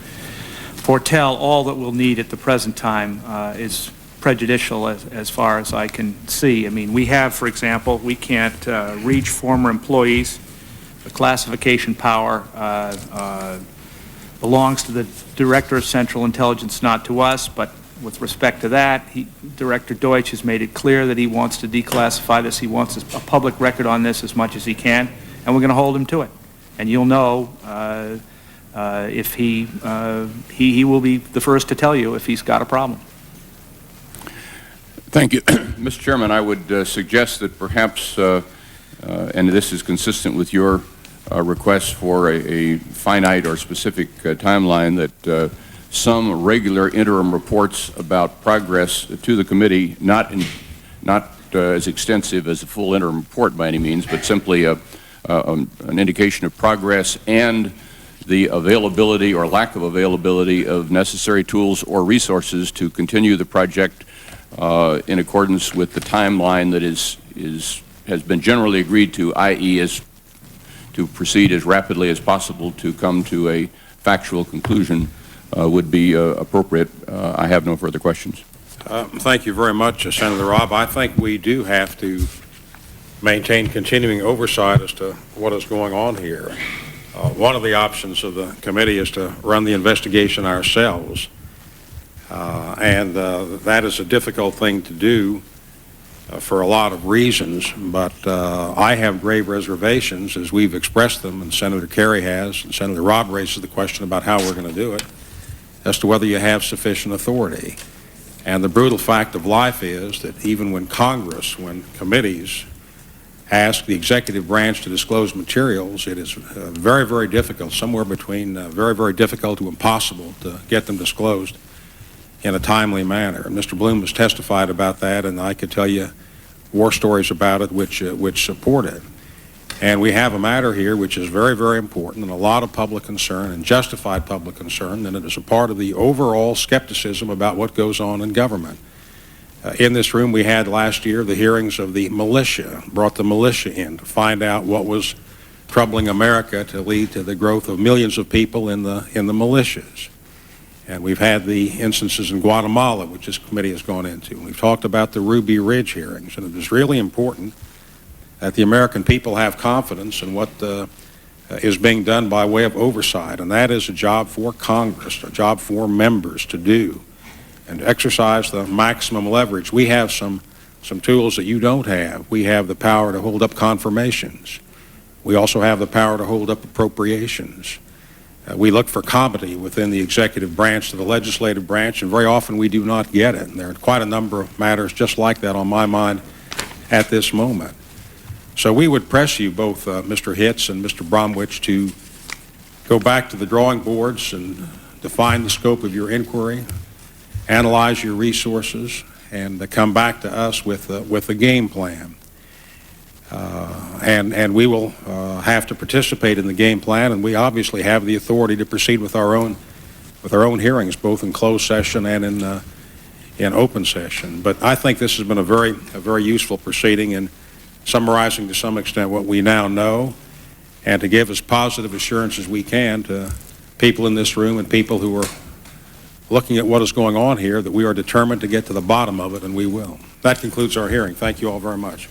foretell all that we'll need at the present time is prejudicial as far as I can see. I mean, we have, for example, we can't reach former employees. The classification power belongs to the Director of Central Intelligence, not to us, but with respect to that, Director Deutsch has made it clear that he wants to declassify this. He wants a public record on this as much as he can, and we're going to hold him to it. And you'll know if he will be the first to tell you if he's got a problem. Thank you. Mr. Chairman, I would suggest that perhaps, and this is consistent with your request for a finite or specific timeline, that some regular interim reports about progress to the committee, not as extensive as a full interim report by any means, but simply an indication of progress and the availability or lack of availability of necessary tools or resources to continue the project in accordance with the timeline that has been generally agreed to, i.e. is to proceed as rapidly as possible to come to a factual conclusion, would be appropriate. I have no further questions. Thank you very much, Senator Robb. I think we do have to maintain continuing oversight as to what is going on here. One of the options of the committee is to run the investigation ourselves, and that is a difficult thing to do for a lot of reasons, but I have grave reservations, as we've expressed them, and Senator Kerry has, and Senator Robb raises the question about how we're going to do it, as to whether you have sufficient authority. And the brutal fact of life is that even when Congress, when committees ask the executive branch to disclose materials, it is very, very difficult, somewhere between very, very difficult to impossible to get them disclosed in a timely manner. And Mr. Bloom has testified about that, and I could tell you war stories about it which support it. And we have a matter here which is very, very important and a lot of public concern and justified public concern, and it is a part of the overall skepticism about what goes on in government. In this room we had last year the hearings of the militia, brought the militia in to find out what was troubling America to lead to the growth of millions of people in the militias. And we've had the instances in Guatemala, which this committee has gone into. And we've talked about the Ruby Ridge hearings, and it is really important that the American people have confidence in what is being done by way of oversight, and that is a job for Congress, a job for members to do, and to exercise the maximum leverage. We have some tools that you don't have. We have the power to hold up confirmations. We also have the power to hold up appropriations. We look for comity within the executive branch to the legislative branch, and very often we do not get it. And there are quite a number of matters just like that on my mind at this moment. So we would press you, both Mr. Hitz and Mr. Bromwich, to go back to the drawing boards and define the scope of your inquiry, analyze your resources, and come back to us with a game plan. And we will have to participate in the game plan, and we obviously have the authority to proceed with our own hearings, both in closed session and in open session. But I think this has been a very useful proceeding in summarizing to some extent what we now know, and to give as positive assurance as we can to people in this room and people who are looking at what is going on here, that we are determined to get to the bottom of it, and we will. That concludes our hearing. Thank you all very much.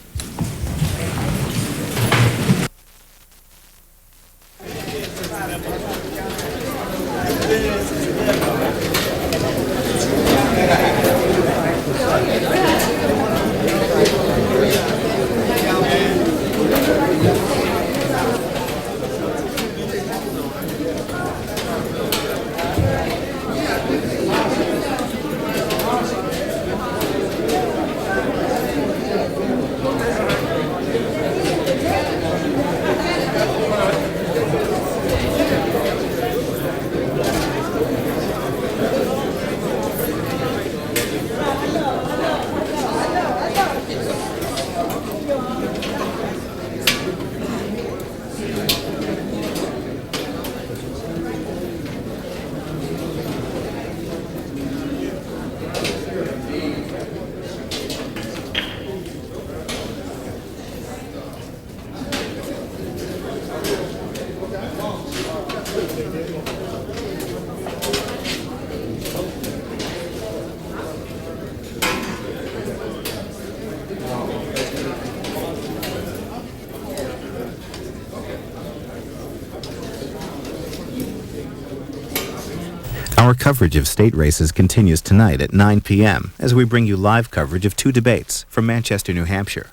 Our coverage of state races continues tonight at 9 p.m. as we bring you live coverage of two debates from Manchester, New Hampshire.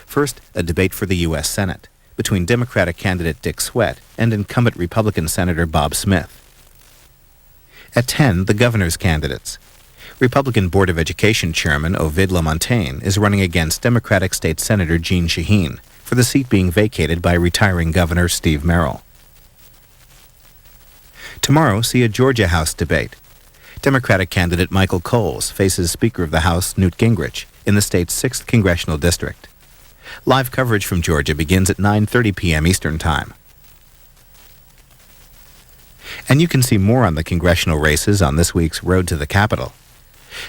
First, a debate for the U.S. Senate between Democratic candidate Dick Swett and incumbent Republican Senator Bob Smith. At 10, the governor's candidates. Republican Board of Education Chairman Ovid LaMontagne is running against Democratic State Senator Jeanne Shaheen for the seat being vacated by retiring Governor Steve Merrill. Tomorrow, see a Georgia House debate. Democratic candidate Michael Coles faces Speaker of the House Newt Gingrich in the state's 6th congressional district. Live coverage from Georgia begins at 9:30 p.m. Eastern Time. And you can see more on the congressional races on this week's Road to the Capitol.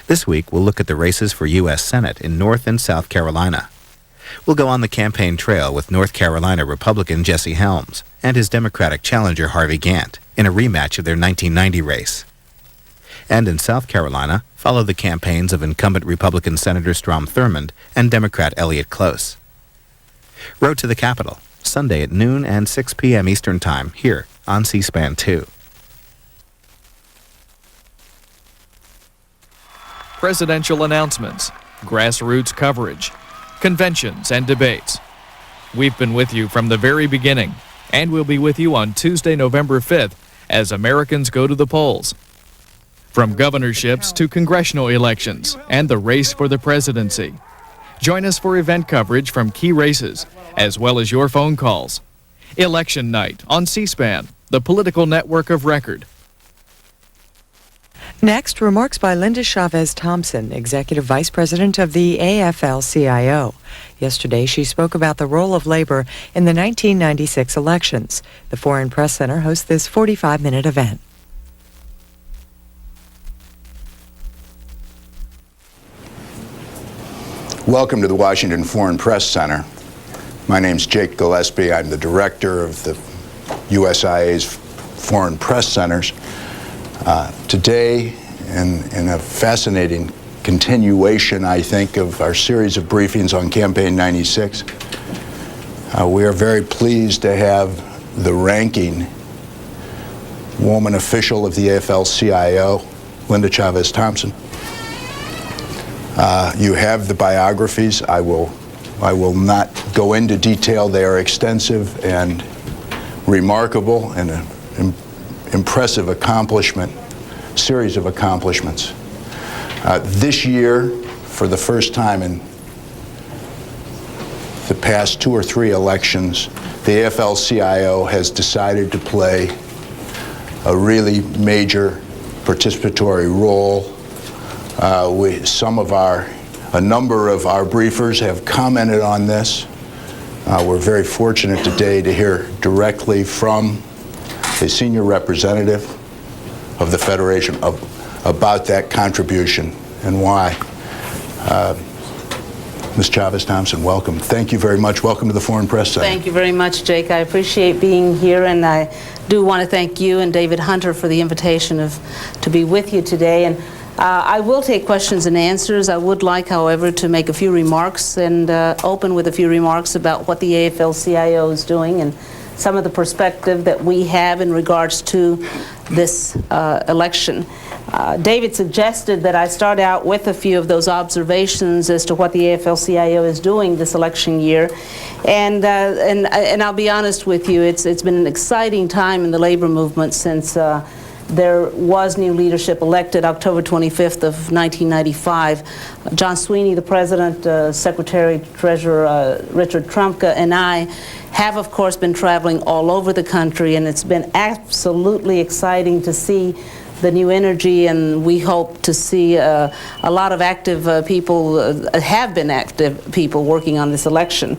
This week, we'll look at the races for U.S. Senate in North and South Carolina. We'll go on the campaign trail with North Carolina Republican Jesse Helms and his Democratic challenger Harvey Gantt in a rematch of their 1990 race. And in South Carolina, follow the campaigns of incumbent Republican Senator Strom Thurmond and Democrat Elliott Close. Road to the Capitol, Sunday at noon and 6 p.m. Eastern Time, here on C-SPAN 2. Presidential announcements, grassroots coverage, conventions and debates. We've been with you from the very beginning, and we'll be with you on Tuesday, November 5th, as Americans go to the polls. From governorships to congressional elections and the race for the presidency. Join us for event coverage from key races, as well as your phone calls. Election night on C-SPAN, the political network of record. Next, remarks by Linda Chavez-Thompson, Executive Vice President of the AFL-CIO. Yesterday, she spoke about the role of labor in the 1996 elections. The Foreign Press Center hosts this 45-minute event. Welcome to the Washington Foreign Press Center. My name's Jake Gillespie. I'm the director of the USIA's Foreign Press Centers. Today, in a fascinating continuation, I think, of our series of briefings on Campaign 96, we are very pleased to have the ranking woman official of the AFL-CIO, Linda Chavez-Thompson. You have the biographies. I will not go into detail. They are extensive and remarkable and an impressive accomplishment, series of accomplishments. This year, for the first time in the past 2 or 3 elections, the AFL-CIO has decided to play a really major participatory role. A number of our briefers have commented on this. We're very fortunate today to hear directly from a senior representative of the Federation about that contribution and why. Ms. Chavez-Thompson, welcome. Thank you very much. Welcome to the Foreign Press Center. Thank you very much, Jake. I appreciate being here, and I do want to thank you and David Hunter for the invitation to be with you today. And I will take questions and answers. I would like, however, to make a few remarks and open with a few remarks about what the AFL-CIO is doing and some of the perspective that we have in regards to this election. David suggested that I start out with a few of those observations as to what the AFL-CIO is doing this election year. And I'll be honest with you, it's been an exciting time in the labor movement since there was new leadership elected October 25th of 1995. John Sweeney, the President, Secretary Treasurer Richard Trumka, and I have, of course, been traveling all over the country, and it's been absolutely exciting to see the new energy, and we hope to see a lot of active people, have been active people working on this election.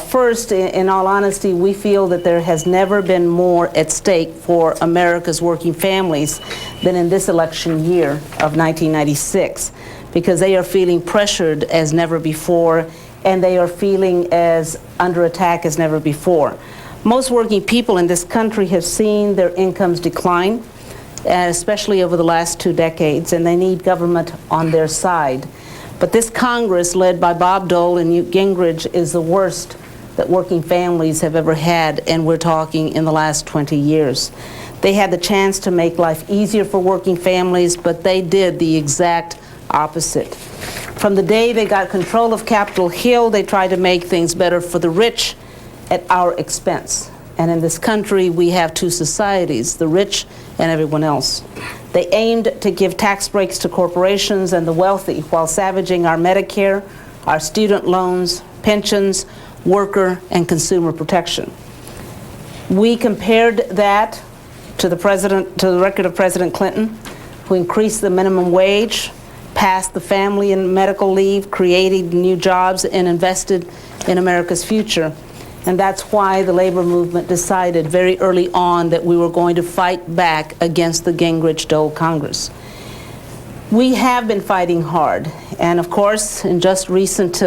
First, in all honesty, we feel that there has never been more at stake for America's working families than in this election year of 1996, because they are feeling pressured as never before, and they are feeling as under attack as never before. Most working people in this country have seen their incomes decline, especially over the last 2 decades, and they need government on their side. But this Congress, led by Bob Dole and Newt Gingrich, is the worst that working families have ever had, and we're talking in the last 20 years. They had the chance to make life easier for working families, but they did the exact opposite. From the day they got control of Capitol Hill, they tried to make things better for the rich at our expense. And in this country, we have 2 societies, the rich and everyone else. They aimed to give tax breaks to corporations and the wealthy while savaging our Medicare, our student loans, pensions, worker and consumer protection. We compared that to the record of President Clinton, who increased the minimum wage, passed the family and medical leave, created new jobs, and invested in America's future. And that's why the labor movement decided very early on that we were going to fight back against the Gingrich-Dole Congress. We have been fighting hard, and of course, in just recent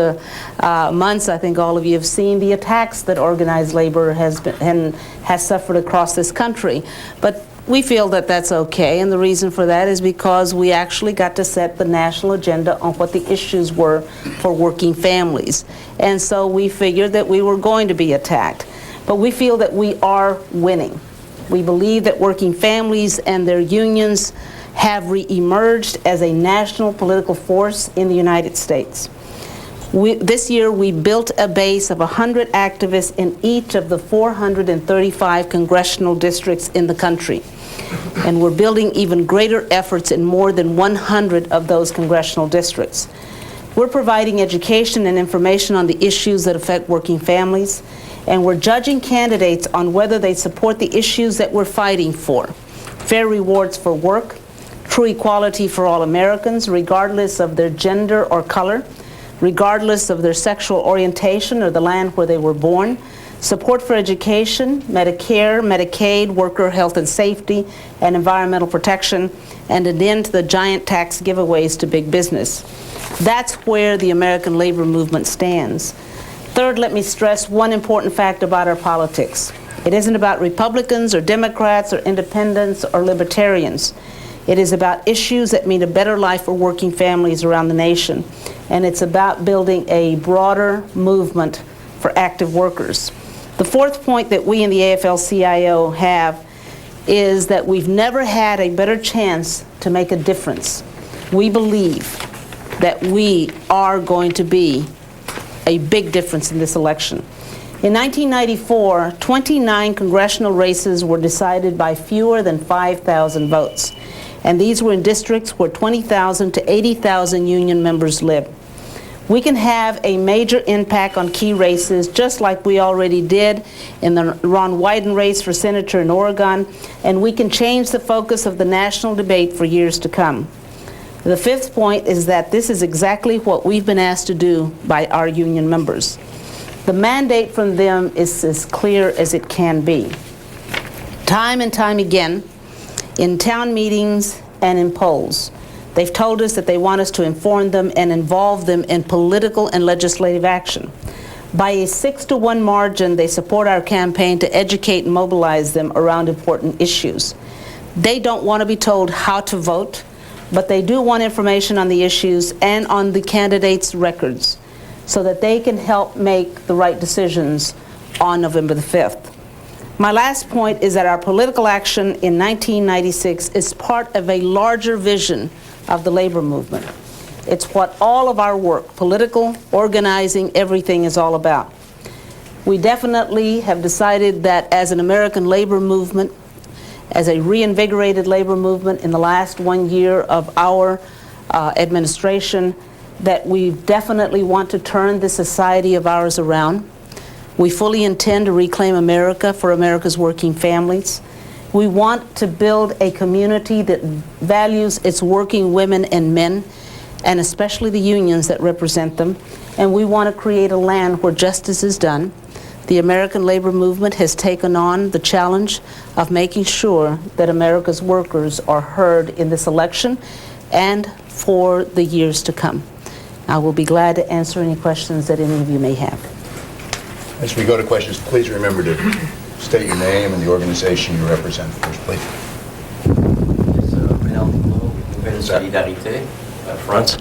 months, I think all of you have seen the attacks that organized labor has suffered across this country. But We feel that that's okay, and the reason for that is because we actually got to set the national agenda on what the issues were for working families. And so we figured that we were going to be attacked. But we feel that we are winning. We believe that working families and their unions have re-emerged as a national political force in the United States. This year, we built a base of 100 activists in each of the 435 congressional districts in the country. And we're building even greater efforts in more than 100 of those congressional districts. We're providing education and information on the issues that affect working families, and we're judging candidates on whether they support the issues that we're fighting for. Fair rewards for work, true equality for all Americans, regardless of their gender or color, regardless of their sexual orientation or the land where they were born, support for education, Medicare, Medicaid, worker health and safety, and environmental protection, and an end to the giant tax giveaways to big business. That's where the American labor movement stands. Third, let me stress one important fact about our politics. It isn't about Republicans or Democrats or independents or libertarians. It is about issues that mean a better life for working families around the nation. And it's about building a broader movement for active workers. The fourth point that we in the AFL-CIO have is that we've never had a better chance to make a difference. We believe that we are going to be a big difference in this election. In 1994, 29 congressional races were decided by fewer than 5,000 votes. And these were in districts where 20,000 to 80,000 union members live. We can have a major impact on key races, just like we already did in the Ron Wyden race for senator in Oregon, and we can change the focus of the national debate for years to come. The fifth point is that this is exactly what we've been asked to do by our union members. The mandate from them is as clear as it can be. Time and time again, in town meetings and in polls, they've told us that they want us to inform them and involve them in political and legislative action. By a 6-to-1 margin, they support our campaign to educate and mobilize them around important issues. They don't want to be told how to vote, but they do want information on the issues and on the candidates' records so that they can help make the right decisions on November the 5th. My last point is that our political action in 1996 is part of a larger vision of the labor movement. It's what all of our work, political, organizing, everything is all about. We definitely have decided that as an American labor movement, as a reinvigorated labor movement in the last 1 year of our administration, that we definitely want to turn this society of ours around. We fully intend to reclaim America for America's working families. We want to build a community that values its working women and men, and especially the unions that represent them. And we want to create a land where justice is done. The American labor movement has taken on the challenge of making sure that America's workers are heard in this election and for the years to come. I will be glad to answer any questions that any of you may have. As we go to questions, please remember to state your name and the organization you represent first, please. Solidarité, France.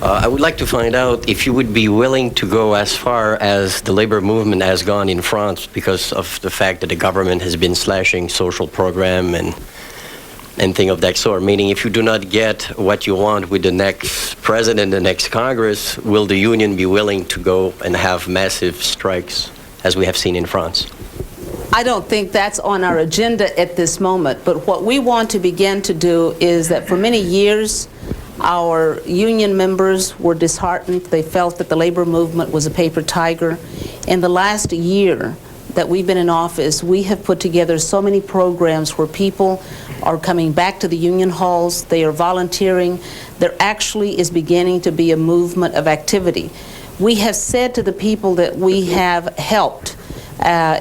I would like to find out if you would be willing to go as far as the labor movement has gone in France because of the fact that the government has been slashing social program and things of that sort. Meaning, if you do not get what you want with the next president, the next Congress, will the union be willing to go and have massive strikes, as we have seen in France? I don't think that's on our agenda at this moment, but what we want to begin to do is that for many years, our union members were disheartened. They felt that the labor movement was a paper tiger. In the last year that we've been in office, we have put together so many programs where people are coming back to the union halls, they are volunteering. There actually is beginning to be a movement of activity. We have said to the people that we have helped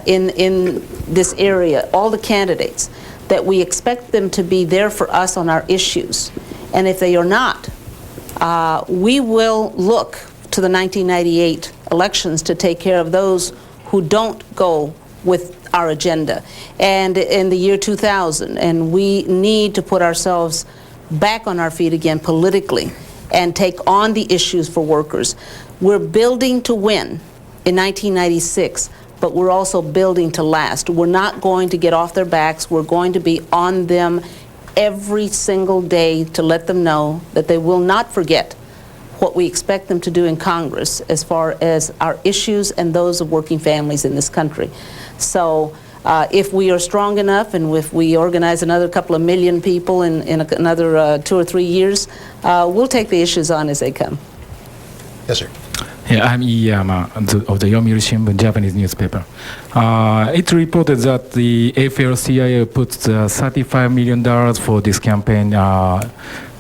in this area, all the candidates, that we expect them to be there for us on our issues. And if they are not, we will look to the 1998 elections to take care of those who don't go with our agenda, and in the year 2000, and we need to put ourselves back on our feet again politically and take on the issues for workers. We're building to win in 1996, but we're also building to last. We're not going to get off their backs. We're going to be on them every single day to let them know that they will not forget what we expect them to do in Congress as far as our issues and those of working families in this country. So if we are strong enough, and if we organize another couple of million people in another 2 or 3 years, we'll take the issues on as they come. Yes, sir. Yeah, I'm Iyama of the Yomiuri Shimbun, Japanese newspaper. It reported that the AFL-CIO put $35 million for this campaign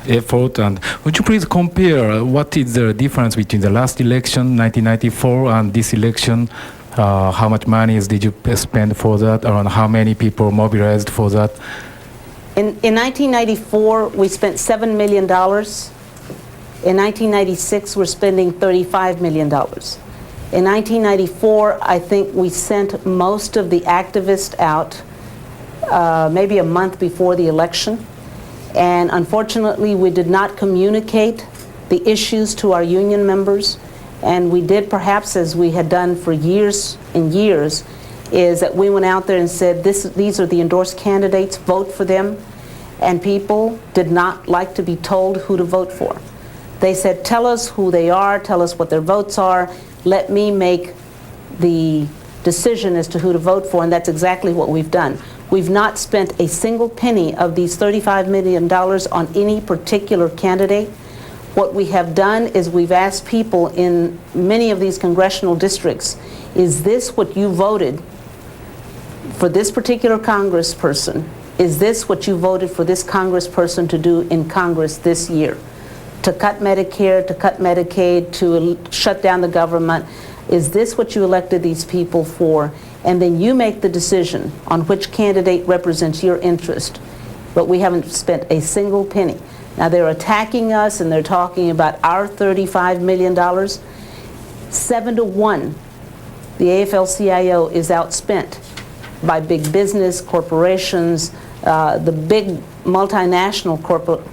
effort. And would you please compare what is the difference between the last election, 1994, and this election? How much money did you spend for that, or how many people mobilized for that? In 1994, we spent $7 million. In 1996, we're spending $35 million. In 1994, I think we sent most of the activists out maybe a month before the election. And unfortunately, we did not communicate the issues to our union members. And we did perhaps, as we had done for years and years, is that we went out there and said, these are the endorsed candidates, vote for them. And people did not like to be told who to vote for. They said, tell us who they are, tell us what their votes are, let me make the decision as to who to vote for, and that's exactly what we've done. We've not spent a single penny of these $35 million on any particular candidate. What we have done is we've asked people in many of these congressional districts, is this what you voted for this particular congressperson? Is this what you voted for this congressperson to do in Congress this year? To cut Medicare, to cut Medicaid, to shut down the government. Is this what you elected these people for? And then you make the decision on which candidate represents your interest. But we haven't spent a single penny. Now they're attacking us and they're talking about our $35 million. 7-1, the AFL-CIO is outspent by big business, corporations, the big multinational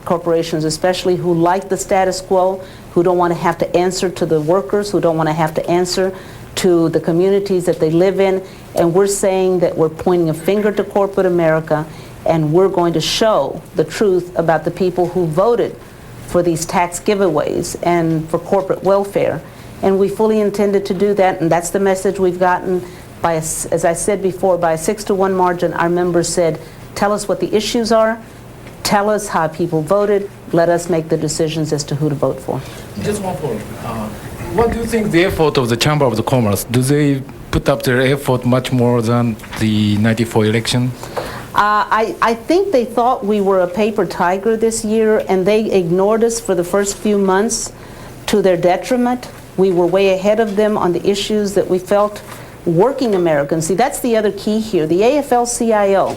corporations especially, who like the status quo, who don't want to have to answer to the workers, who don't want to have to answer to the communities that they live in. And we're saying that we're pointing a finger to corporate America, and we're going to show the truth about the people who voted for these tax giveaways and for corporate welfare. And we fully intended to do that, and that's the message we've gotten. By, as I said before, by a 6-to-1 margin, our members said, tell us what the issues are, tell us how people voted, let us make the decisions as to who to vote for. Just one point. What do you think the effort of the Chamber of Commerce? Do they put up their effort much more than the 94 election? I think they thought we were a paper tiger this year, and they ignored us for the first few months to their detriment. We were way ahead of them on the issues that we felt working Americans. See, that's the other key here. The AFL-CIO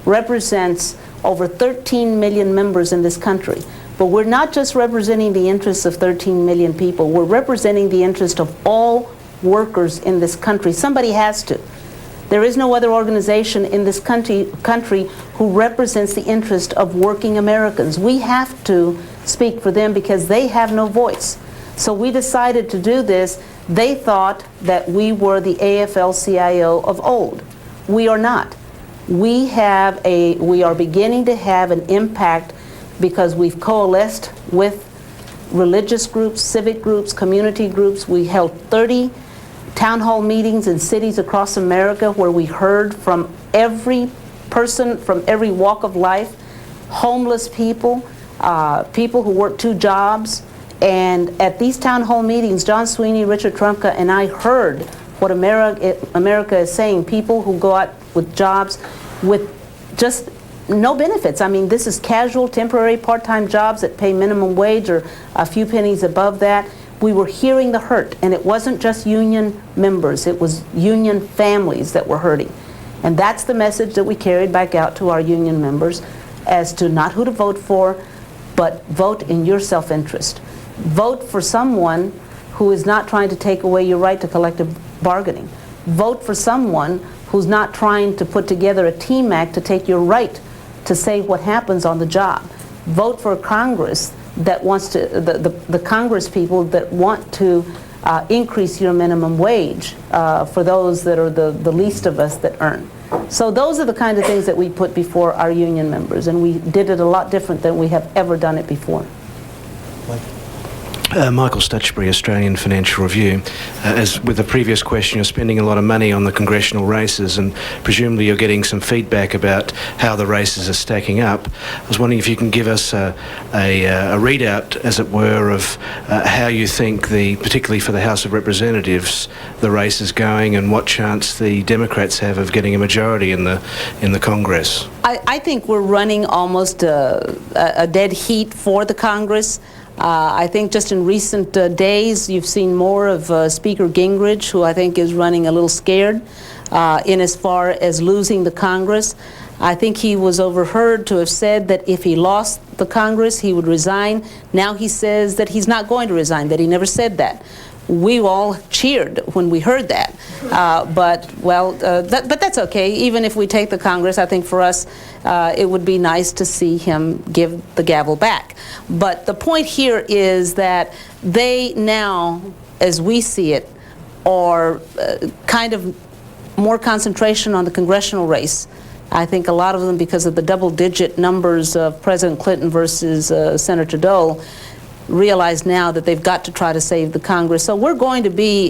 represents over 13 million members in this country. But we're not just representing the interests of 13 million people. We're representing the interest of all workers in this country. Somebody has to. There is no other organization in this country who represents the interest of working Americans. We have to speak for them because they have no voice. So we decided to do this. They thought that we were the AFL-CIO of old. We are not. We are beginning to have an impact because we've coalesced with religious groups, civic groups, community groups. We held 30 town hall meetings in cities across America where we heard from every person from every walk of life, homeless people, people who work 2 jobs. And at these town hall meetings, John Sweeney, Richard Trumka, and I heard what America is saying, people who go out with jobs with just no benefits. I mean, this is casual, temporary, part-time jobs that pay minimum wage or a few pennies above that. We were hearing the hurt, and it wasn't just union members, it was union families that were hurting. And that's the message that we carried back out to our union members as to not who to vote for, but vote in your self-interest. Vote for someone who is not trying to take away your right to collective bargaining. Vote for someone who's not trying to put together a team act to take your right to say what happens on the job. Vote for Congress that wants to, the Congress people that want to increase your minimum wage for those that are the least of us that earn. So those are the kind of things that we put before our union members, and we did it a lot different than we have ever done it before. Michael Stutchbury, Australian Financial Review. As with the previous question, you're spending a lot of money on the congressional races, and presumably you're getting some feedback about how the races are stacking up. I was wondering if you can give us a readout, as it were, of how you think, particularly for the House of Representatives, the race is going, and what chance the Democrats have of getting a majority in the Congress. I think we're running almost a dead heat for the Congress. I think just in recent days, you've seen more of Speaker Gingrich, who I think is running a little scared in as far as losing the Congress. I think he was overheard to have said that if he lost the Congress, he would resign. Now he says that he's not going to resign, that he never said that. We all cheered when we heard that. But that's okay. Even if we take the Congress, I think for us, it would be nice to see him give the gavel back. But the point here is that they now, as we see it, are kind of more concentration on the congressional race. I think a lot of them, because of the double-digit numbers of President Clinton versus Senator Dole, realize now that they've got to try to save the Congress. So we're going to be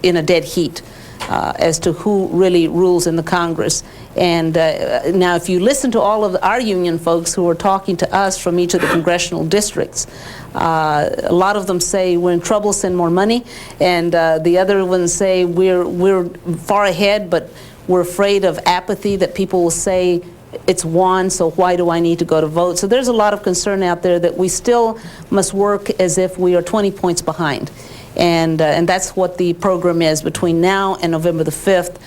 in a dead heat as to who really rules in the Congress. And now if you listen to all of our union folks who are talking to us from each of the congressional districts, a lot of them say we're in trouble, send more money, and the other ones say we're far ahead, but we're afraid of apathy, that people will say it's won, so why do I need to go to vote? So there's a lot of concern out there that we still must work as if we are 20 points behind. And that's what the program is. Between now and November the 5th,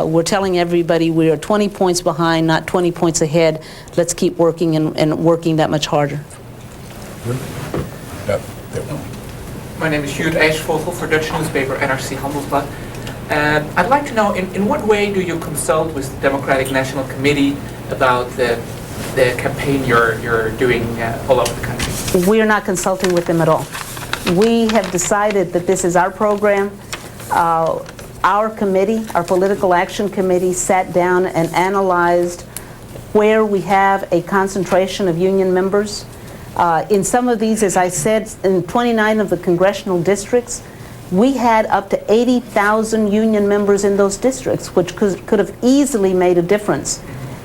we're telling everybody we are 20 points behind, not 20 points ahead. Let's keep working and working that much harder. My name is Sjoerd IJsvogel for Dutch newspaper NRC Handelsblad. I'd like to know, in what way do you consult with the Democratic National Committee about the campaign you're doing all over the country? We are not consulting with them at all. We have decided that this is our program. Our committee, our Political Action Committee, sat down and analyzed where we have a concentration of union members. In some of these, as I said, in 29 of the congressional districts, we had up to 80,000 union members in those districts, which could have easily made a difference.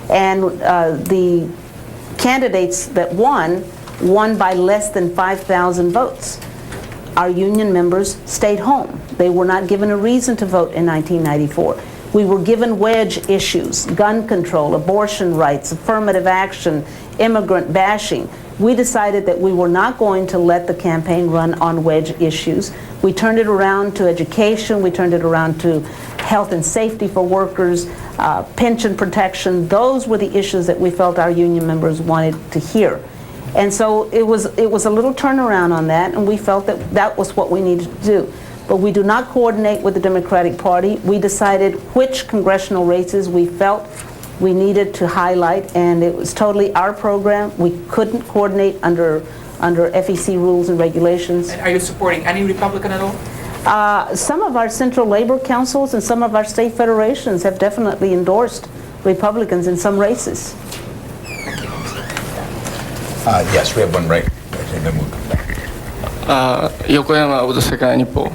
And the candidates that won by less than 5,000 votes. Our union members stayed home. They were not given a reason to vote in 1994. We were given wedge issues, gun control, abortion rights, affirmative action, immigrant bashing. We decided that we were not going to let the campaign run on wedge issues. We turned it around to education. We turned it around to health and safety for workers, pension protection. Those were the issues that we felt our union members wanted to hear. And so it was a little turnaround on that, and we felt that that was what we needed to do. But we do not coordinate with the Democratic Party. We decided which congressional races we felt we needed to highlight, and it was totally our program. We couldn't coordinate under FEC rules and regulations. And are you supporting any Republican at all? Some of our central labor councils and some of our state federations have definitely endorsed Republicans in some races. Yes, we have one right here, then we'll come back. Yokoyama of the Sekai Nippo.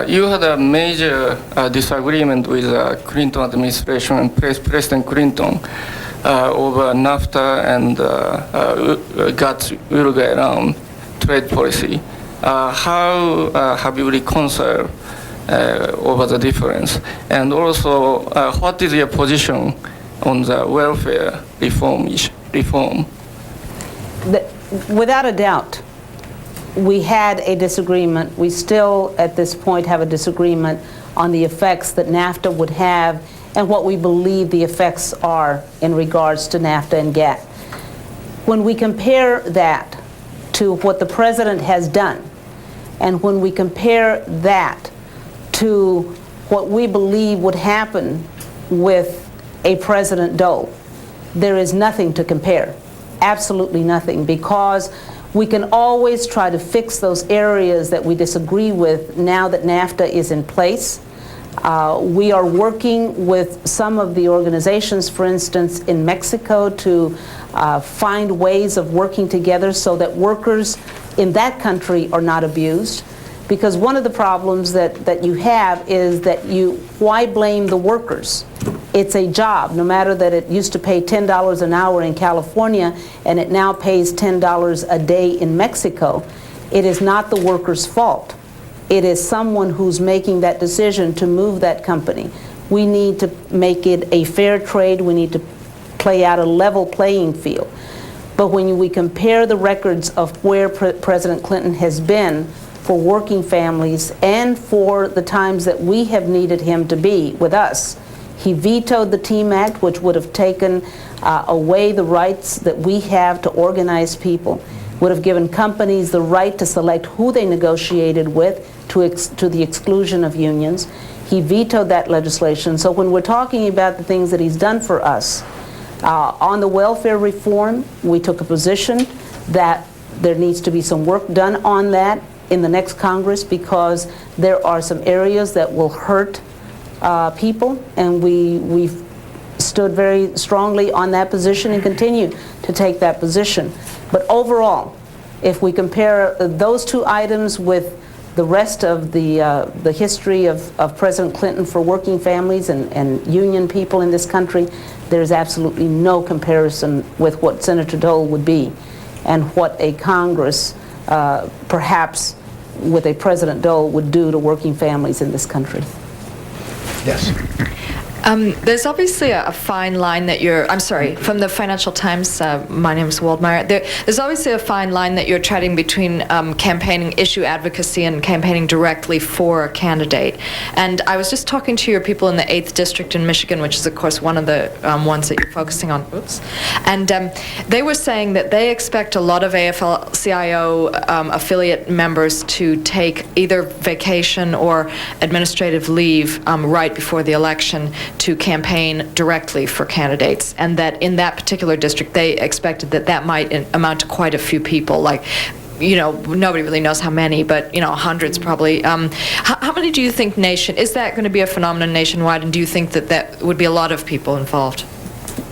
You had a major disagreement with Clinton administration and President Clinton over NAFTA and GATT-Uruguay trade policy. How have you reconciled over the difference? And also, what is your position on the welfare reform? Without a doubt, we had a disagreement. We still, at this point, have a disagreement on the effects that NAFTA would have and what we believe the effects are in regards to NAFTA and GATT. When we compare that to what the President has done, and when we compare that to what we believe would happen with a President Dole. There is nothing to compare, absolutely nothing, because we can always try to fix those areas that we disagree with now that NAFTA is in place. We are working with some of the organizations, for instance, in Mexico to find ways of working together so that workers in that country are not abused. Because one of the problems that you have is that why blame the workers? It's a job, no matter that it used to pay $10 an hour in California and it now pays $10 a day in Mexico. It is not the worker's fault. It is someone who's making that decision to move that company. We need to make it a fair trade. We need to play out a level playing field. But when we compare the records of where President Clinton has been for working families and for the times that we have needed him to be with us, he vetoed the TEAM Act, which would have taken away the rights that we have to organize people, would have given companies the right to select who they negotiated with to the exclusion of unions. He vetoed that legislation. So when we're talking about the things that he's done for us, on the welfare reform, we took a position that there needs to be some work done on that in the next Congress, because there are some areas that will hurt people, and we've stood very strongly on that position and continue to take that position. But overall, if we compare those two items with the rest of the history of President Clinton for working families and union people in this country, there's absolutely no comparison with what Senator Dole would be and what a Congress, perhaps with a President Dole, would do to working families in this country. Yes. There's obviously a fine line that I'm sorry, from the Financial Times, my name is Waldmeyer. There's obviously a fine line that you're treading between campaigning issue advocacy and campaigning directly for a candidate. And I was just talking to your people in the 8th District in Michigan, which is, of course, one of the ones that you're focusing on. Oops. And they were saying that they expect a lot of AFL-CIO affiliate members to take either vacation or administrative leave right before the election to campaign directly for candidates, and that in that particular district they expected that might amount to quite a few people, like, nobody really knows how many, but hundreds probably. How many do you think is that going to be a phenomenon nationwide, and do you think that would be a lot of people involved?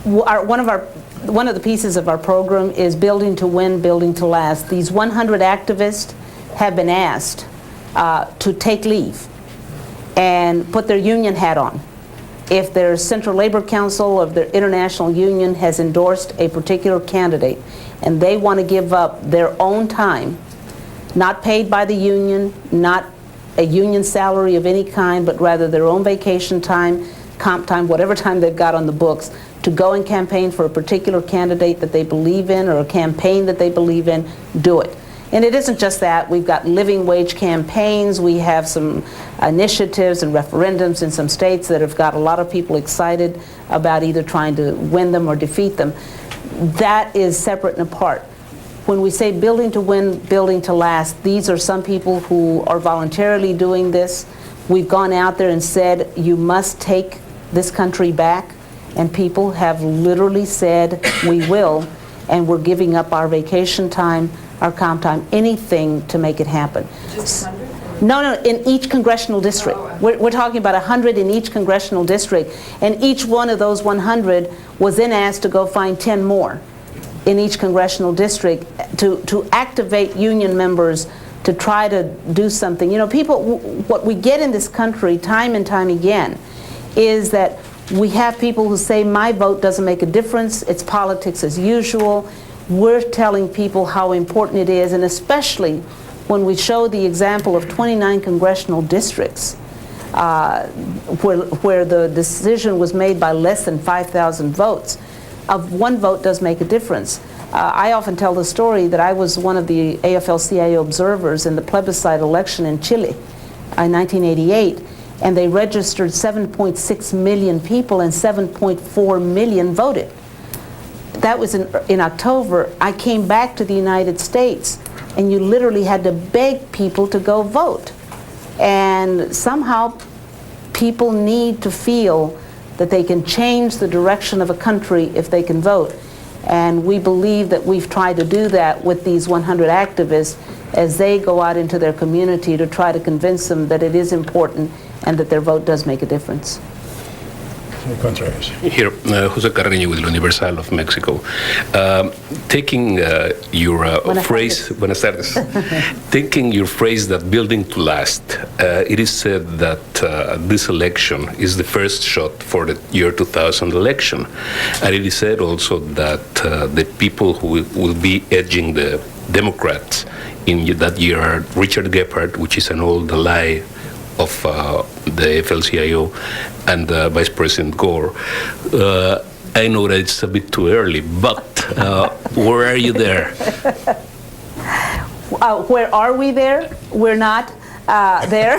One of the pieces of our program is building to win, building to last. These 100 activists have been asked to take leave and put their union hat on. If their Central Labor Council of their international union has endorsed a particular candidate and they want to give up their own time, not paid by the union, not a union salary of any kind, but rather their own vacation time, comp time, whatever time they've got on the books, to go and campaign for a particular candidate that they believe in or a campaign that they believe in, do it. And it isn't just that. We've got living wage campaigns. We have some initiatives and referendums in some states that have got a lot of people excited about either trying to win them or defeat them. That is separate and apart. When we say building to win, building to last, these are some people who are voluntarily doing this. We've gone out there and said, you must take this country back, and people have literally said, we will, and we're giving up our vacation time, our comp time, anything to make it happen. Just 100? No, in each congressional district. We're talking about 100 in each congressional district, and each one of those 100 was then asked to go find 10 more in each congressional district to activate union members to try to do something. What we get in this country time and time again is that we have people who say, my vote doesn't make a difference, it's politics as usual. We're telling people how important it is, and especially when we show the example of 29 congressional districts where the decision was made by less than 5,000 votes. One vote does make a difference. I often tell the story that I was one of the AFL-CIO observers in the plebiscite election in Chile in 1988, and they registered 7.6 million people and 7.4 million voted. That was in October. I came back to the United States, and you literally had to beg people to go vote. And somehow people need to feel that they can change the direction of a country if they can vote. And we believe that we've tried to do that with these 100 activists as they go out into their community to try to convince them that it is important and that their vote does make a difference. Here, Jose Carreño with the Universal of Mexico. Taking your phrase, buenas tardes. Taking your phrase that building to last, it is said that this election is the first shot for the year 2000 election. And it is said also that the people who will be edging the Democrats in that year are Richard Gephardt, which is an old ally of the AFL-CIO, and Vice President Gore. I know that it's a bit too early, but where are you there? Where are we there? We're not there.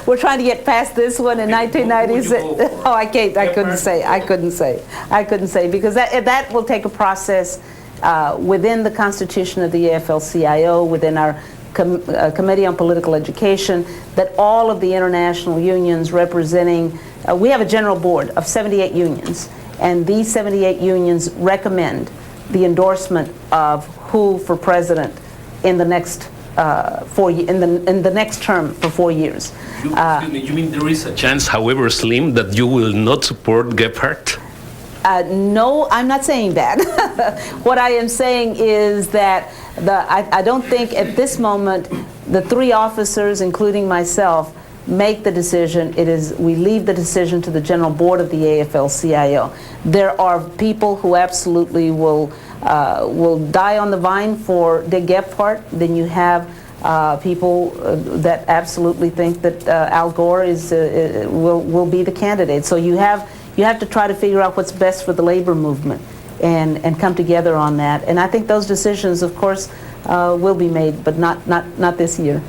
We're trying to get past this one in 1996. Oh, I can't. I couldn't say because that will take a process within the Constitution of the AFL-CIO, within our Committee on Political Education, that all of the international unions representing, we have a general board of 78 unions, and these 78 unions recommend the endorsement of who for president in the next in the next term for 4 years. Excuse me, you mean there is a chance, however slim, that you will not support Gephardt? No, I'm not saying that. What I am saying is that I don't think at this moment the three officers, including myself, make the decision. We leave the decision to the General Board of the AFL-CIO. There are people who absolutely will die on the vine for Dick Gephardt. Then you have people that absolutely think that Al Gore will be the candidate. So you have to try to figure out what's best for the labor movement and come together on that. And I think those decisions, of course, will be made, but not this year.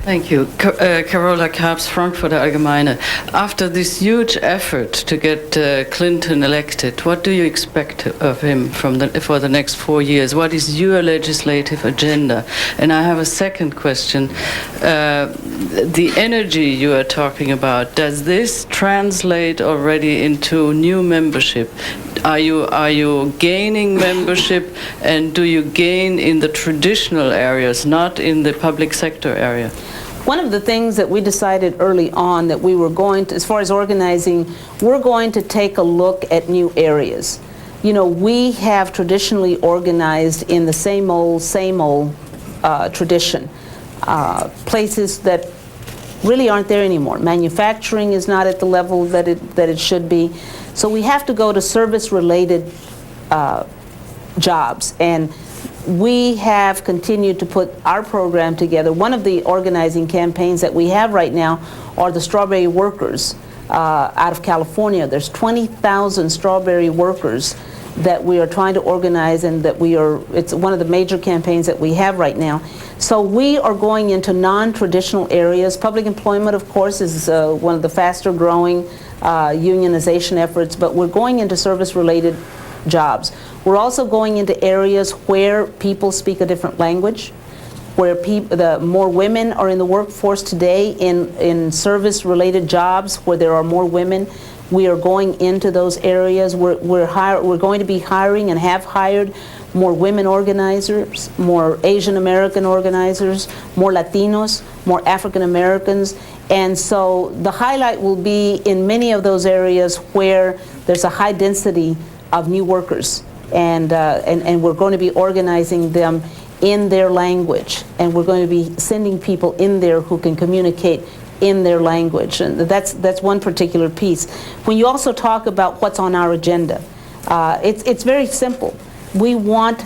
Thank you. Carola Karps, Frankfurter Allgemeine. After this huge effort to get Clinton elected, what do you expect of him for the next 4 years? What is your legislative agenda? And I have a second question. The energy you are talking about, does this translate already into new membership? Are you gaining membership, and do you gain in the traditional areas, not in the public sector area? One of the things that we decided early on that we were going to, as far as organizing, we're going to take a look at new areas. You know, we have traditionally organized in the same old tradition. Places that really aren't there anymore. Manufacturing is not at the level that it should be. So we have to go to service-related jobs, and we have continued to put our program together. One of the organizing campaigns that we have right now are the strawberry workers out of California. There's 20,000 strawberry workers that we are trying to organize, and that it's one of the major campaigns that we have right now. So we are going into non-traditional areas. Public employment, of course, is one of the faster growing unionization efforts, but we're going into service-related jobs. We're also going into areas where people speak a different language, where more women are in the workforce today in service-related jobs where there are more women. We are going into those areas. We're going to be hiring and have hired more women organizers, more Asian American organizers, more Latinos, more African Americans. And so the highlight will be in many of those areas where there's a high density of new workers. And we're going to be organizing them in their language. And we're going to be sending people in there who can communicate in their language. And that's one particular piece. When you also talk about what's on our agenda, it's very simple. We want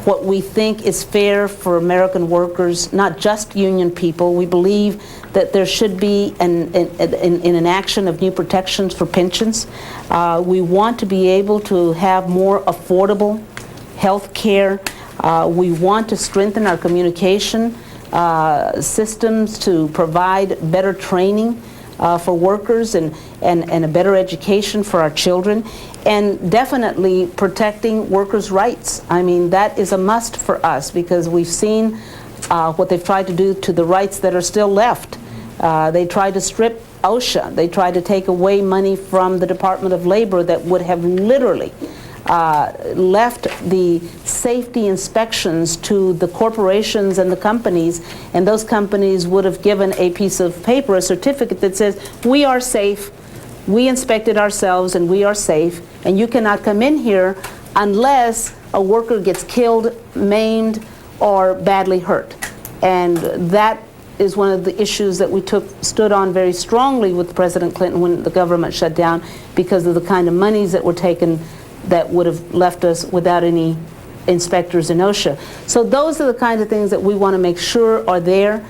what we think is fair for American workers, not just union people. We believe that there should be an enaction of new protections for pensions. We want to be able to have more affordable health care. We want to strengthen our communication systems to provide better training for workers and a better education for our children, and definitely protecting workers' rights. I mean, that is a must for us, because we've seen what they've tried to do to the rights that are still left. They tried to strip OSHA. They tried to take away money from the Department of Labor that would have literally left the safety inspections to the corporations and the companies, and those companies would have given a piece of paper, a certificate that says, we are safe, we inspected ourselves and we are safe, and you cannot come in here unless a worker gets killed, maimed, or badly hurt. And that is one of the issues that we stood on very strongly with President Clinton when the government shut down, because of the kind of monies that were taken that would have left us without any inspectors in OSHA. So those are the kind of things that we want to make sure are there.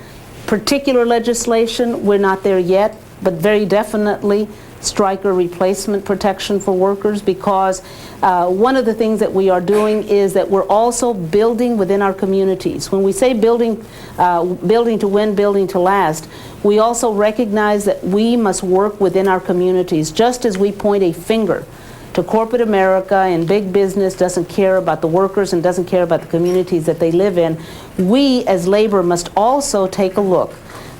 Particular legislation, we're not there yet, but very definitely striker replacement protection for workers, because one of the things that we are doing is that we're also building within our communities. When we say building, building to win, building to last, we also recognize that we must work within our communities. Just as we point a finger to corporate America and big business doesn't care about the workers and doesn't care about the communities that they live in, we as labor must also take a look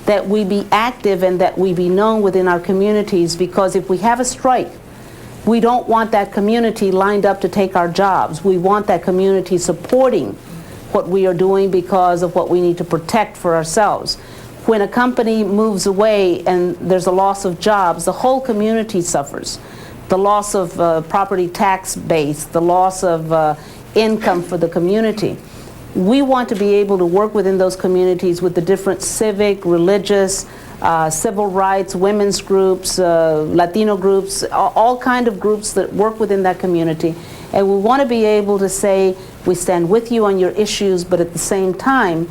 that we be active and that we be known within our communities, because if we have a strike, we don't want that community lined up to take our jobs. We want that community supporting what we are doing because of what we need to protect for ourselves. When a company moves away and there's a loss of jobs, the whole community suffers. The loss of property tax base, the loss of income for the community. We want to be able to work within those communities with the different civic, religious, civil rights, women's groups, Latino groups, all kind of groups that work within that community. And we want to be able to say, we stand with you on your issues, but at the same time,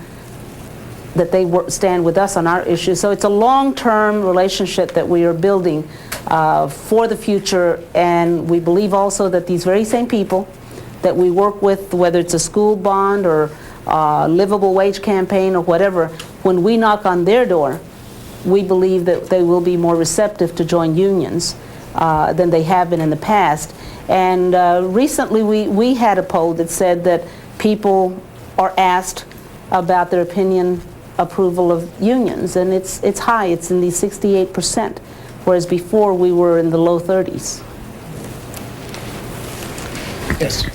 that they stand with us on our issues. So it's a long-term relationship that we are building for the future, and we believe also that these very same people that we work with, whether it's a school bond or livable wage campaign or whatever, when we knock on their door, we believe that they will be more receptive to join unions than they have been in the past. And recently we had a poll that said that people are asked about their opinion approval of unions, and it's high. It's in the 68%, whereas before we were in the low 30s. Yes.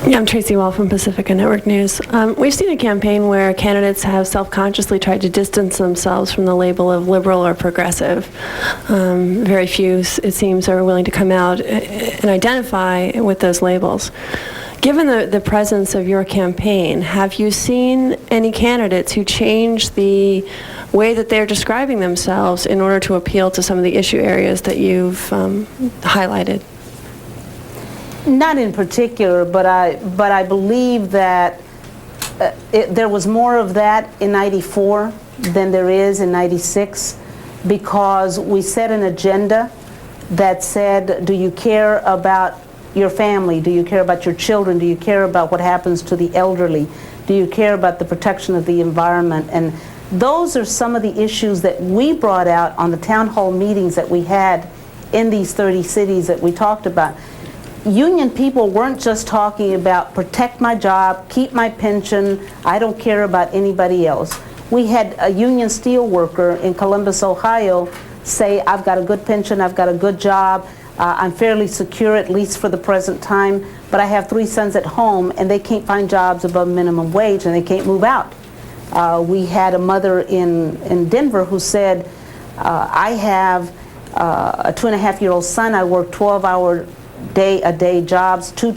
Yeah, I'm Tracy Wall from Pacifica Network News. We've seen a campaign where candidates have self-consciously tried to distance themselves from the label of liberal or progressive. Very few, it seems, are willing to come out and identify with those labels. Given the presence of your campaign, have you seen any candidates who change the way that they're describing themselves in order to appeal to some of the issue areas that you've highlighted? Not in particular, but I believe that there was more of that in '94 than there is in '96, because we set an agenda that said, do you care about your family? Do you care about your children? Do you care about what happens to the elderly? Do you care about the protection of the environment? And those are some of the issues that we brought out on the town hall meetings that we had in these 30 cities that we talked about. Union people weren't just talking about protect my job, keep my pension, I don't care about anybody else. We had a union steel worker in Columbus, Ohio say, I've got a good pension, I've got a good job, I'm fairly secure, at least for the present time, but I have 3 sons at home and they can't find jobs above minimum wage and they can't move out. We had a mother in Denver who said, I have a 2.5-year-old son, I work 12-hour a day jobs, 2